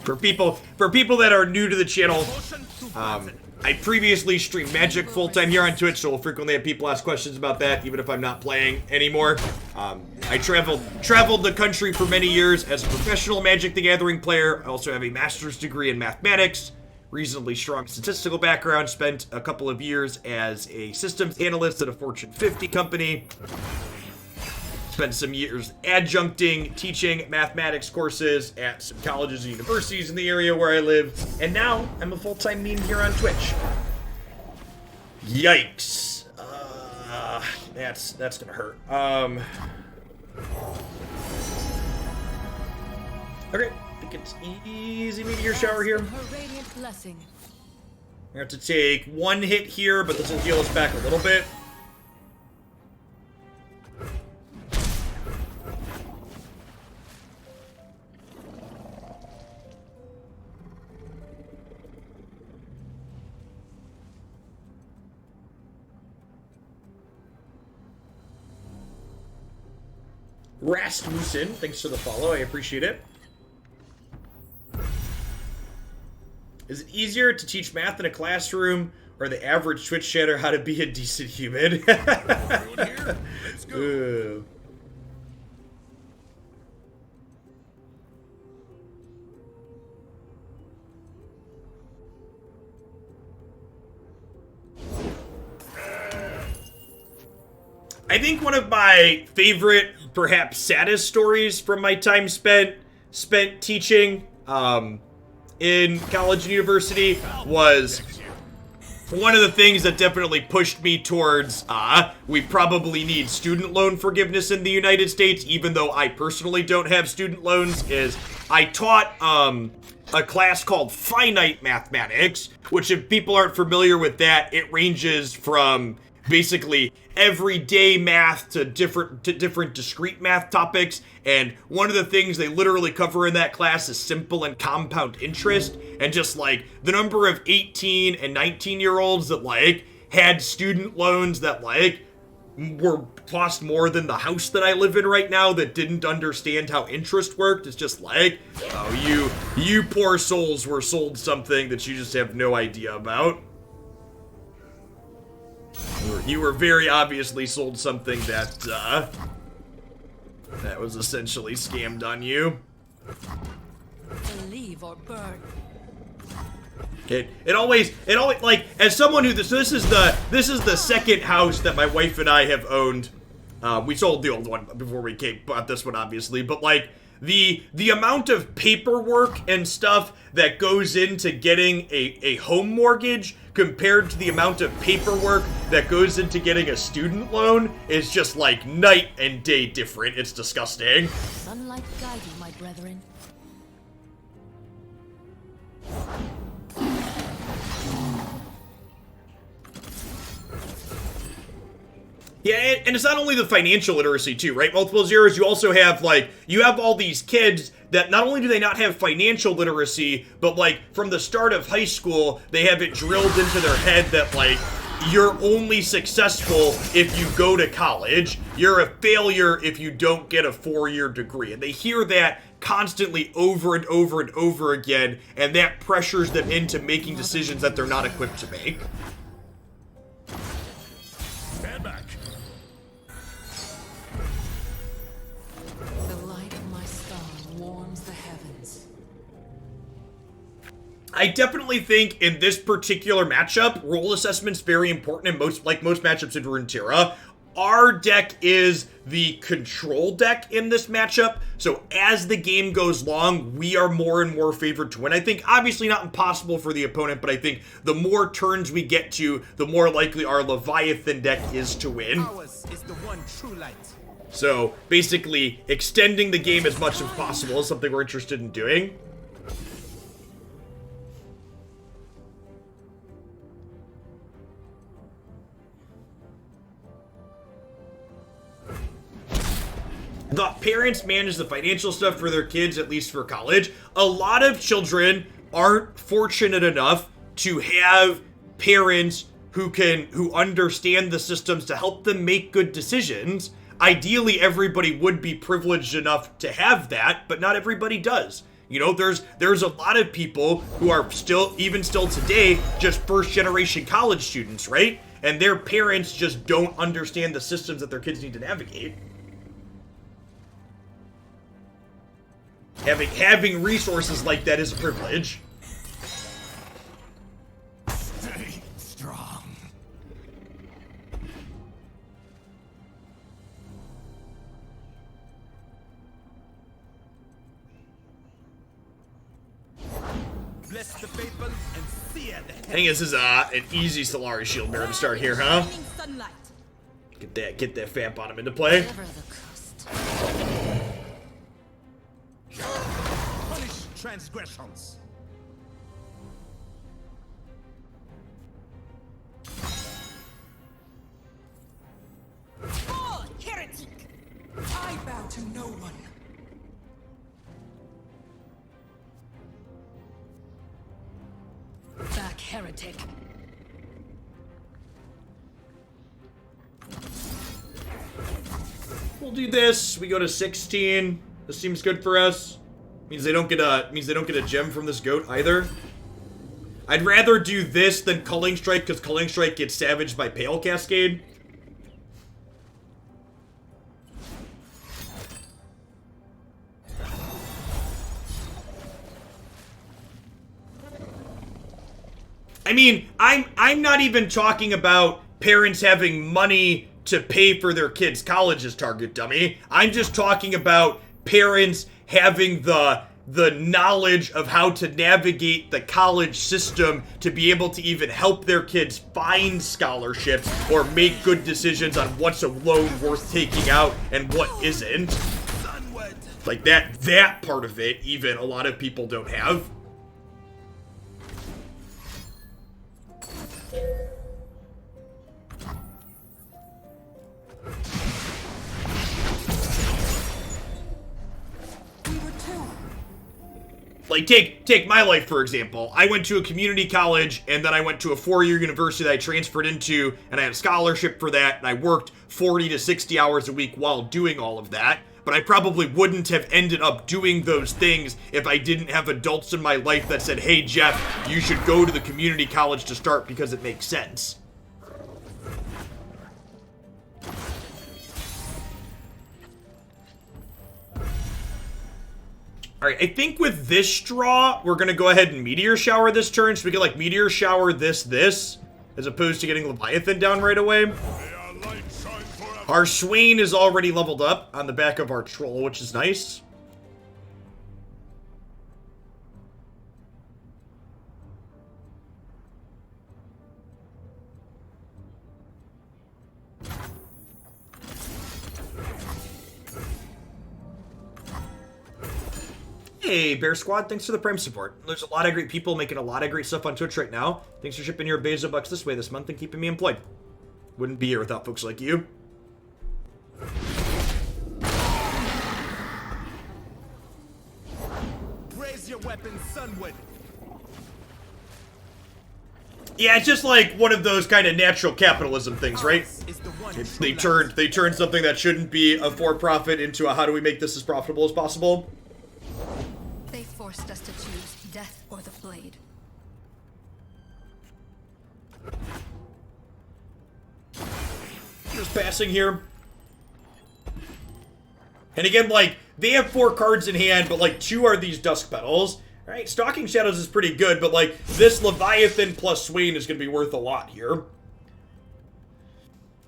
For people that are new to the channel, I previously streamed Magic full-time here on Twitch, so we'll frequently have people ask questions about that, even if I'm not playing anymore. I traveled the country for many years as a professional Magic the Gathering player. I also have a master's degree in mathematics, reasonably strong statistical background, spent a couple of years as a systems analyst at a Fortune 50 company. Spent some years adjuncting, teaching mathematics courses at some colleges and universities in the area where I live, and now I'm a full-time meme here on Twitch. Yikes. That's gonna hurt. Okay, I think it's easy meteor shower here. Her radiant blessing. We have to take one hit here, but this will heal us back a little bit. Rasmussen, thanks for the follow. I appreciate it. Is it easier to teach math in a classroom or the average Twitch chatter how to be a decent human? Everyone here? Let's go. Ooh. I think one of my favorite, perhaps saddest stories from my time spent teaching in college and university was one of the things that definitely pushed me towards we probably need student loan forgiveness in the United States, even though I personally don't have student loans, is I taught a class called finite mathematics, which, if people aren't familiar with that, it ranges from basically everyday math to different discrete math topics. And one of the things they literally cover in that class is simple and compound interest, and just like the number of 18 and 19-year-olds that like had student loans that like were cost more than the house that I live in right now, that didn't understand how interest worked. It's just like, oh, you poor souls were sold something that you just have no idea about. You were very obviously sold something that that was essentially scammed on you. Believe or burn. It always like, as someone who this is the second house that my wife and I have owned. We sold the old one before we bought this one, obviously, but like the amount of paperwork and stuff that goes into getting a home mortgage compared to the amount of paperwork that goes into getting a student loan is just like night and day different. It's disgusting. Sunlight guide you, my brethren. Yeah, and it's not only the financial literacy too, right? Multiple zeros, you also have like, you have all these kids that not only do they not have financial literacy, but like from the start of high school, they have it drilled into their head that like, you're only successful if you go to college. You're a failure if you don't get a 4-year degree. And they hear that constantly over and over and over again, and that pressures them into making decisions that they're not equipped to make. Stand back. The light of my star warms the heavens. I definitely think in this particular matchup, role assessment's very important in most matchups in Runeterra. Our deck is the control deck in this matchup, so as the game goes long, we are more and more favored to win. I think obviously not impossible for the opponent, but I think the more turns we get to, the more likely our Leviathan deck is to win. Ours is the one true light. So basically, extending the game as much as possible is something we're interested in doing. The parents manage the financial stuff for their kids, at least for college. A lot of children aren't fortunate enough to have parents who understand the systems to help them make good decisions. Ideally, everybody would be privileged enough to have that, but not everybody does. You know, there's a lot of people who are still today, just first generation college students, right? And their parents just don't understand the systems that their kids need to navigate. Having resources like that is a privilege. Stay strong. Bless the faithful and sear the I think this is an easy Solari shield bearer to start here, huh? Sunlight. Get that fat bottom into play. Never the cost. punish transgressions. Oh, heretic! I bow to no one. Back, heretic. We'll do this. We go to 16. This seems good for us. Means they don't get a gem from this goat either. I'd rather do this than Culling Strike, because Culling Strike gets savaged by Pale Cascade. I mean, I'm not even talking about parents having money to pay for their kids' colleges, target dummy. I'm just talking about parents having the knowledge of how to navigate the college system to be able to even help their kids find scholarships or make good decisions on what's a loan worth taking out and what isn't. Like that part of it, even a lot of people don't have. Like, take my life, for example. I went to a community college, and then I went to a 4-year university that I transferred into, and I had a scholarship for that, and I worked 40 to 60 hours a week while doing all of that. But I probably wouldn't have ended up doing those things if I didn't have adults in my life that said, hey, Jeff, you should go to the community college to start because it makes sense. Alright, I think with this straw, we're gonna go ahead and Meteor Shower this turn, so we get, like, Meteor Shower this, as opposed to getting Leviathan down right away. Our Swain is already leveled up on the back of our Troll, which is nice. Hey, Bear Squad, thanks for the Prime support. There's a lot of great people making a lot of great stuff on Twitch right now. Thanks for shipping your Bezo bucks this way this month and keeping me employed. Wouldn't be here without folks like you. Raise your weapon, Sunwood. Yeah, it's just like one of those kind of natural capitalism things, right? They turned something that shouldn't be a for-profit into a how do we make this as profitable as possible. They forced us to choose death or the blade. Just passing here. And again, like, they have 4 cards in hand, but, like, 2 are these Dusk Petals. Right, Stalking Shadows is pretty good, but, like, this Leviathan plus Swain is going to be worth a lot here.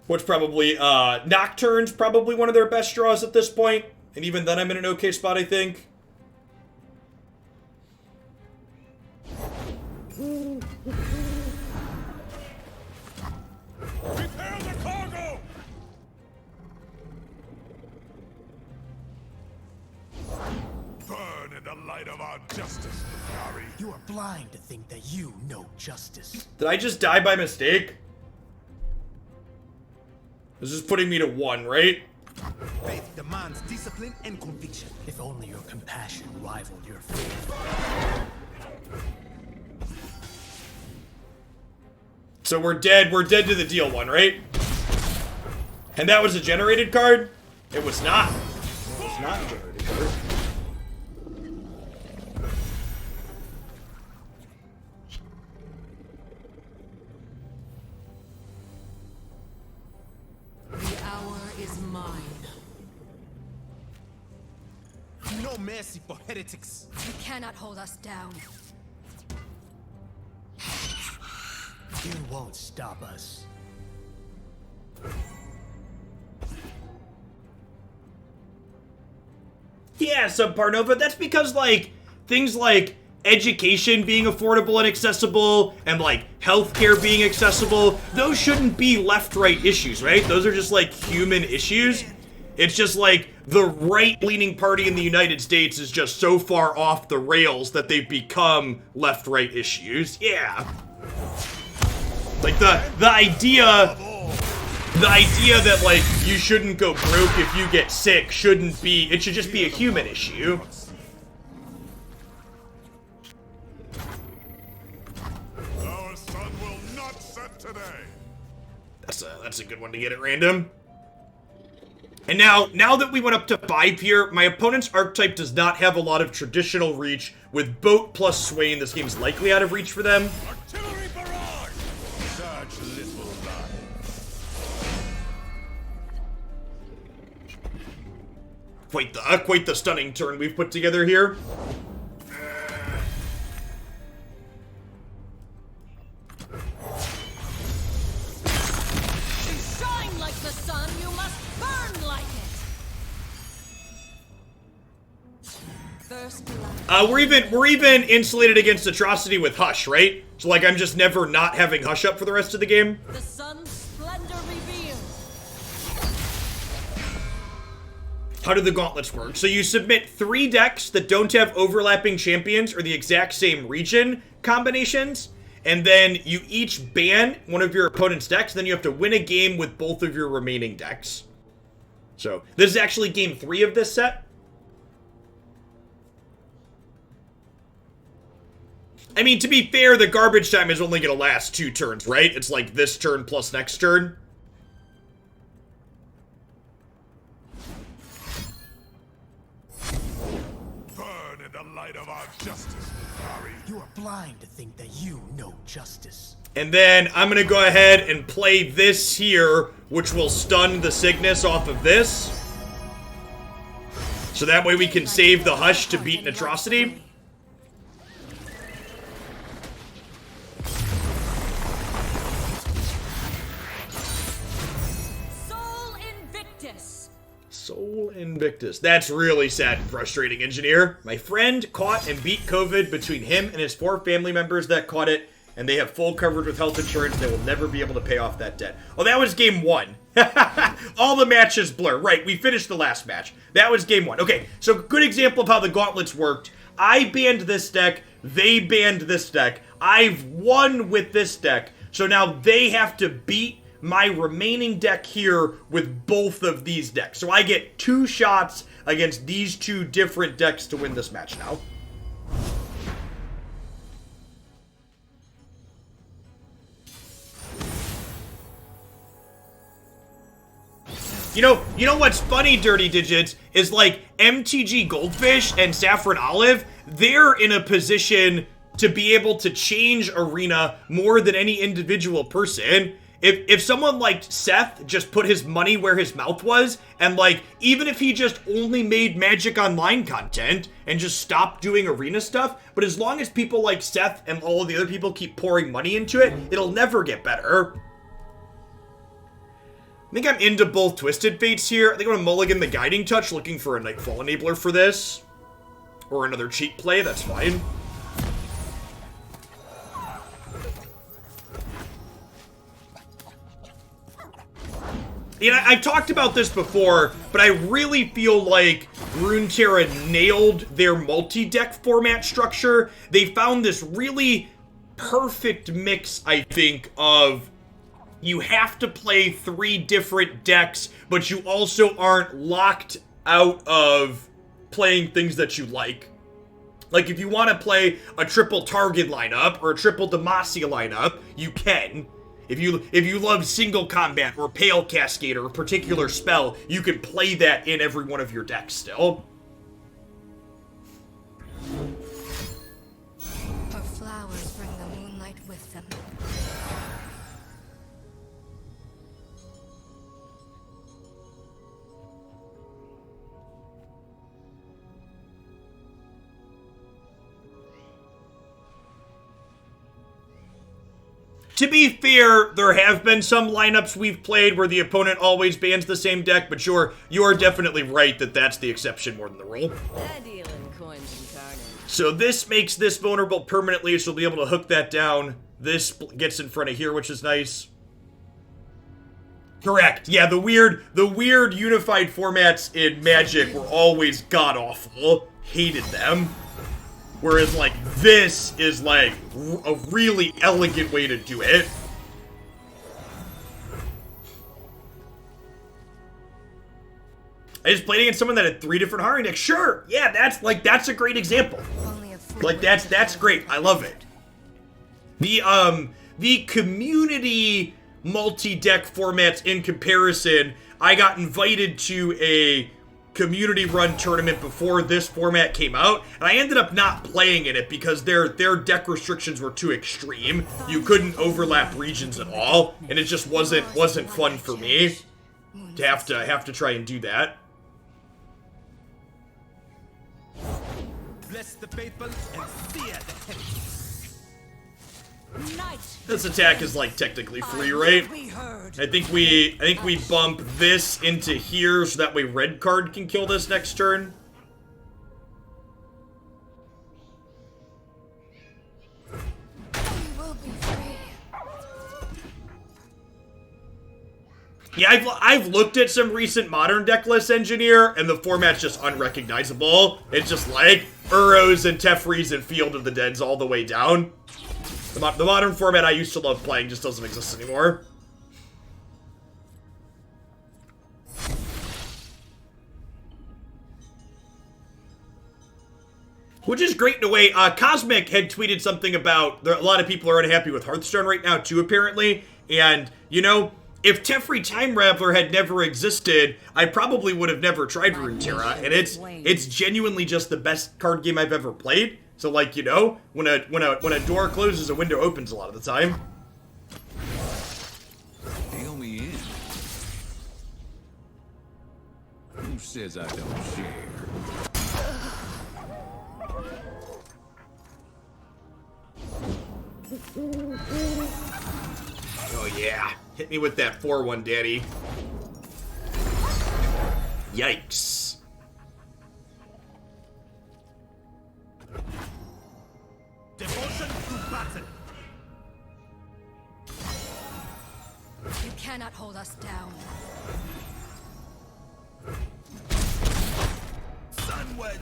Which probably, Nocturne's probably one of their best draws at this point. And even then I'm in an okay spot, I think. Prepare the cargo! Burn in the light of our justice, Yari. You are blind to think that you know justice. Did I just die by mistake? This is putting me to 1, right? Faith demands discipline and conviction. If only your compassion rivaled your faith. So we're dead to the deal 1, right? And that was a generated card? It was not. It was not a generated card. No mercy for heretics. You cannot hold us down. You won't stop us. Yeah, Subpar Nova, that's because, like, things like education being affordable and accessible, and, like, healthcare being accessible, those shouldn't be left-right issues, right? Those are just, like, human issues. It's just, like, the right-leaning party in the United States is just so far off the rails that they've become left-right issues. Yeah. Like, the idea that, like, you shouldn't go broke if you get sick shouldn't be, it should just be a human issue. Our sun will not set today. That's a good one to get at random. And now that we went up to 5 here, my opponent's archetype does not have a lot of traditional reach. With Boat plus Swain, this game's likely out of reach for them. Artillery barrage! Such little life. Quite the stunning turn we've put together here. To shine like the sun, you must burn like it. First blood. We're even insulated against atrocity with Hush, right? So like I'm just never not having Hush up for the rest of the game. The sun's splendor revealed. How do the gauntlets work? So you submit 3 decks that don't have overlapping champions or the exact same region combinations, and then you each ban one of your opponent's decks, then you have to win a game with both of your remaining decks. So this is actually game 3 of this set. I mean, to be fair, the garbage time is only going to last 2 turns, right? It's like this turn plus next turn. Burn in the light of our justice, Ari. You are blind to think that you know justice. And then I'm going to go ahead and play this here, which will stun the Cygnus off of this. So that way we can save the Hush to beat an atrocity. Soul Invictus. Soul Invictus. That's really sad and frustrating, Engineer. My friend caught and beat COVID between him and his 4 family members that caught it, and they have full coverage with health insurance. They will never be able to pay off that debt. Oh, that was game 1. All the matches blur. Right, we finished the last match. That was game 1. Okay, so good example of how the gauntlets worked. I banned this deck. They banned this deck. I've won with this deck. So now they have to beat my remaining deck here with both of these decks. So I get 2 shots against these 2 different decks to win this match now. You know what's funny, Dirty Digits, is like MTG Goldfish and Saffron Olive, they're in a position to be able to change Arena more than any individual person. If someone like Seth just put his money where his mouth was, and like, even if he just only made Magic Online content and just stopped doing Arena stuff, but as long as people like Seth and all of the other people keep pouring money into it, it'll never get better. I think I'm into both Twisted Fates here. I think I'm gonna mulligan the Guiding Touch, looking for a Nightfall Enabler for this. Or another cheap play, that's fine. You know, I've talked about this before, but I really feel like Runeterra nailed their multi-deck format structure. They found this really perfect mix, I think, of you have to play 3 different decks, but you also aren't locked out of playing things that you like. Like, if you want to play a triple Target lineup or a triple Demacia lineup, you can. If you love single combat or Pale Cascade or a particular spell, you can play that in every one of your decks still. Her flowers bring the moonlight with them. To be fair, there have been some lineups we've played where the opponent always bans the same deck, but you are definitely right that that's the exception more than the rule. I deal in coins and carnage. So this makes this vulnerable permanently, so we'll be able to hook that down. This gets in front of here, which is nice. Correct. Yeah, the weird unified formats in Magic were always god-awful. Hated them. Whereas, like, this is, like, a really elegant way to do it. I just played against someone that had 3 different Harring decks. Sure, yeah, that's a great example. Like, that's great. I love it. The community multi-deck formats in comparison, I got invited to a community-run tournament before this format came out, and I ended up not playing in it because their deck restrictions were too extreme. You couldn't overlap regions at all, and it just wasn't fun for me to have to try and do that. Bless the faithful and fear the heretics. This attack is like technically free, right? I think we bump this into here so that way red card can kill this next turn. Yeah, I've looked at some recent modern deck list engineer, and the format's just unrecognizable. It's just like Uros and Tefris and Field of the Deads all the way down. The modern format I used to love playing just doesn't exist anymore. Which is great in a way. Cosmic had tweeted something about a lot of people are unhappy with Hearthstone right now too, apparently. And, you know, if Teferi Time Raveler had never existed, I probably would have never tried Runeterra. And it's genuinely just the best card game I've ever played. So, like, you know, when a door closes, a window opens a lot of the time. Deal me in. Who says I don't share? Oh yeah, hit me with that 4-1, daddy. Yikes. Devotion to battle. You cannot hold us down. Sunward.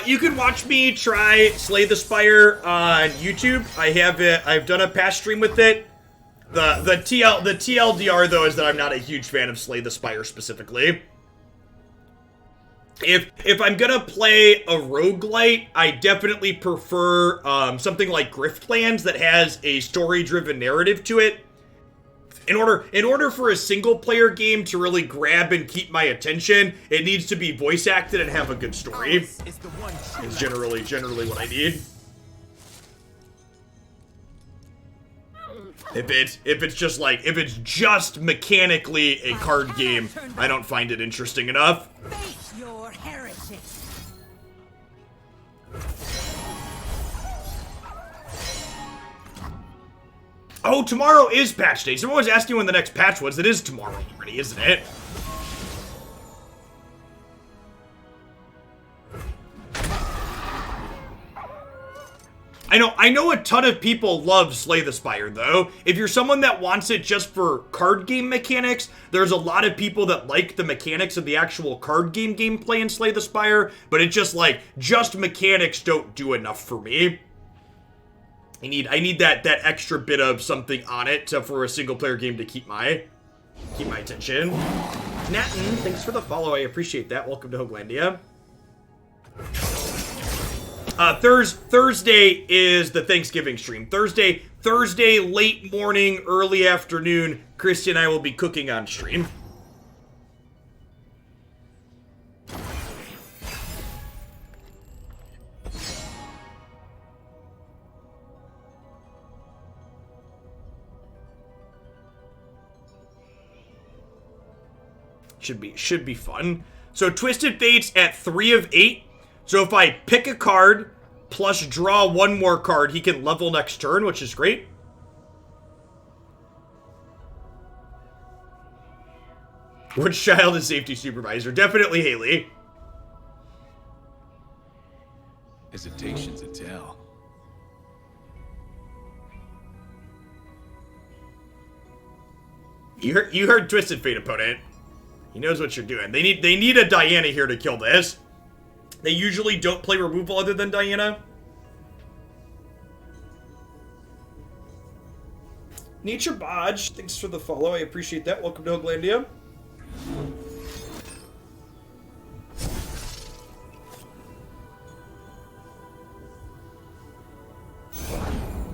You can watch me try Slay the Spire on YouTube. I've done a past stream with it. The TLDR though is that I'm not a huge fan of Slay the Spire specifically. If I'm gonna play a roguelite, I definitely prefer something like Griftlands that has a story-driven narrative to it. In order for a single-player game to really grab and keep my attention, it needs to be voice-acted and have a good story. Is generally what I need. If it's just mechanically a card game, I don't find it interesting enough. Face your heretic. Oh, tomorrow is patch day. Someone was asking when the next patch was. It is tomorrow already, isn't it? I know a ton of people love Slay the Spire, though. If you're someone that wants it just for card game mechanics, there's a lot of people that like the mechanics of the actual card game gameplay in Slay the Spire, but it's just like, just mechanics don't do enough for me. I need that extra bit of something on it for a single player game to keep my attention. Natten, thanks for the follow. I appreciate that. Welcome to Hoaglandia. Thursday is the Thanksgiving stream. Thursday late morning, early afternoon, Christy and I will be cooking on stream. Should be fun. So Twisted Fate's at 3 of 8. So if I pick a card, plus draw one more card, he can level next turn, which is great. Which child is safety supervisor? Definitely Haley. Hesitation's a tell. You heard Twisted Fate, opponent. He knows what you're doing. They need a Diana here to kill this. They usually don't play removal other than Diana. Nature Bodge, thanks for the follow. I appreciate that. Welcome to Hoaglandia.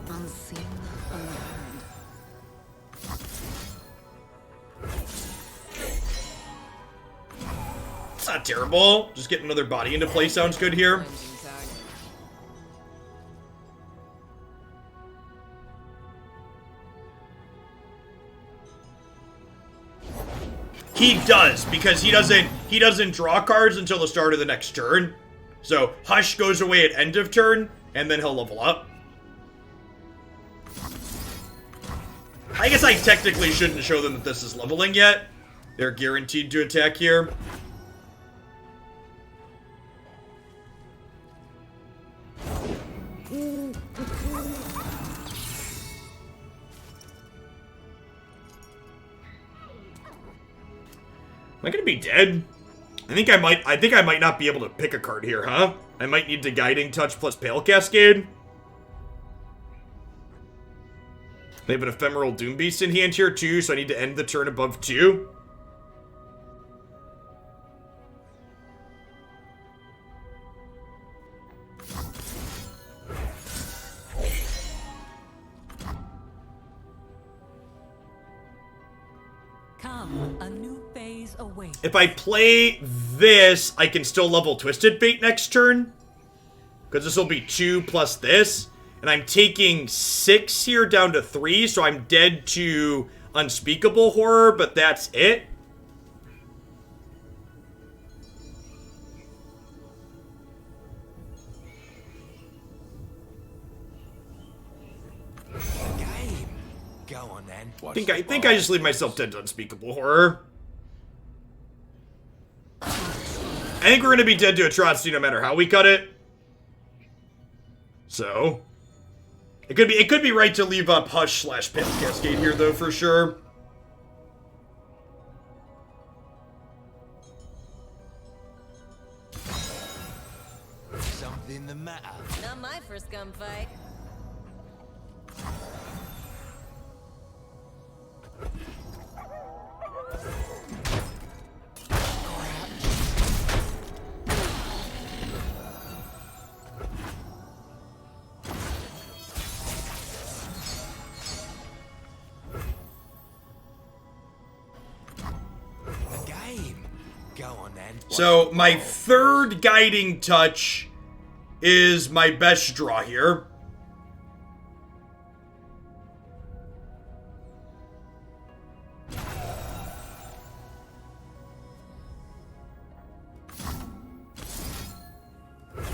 Unseen, unheard. It's not terrible. Just getting another body into play sounds good here. He does, because he doesn't draw cards until the start of the next turn. So Hush goes away at end of turn, and then he'll level up. I guess I technically shouldn't show them that this is leveling yet. They're guaranteed to attack here. Am I gonna be dead? I think I might not be able to pick a card here, huh? I might need to Guiding Touch plus Pale Cascade. They have an Ephemeral Doom Beast in hand here too, so I need to end the turn above 2. Come, a new phase awaits. If I play this, I can still level Twisted Fate next turn. Because this will be 2 plus this. And I'm taking 6 here down to 3, so I'm dead to Unspeakable Horror, but that's it. Game. Go on then. I think I just leave myself dead to Unspeakable Horror. I think we're gonna be dead to Atrocity no matter how we cut it. So it could be right to leave up Hush / Pale Cascade here though for sure. Something the matter. Not my first gunfight. The game. Go on then. So my third Guiding Touch is my best draw here.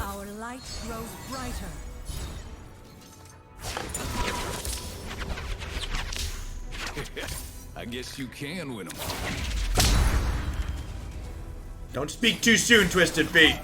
Our light grows brighter. I guess you can win them all. Don't speak too soon, Twisted Fate.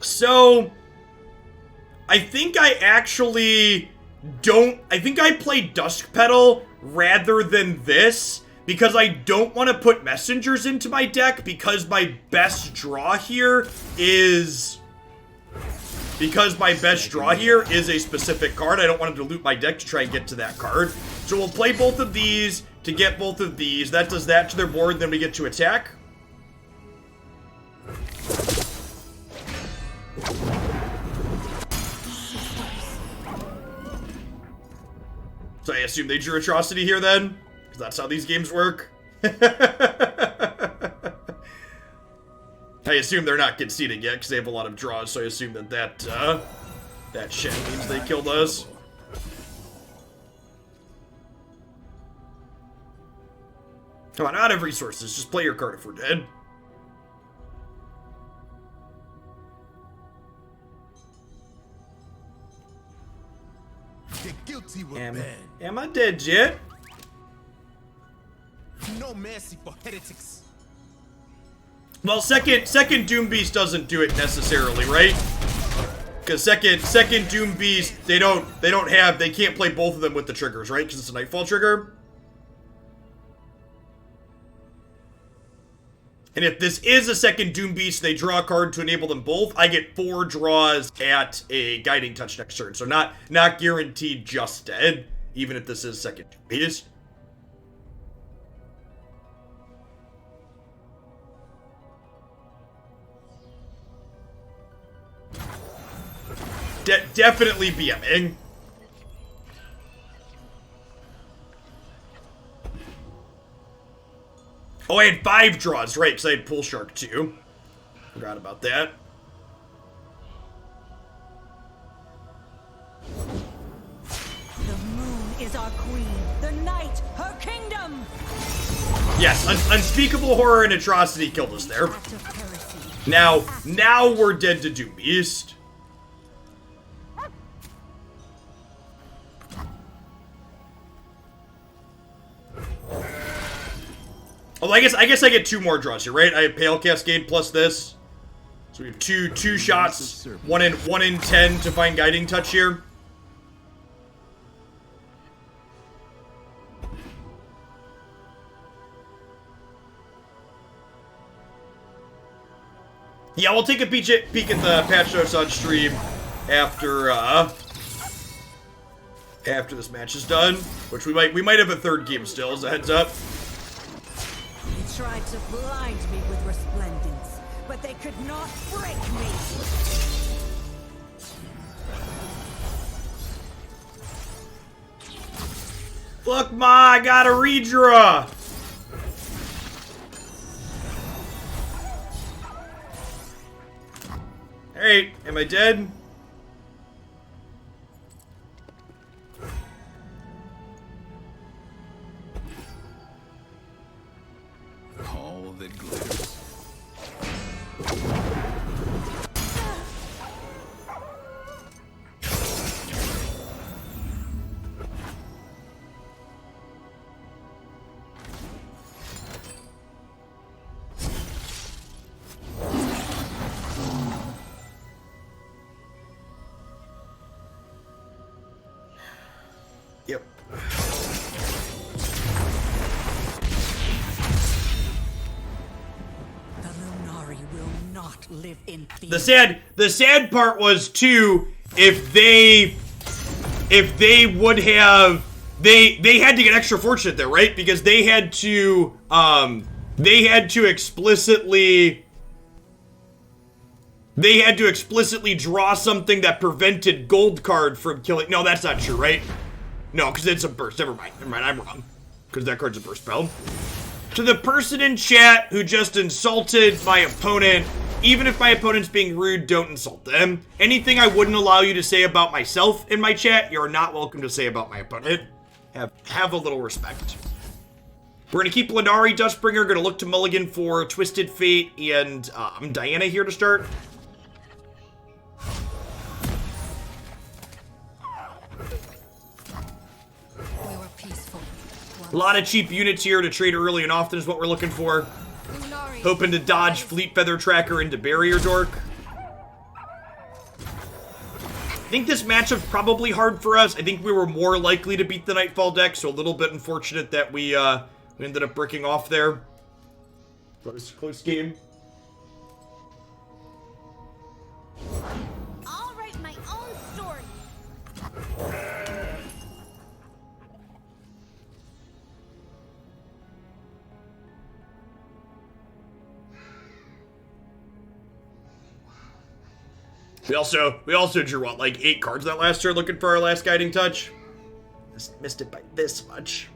So, I think I actually don't... I think I play Dusk Petal rather than this, because I don't want to put messengers into my deck, because my best draw here is... Because my best draw here is a specific card. I don't want to dilute my deck to try and get to that card. So we'll play both of these to get both of these. That does that to their board, then we get to attack. So I assume they drew Atrocity here then? Because that's how these games work. I I assume they're not conceding yet because they have a lot of draws, so I assume that shit means they killed us. Come on, out of resources. Just play your card if we're dead. The guilty will bend. Am I dead yet? No mercy for heretics. Well, second Doom Beast doesn't do it necessarily, right? Because second Doom Beast, they can't play both of them with the triggers, right? Because it's a Nightfall trigger. And if this is a second Doom Beast, they draw a card to enable them both, I get 4 draws at a Guiding Touch next turn. So not guaranteed just dead, even if this is second Doom Beast. Definitely BMing. Oh, I had 5 draws, right, because I had Pool Shark too. Forgot about that. The moon is our queen, the night her kingdom. Yes, unspeakable horror and atrocity killed us there. Act of heresy. Now we're dead to Doom Beast. Oh, I guess I get 2 more draws here, right? I have Pale Cascade plus this. So we have two shots, one in 10 to find Guiding Touch here. Yeah, we'll take a peek at the patch notes on stream after this match is done, which we might have a 3rd game still as a heads up. They tried to blind me with resplendence, but they could not break me. Look, Ma, I got a redraw. Alright, am I dead? All that glitters. Yep. The Lunari will not live in peace. The sad part was too, if they would have, they had to get extra fortunate there, right? Because they had to explicitly draw something that prevented Gold Card from killing. No, that's not true, right? No, because it's a burst. Never mind, I'm wrong. Because that card's a burst spell. To the person in chat who just insulted my opponent, even if my opponent's being rude, don't insult them. Anything I wouldn't allow you to say about myself in my chat, you're not welcome to say about my opponent. Have a little respect. We're going to keep Lunari, Dustbringer, going to look to Mulligan for Twisted Fate, and Diana here to start. We were peaceful. A lot of cheap units here to trade early and often is what we're looking for. Lunari. Hoping to dodge Fleet Feather Tracker into Barrier Dork. I think this matchup's probably hard for us. I think we were more likely to beat the Nightfall deck, so a little bit unfortunate that we ended up breaking off there. Close game. I'll write my own story. We also drew what, like 8 cards that last turn looking for our last Guiding Touch. Just missed it by this much.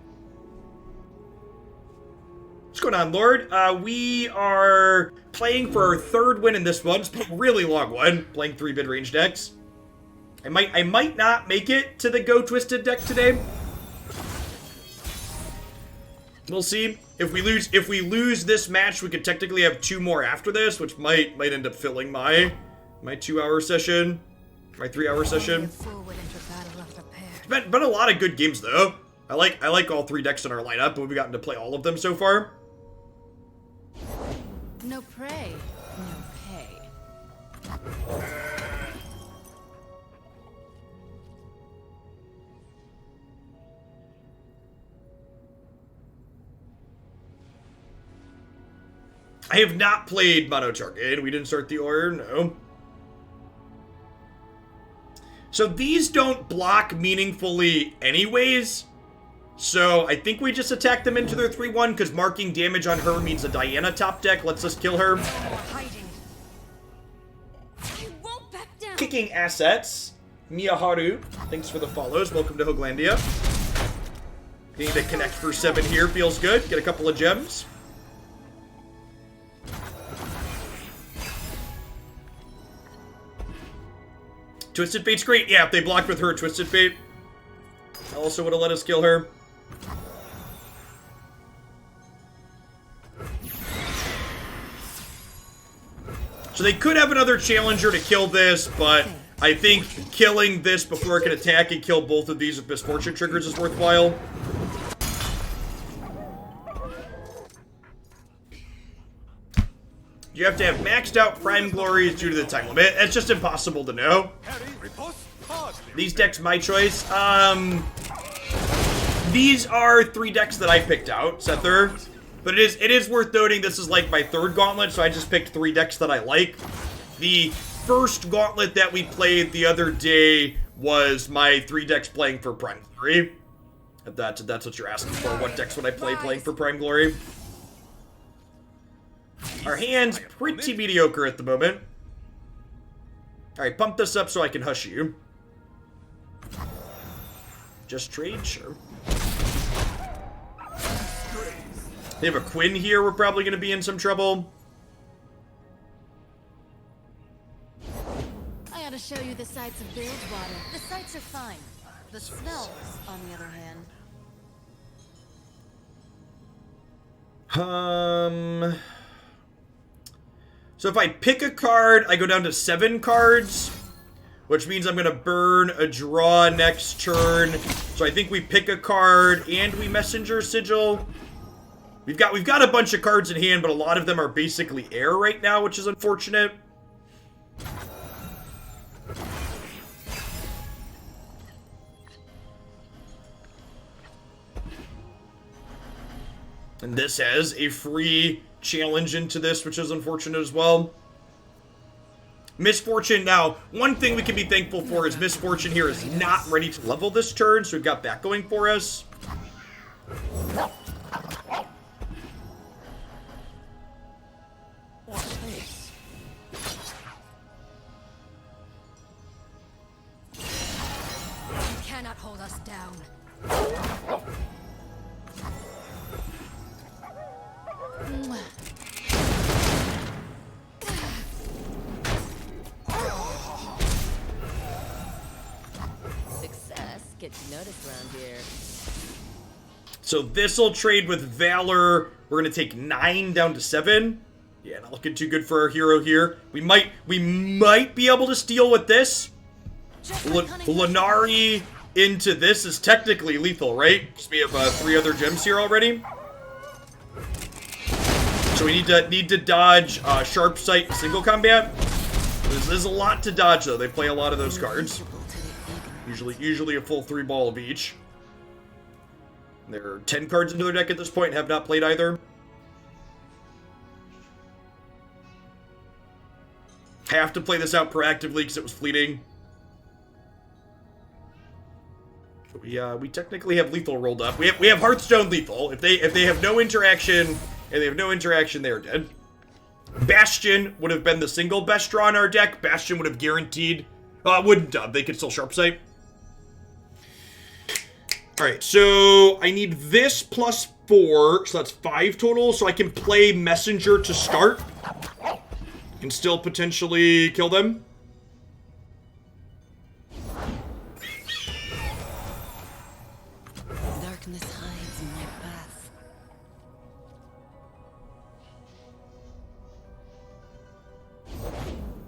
Let's going on, Lord? We are playing for our third win in this one. It's been a really long one, playing 3 mid-range decks. I might not make it to the Go Twisted deck today. We'll see. If we lose this match, we could technically have 2 more after this, which might end up filling my 2-hour session, my 3-hour session. It's been a lot of good games though. I like all 3 decks in our lineup, but we've gotten to play all of them so far. No prey, no pay. I have not played Mono Target. We didn't start the order, no. So these don't block meaningfully anyways. So I think we just attack them into their 3-1 because marking damage on her means a Diana top deck lets us kill her. Kicking assets. Miyaharu, thanks for the follows. Welcome to Hoaglandia. Getting to connect for 7 here feels good. Get a couple of gems. Twisted Fate's great. Yeah, if they blocked with her Twisted Fate, also would have let us kill her. So they could have another challenger to kill this, but I think killing this before it can attack and kill both of these if Misfortune triggers is worthwhile. You have to have maxed out Prime Glories due to the time limit. It's just impossible to know. These decks, my choice. These are 3 decks that I picked out, Sether. But it is worth noting this is like my 3rd Gauntlet, so I just picked 3 decks that I like. The first Gauntlet that we played the other day was my 3 decks playing for Prime Glory. If that's what you're asking for. What decks would I play playing for Prime Glory? Our hand's pretty mediocre at the moment. Alright, pump this up so I can hush you. Just trade? Sure. They have a Quinn here, we're probably going to be in some trouble. I ought to show you the sights of Bilgewater. The sights are fine. The smells, on the other hand. So if I pick a card, I go down to 7 cards, which means I'm going to burn a draw next turn. So I think we pick a card and we Messenger Sigil. We've got a bunch of cards in hand, but a lot of them are basically air right now, which is unfortunate. And this has a free challenge into this, which is unfortunate as well. Misfortune, now, one thing we can be thankful for is Misfortune here is not ready to level this turn, so we've got that going for us. You cannot hold us down. Success gets noticed around here. So this'll trade with Valor. We're gonna take 9 down to 7. Yeah, not looking too good for our hero here. We might be able to steal with this. Lunari into this is technically lethal, right? Because we have 3 other gems here already. So we need to dodge Sharp Sight single combat. There's a lot to dodge though. They play a lot of those cards. Usually a full 3 ball of each. They're 10 cards into their deck at this point and have not played either. Have to play this out proactively because it was fleeting. We technically have lethal rolled up. We have Hearthstone lethal. If they have no interaction and they have no interaction, they are dead. Bastion would have been the single best draw in our deck. Bastion would have guaranteed. Wouldn't dub. They could still Sharp Sight. All right, so I need this plus 4, so that's 5 total, so I can play Messenger to start and still potentially kill them. Darkness hides in my path.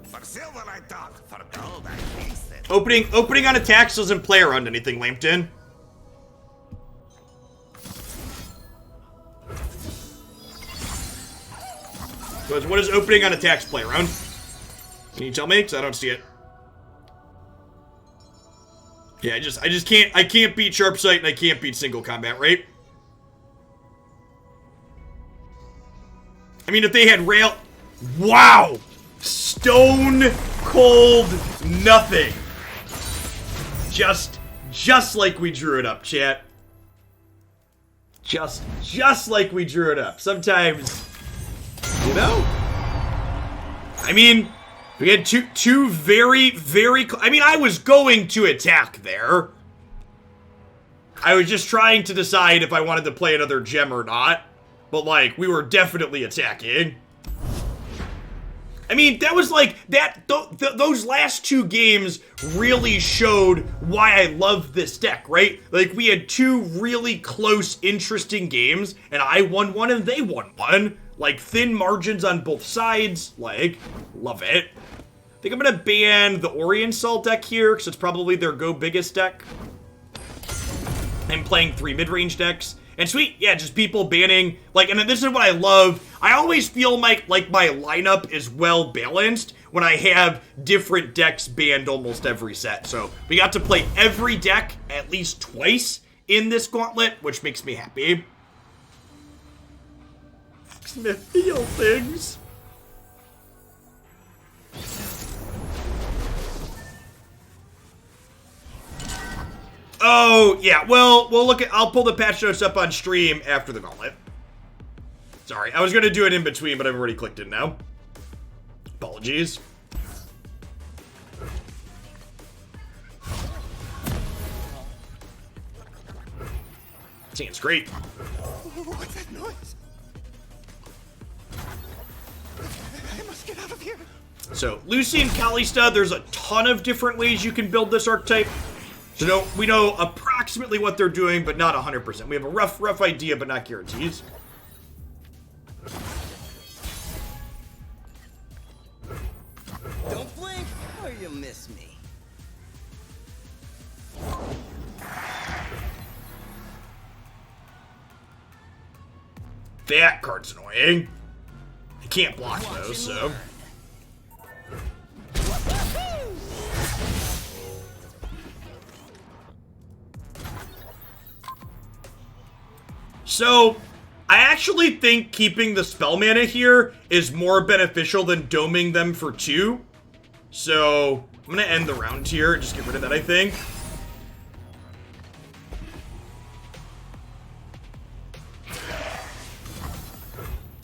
For silver I talk, for gold I feast it. Opening on attacks doesn't play around anything, Lambton. What does opening on attacks play around? Can you tell me? Because I don't see it. Yeah, I can't beat sharp sight and I can't beat single combat, right? I mean, if they had rail... Wow! Stone cold nothing. Just like we drew it up, chat. Just like we drew it up. Sometimes, you know? I mean, we had two very, I mean, I was going to attack there. I was just trying to decide if I wanted to play another gem or not. But, like, we were definitely attacking. I mean, that was like, those last 2 games really showed why I love this deck, right? Like, we had 2 really close, interesting games, and I won one and they won one. Like, thin margins on both sides. Like, love it. I think I'm gonna ban the Oriental deck here, because it's probably their go-biggest deck. I'm playing 3 mid-range decks. And sweet, yeah, just people banning, like, and this is what I love. I always feel like my lineup is well balanced when I have different decks banned almost every set. So we got to play every deck at least twice in this gauntlet, which makes me happy. Makes me feel things. Oh, yeah, well, look at, I'll pull the patch notes up on stream after the gauntlet. Sorry, I was gonna do it in between, but I've already clicked it now. Apologies. Seems great. What's that noise? I must get out of here. So, Lucy and Kalista, there's a ton of different ways you can build this archetype. So we know approximately what they're doing, but not 100%. We have a rough idea, but not guarantees. Don't blink, or you'll miss me. That card's annoying. I can't block those, so... So, I actually think keeping the spell mana here is more beneficial than doming them for 2. So, I'm gonna end the round here and just get rid of that, I think.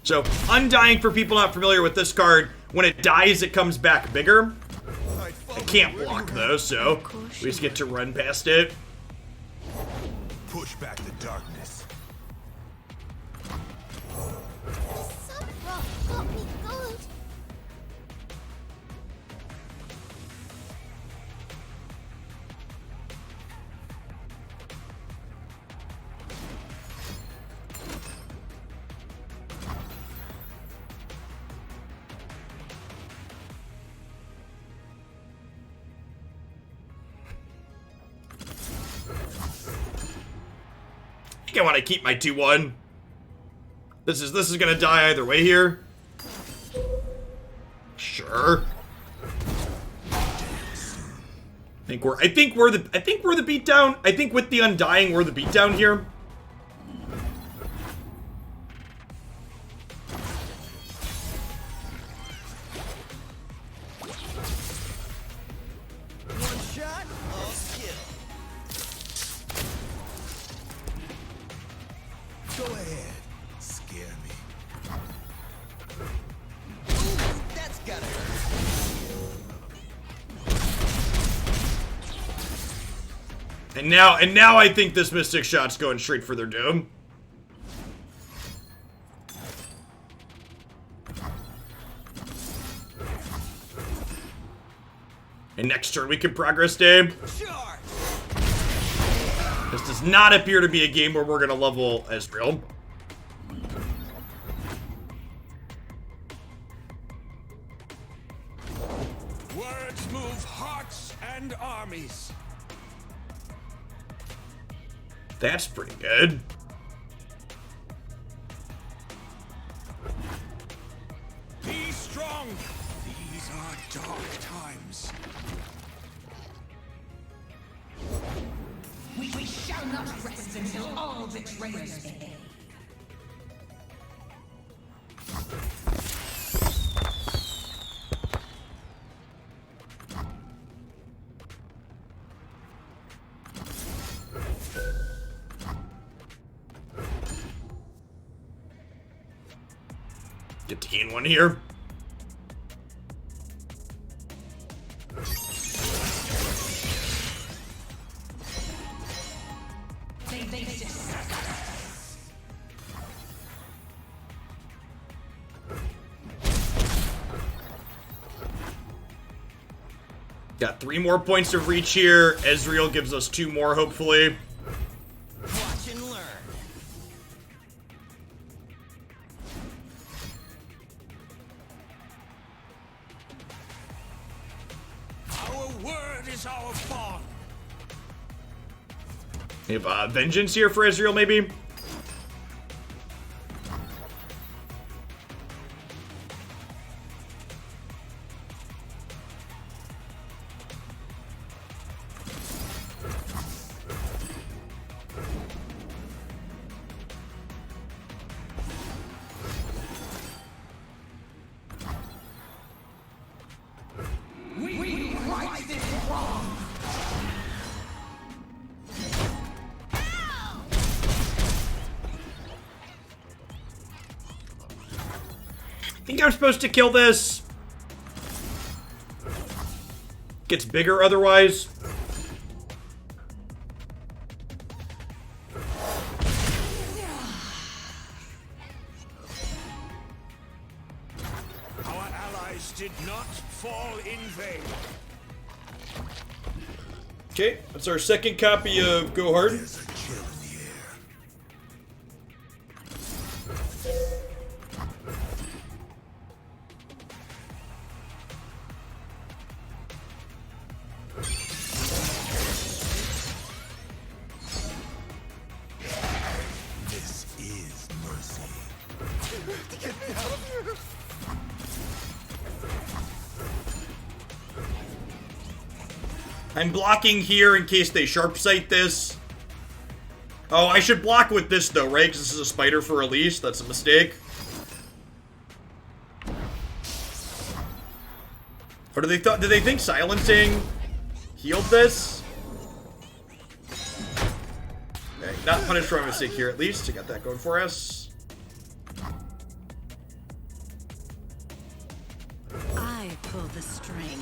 So, Undying, for people not familiar with this card, when it dies, it comes back bigger. I can't block though, so we just get to run past it. Push back the darkness. Some rock got me good. I think I want to keep my 2-1. This is gonna die either way here. Sure. I think we're the beatdown. I think with the Undying we're the beatdown here. One shot, all skill. Go ahead. Scare me. Ooh, that's gotta hurt. And now I think this Mystic Shot's going straight for their doom. And next turn we can progress Dame. Sure. This does not appear to be a game where we're gonna level Ezreal. Words move hearts and armies. That's pretty good. Be strong. These are dark times. We shall not rest until all betrayers pay. Get to gain one here. Got 3 more points of reach here. Ezreal gives us 2 more, hopefully. Watch and learn. Our word is our bond. We have Vengeance here for Ezreal, maybe? I think I'm supposed to kill this. Gets bigger otherwise. Our allies did not fall in vain. Okay, that's our second copy of Go Hard. There's a chill in the air. This is mercy. Get me out of here. I'm blocking here in case they sharp sight this. Oh, I should block with this though, right? Because this is a spider for release. That's a mistake. Or did they think silencing healed this? Okay, not punished for my mistake here at least. I got that going for us. I pull the strings.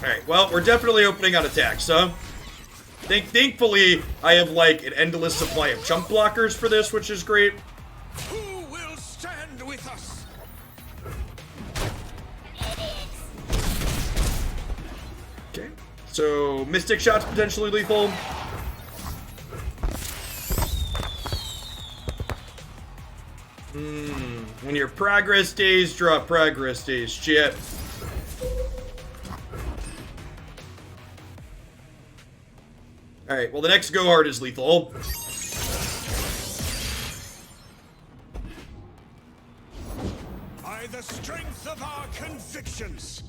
Alright, well, we're definitely opening on attacks, so... Thankfully, I have, like, an endless supply of chump blockers for this, which is great. Who will stand with us? Okay, so Mystic Shot's potentially lethal. When your progress days, draw progress days, shit. Alright, well the next Go Hard is lethal. By the strength of our convictions.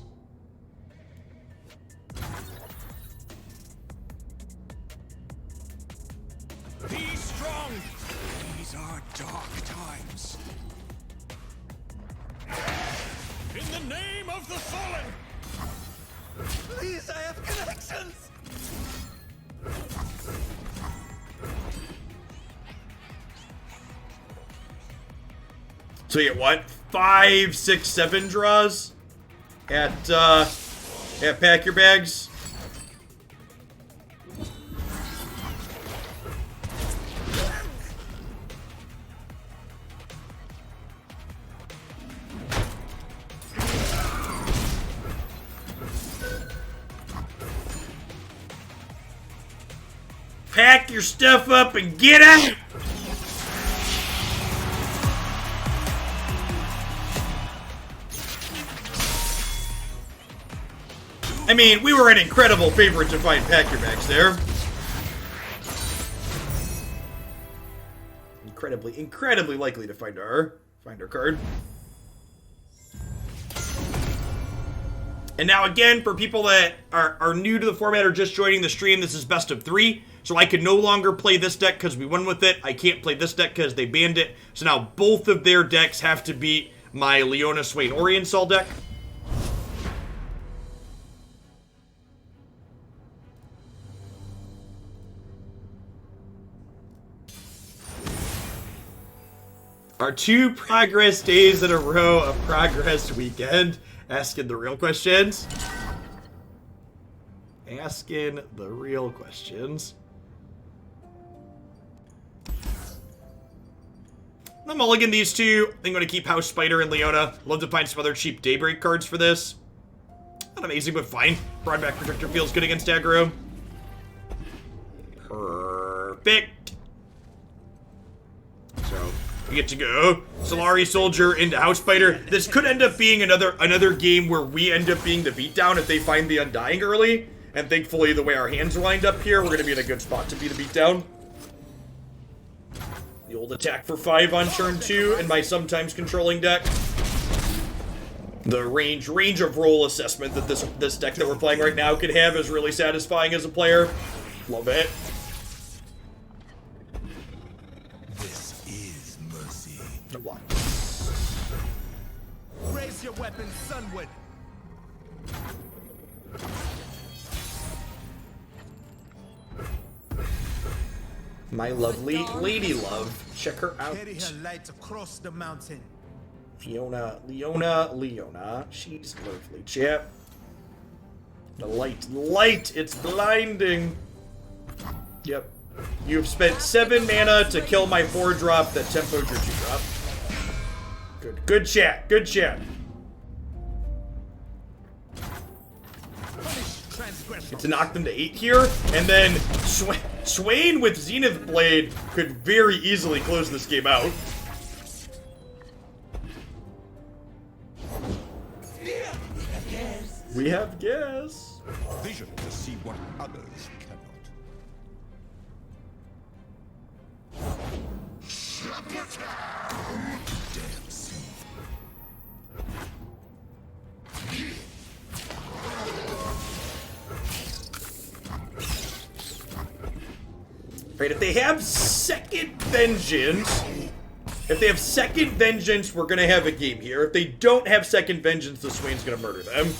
Be strong. These are dark times. In the name of the fallen! Please, I have connections! So you get what? 5, 6, 7 draws at Pack Your Bags. Pack your stuff up and get out! I mean, we were an incredible favorite to find Pack Your Bags there. Incredibly likely to find our card. And now again, for people that are new to the format or just joining the stream, this is best of 3. So I could no longer play this deck because we won with it. I can't play this deck because they banned it. So now both of their decks have to beat my Leona Swain Oriental deck. Our 2 progress days in a row of progress weekend. Asking the real questions. Asking the real questions. I'm mulligan these 2. I think I'm going to keep House Spider and Leona. Love to find some other cheap Daybreak cards for this. Not amazing, but fine. Broadback Protector feels good against aggro. Perfect. So, we get to go Solari Soldier into House Spider. This could end up being another game where we end up being the beatdown if they find the Undying early. And thankfully, the way our hands are lined up here, we're going to be in a good spot to be the beatdown. The old attack for 5 on turn 2 in my sometimes controlling deck. The range of roll assessment that this deck that we're playing right now could have is really satisfying as a player. Love it. This is mercy. No block. Raise your weapon, Sunwood. My lovely lady love. Check her out. Carry her light across the mountain. Leona. She's lovely, chap. The light, it's blinding. Yep. You've spent 7 mana to kill my 4-drop that tempoed your 2-drop. Good chat. Get to knock them to 8 here, and then Swain with Zenith Blade could very easily close this game out. We have gas. Vision to see what others cannot. Damn sea. Right, if they have second vengeance, we're gonna have a game here. If they don't have second vengeance, the Swain's gonna murder them.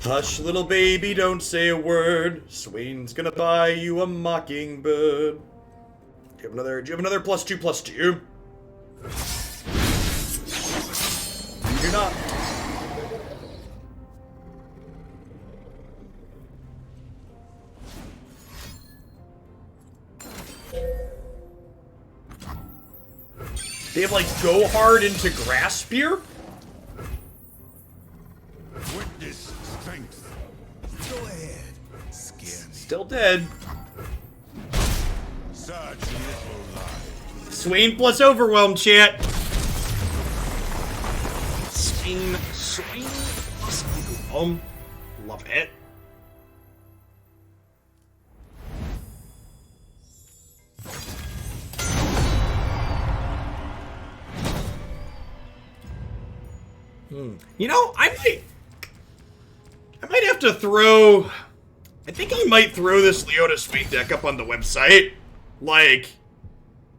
Hush, little baby, don't say a word. Swain's gonna buy you a mockingbird. Do you have another +2/+2? You do not. They have, like, go hard into Grasp here? Witness strength. Go ahead. Scare me. Still dead. Such little life. Swain plus Overwhelm, chat. Leona Swain. Love it. You know, I might have to throw... I think I might throw this Leona Swain deck up on the website. Like,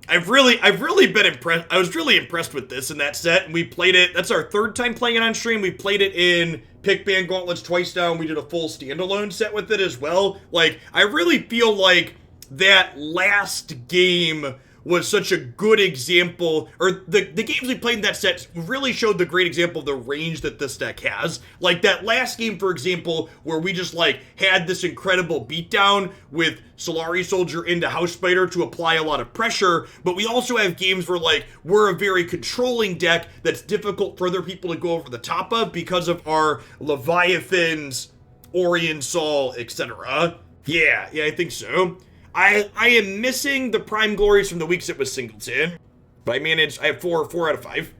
I've really been impressed. I was really impressed with this in that set, and we played it. That's our third time playing it on stream. We played it in Pick Band Gauntlets twice now, and we did a full standalone set with it as well. Like, I really feel like that last game was such a good example, or the games we played in that set really showed the great example of the range that this deck has. Like that last game, for example, where we just like had this incredible beatdown with Solari Soldier into House Spider to apply a lot of pressure, but we also have games where like we're a very controlling deck that's difficult for other people to go over the top of because of our Leviathans, Orion Sol, etc. Yeah, I think so. I am missing the Prime Glories from the weeks it was Singleton, but I have four out of 5.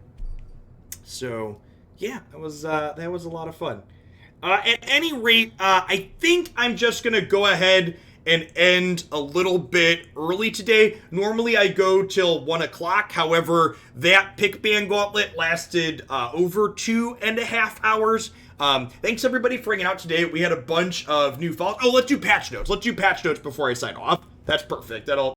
So, yeah, that was a lot of fun. At any rate, I think I'm just gonna go ahead and end a little bit early today. Normally I go till 1 o'clock. However, that Pick Band Gauntlet lasted over 2.5 hours. Thanks everybody for hanging out today. We had a bunch of new follows. Oh, let's do patch notes. Let's do patch notes before I sign off. That's perfect. That'll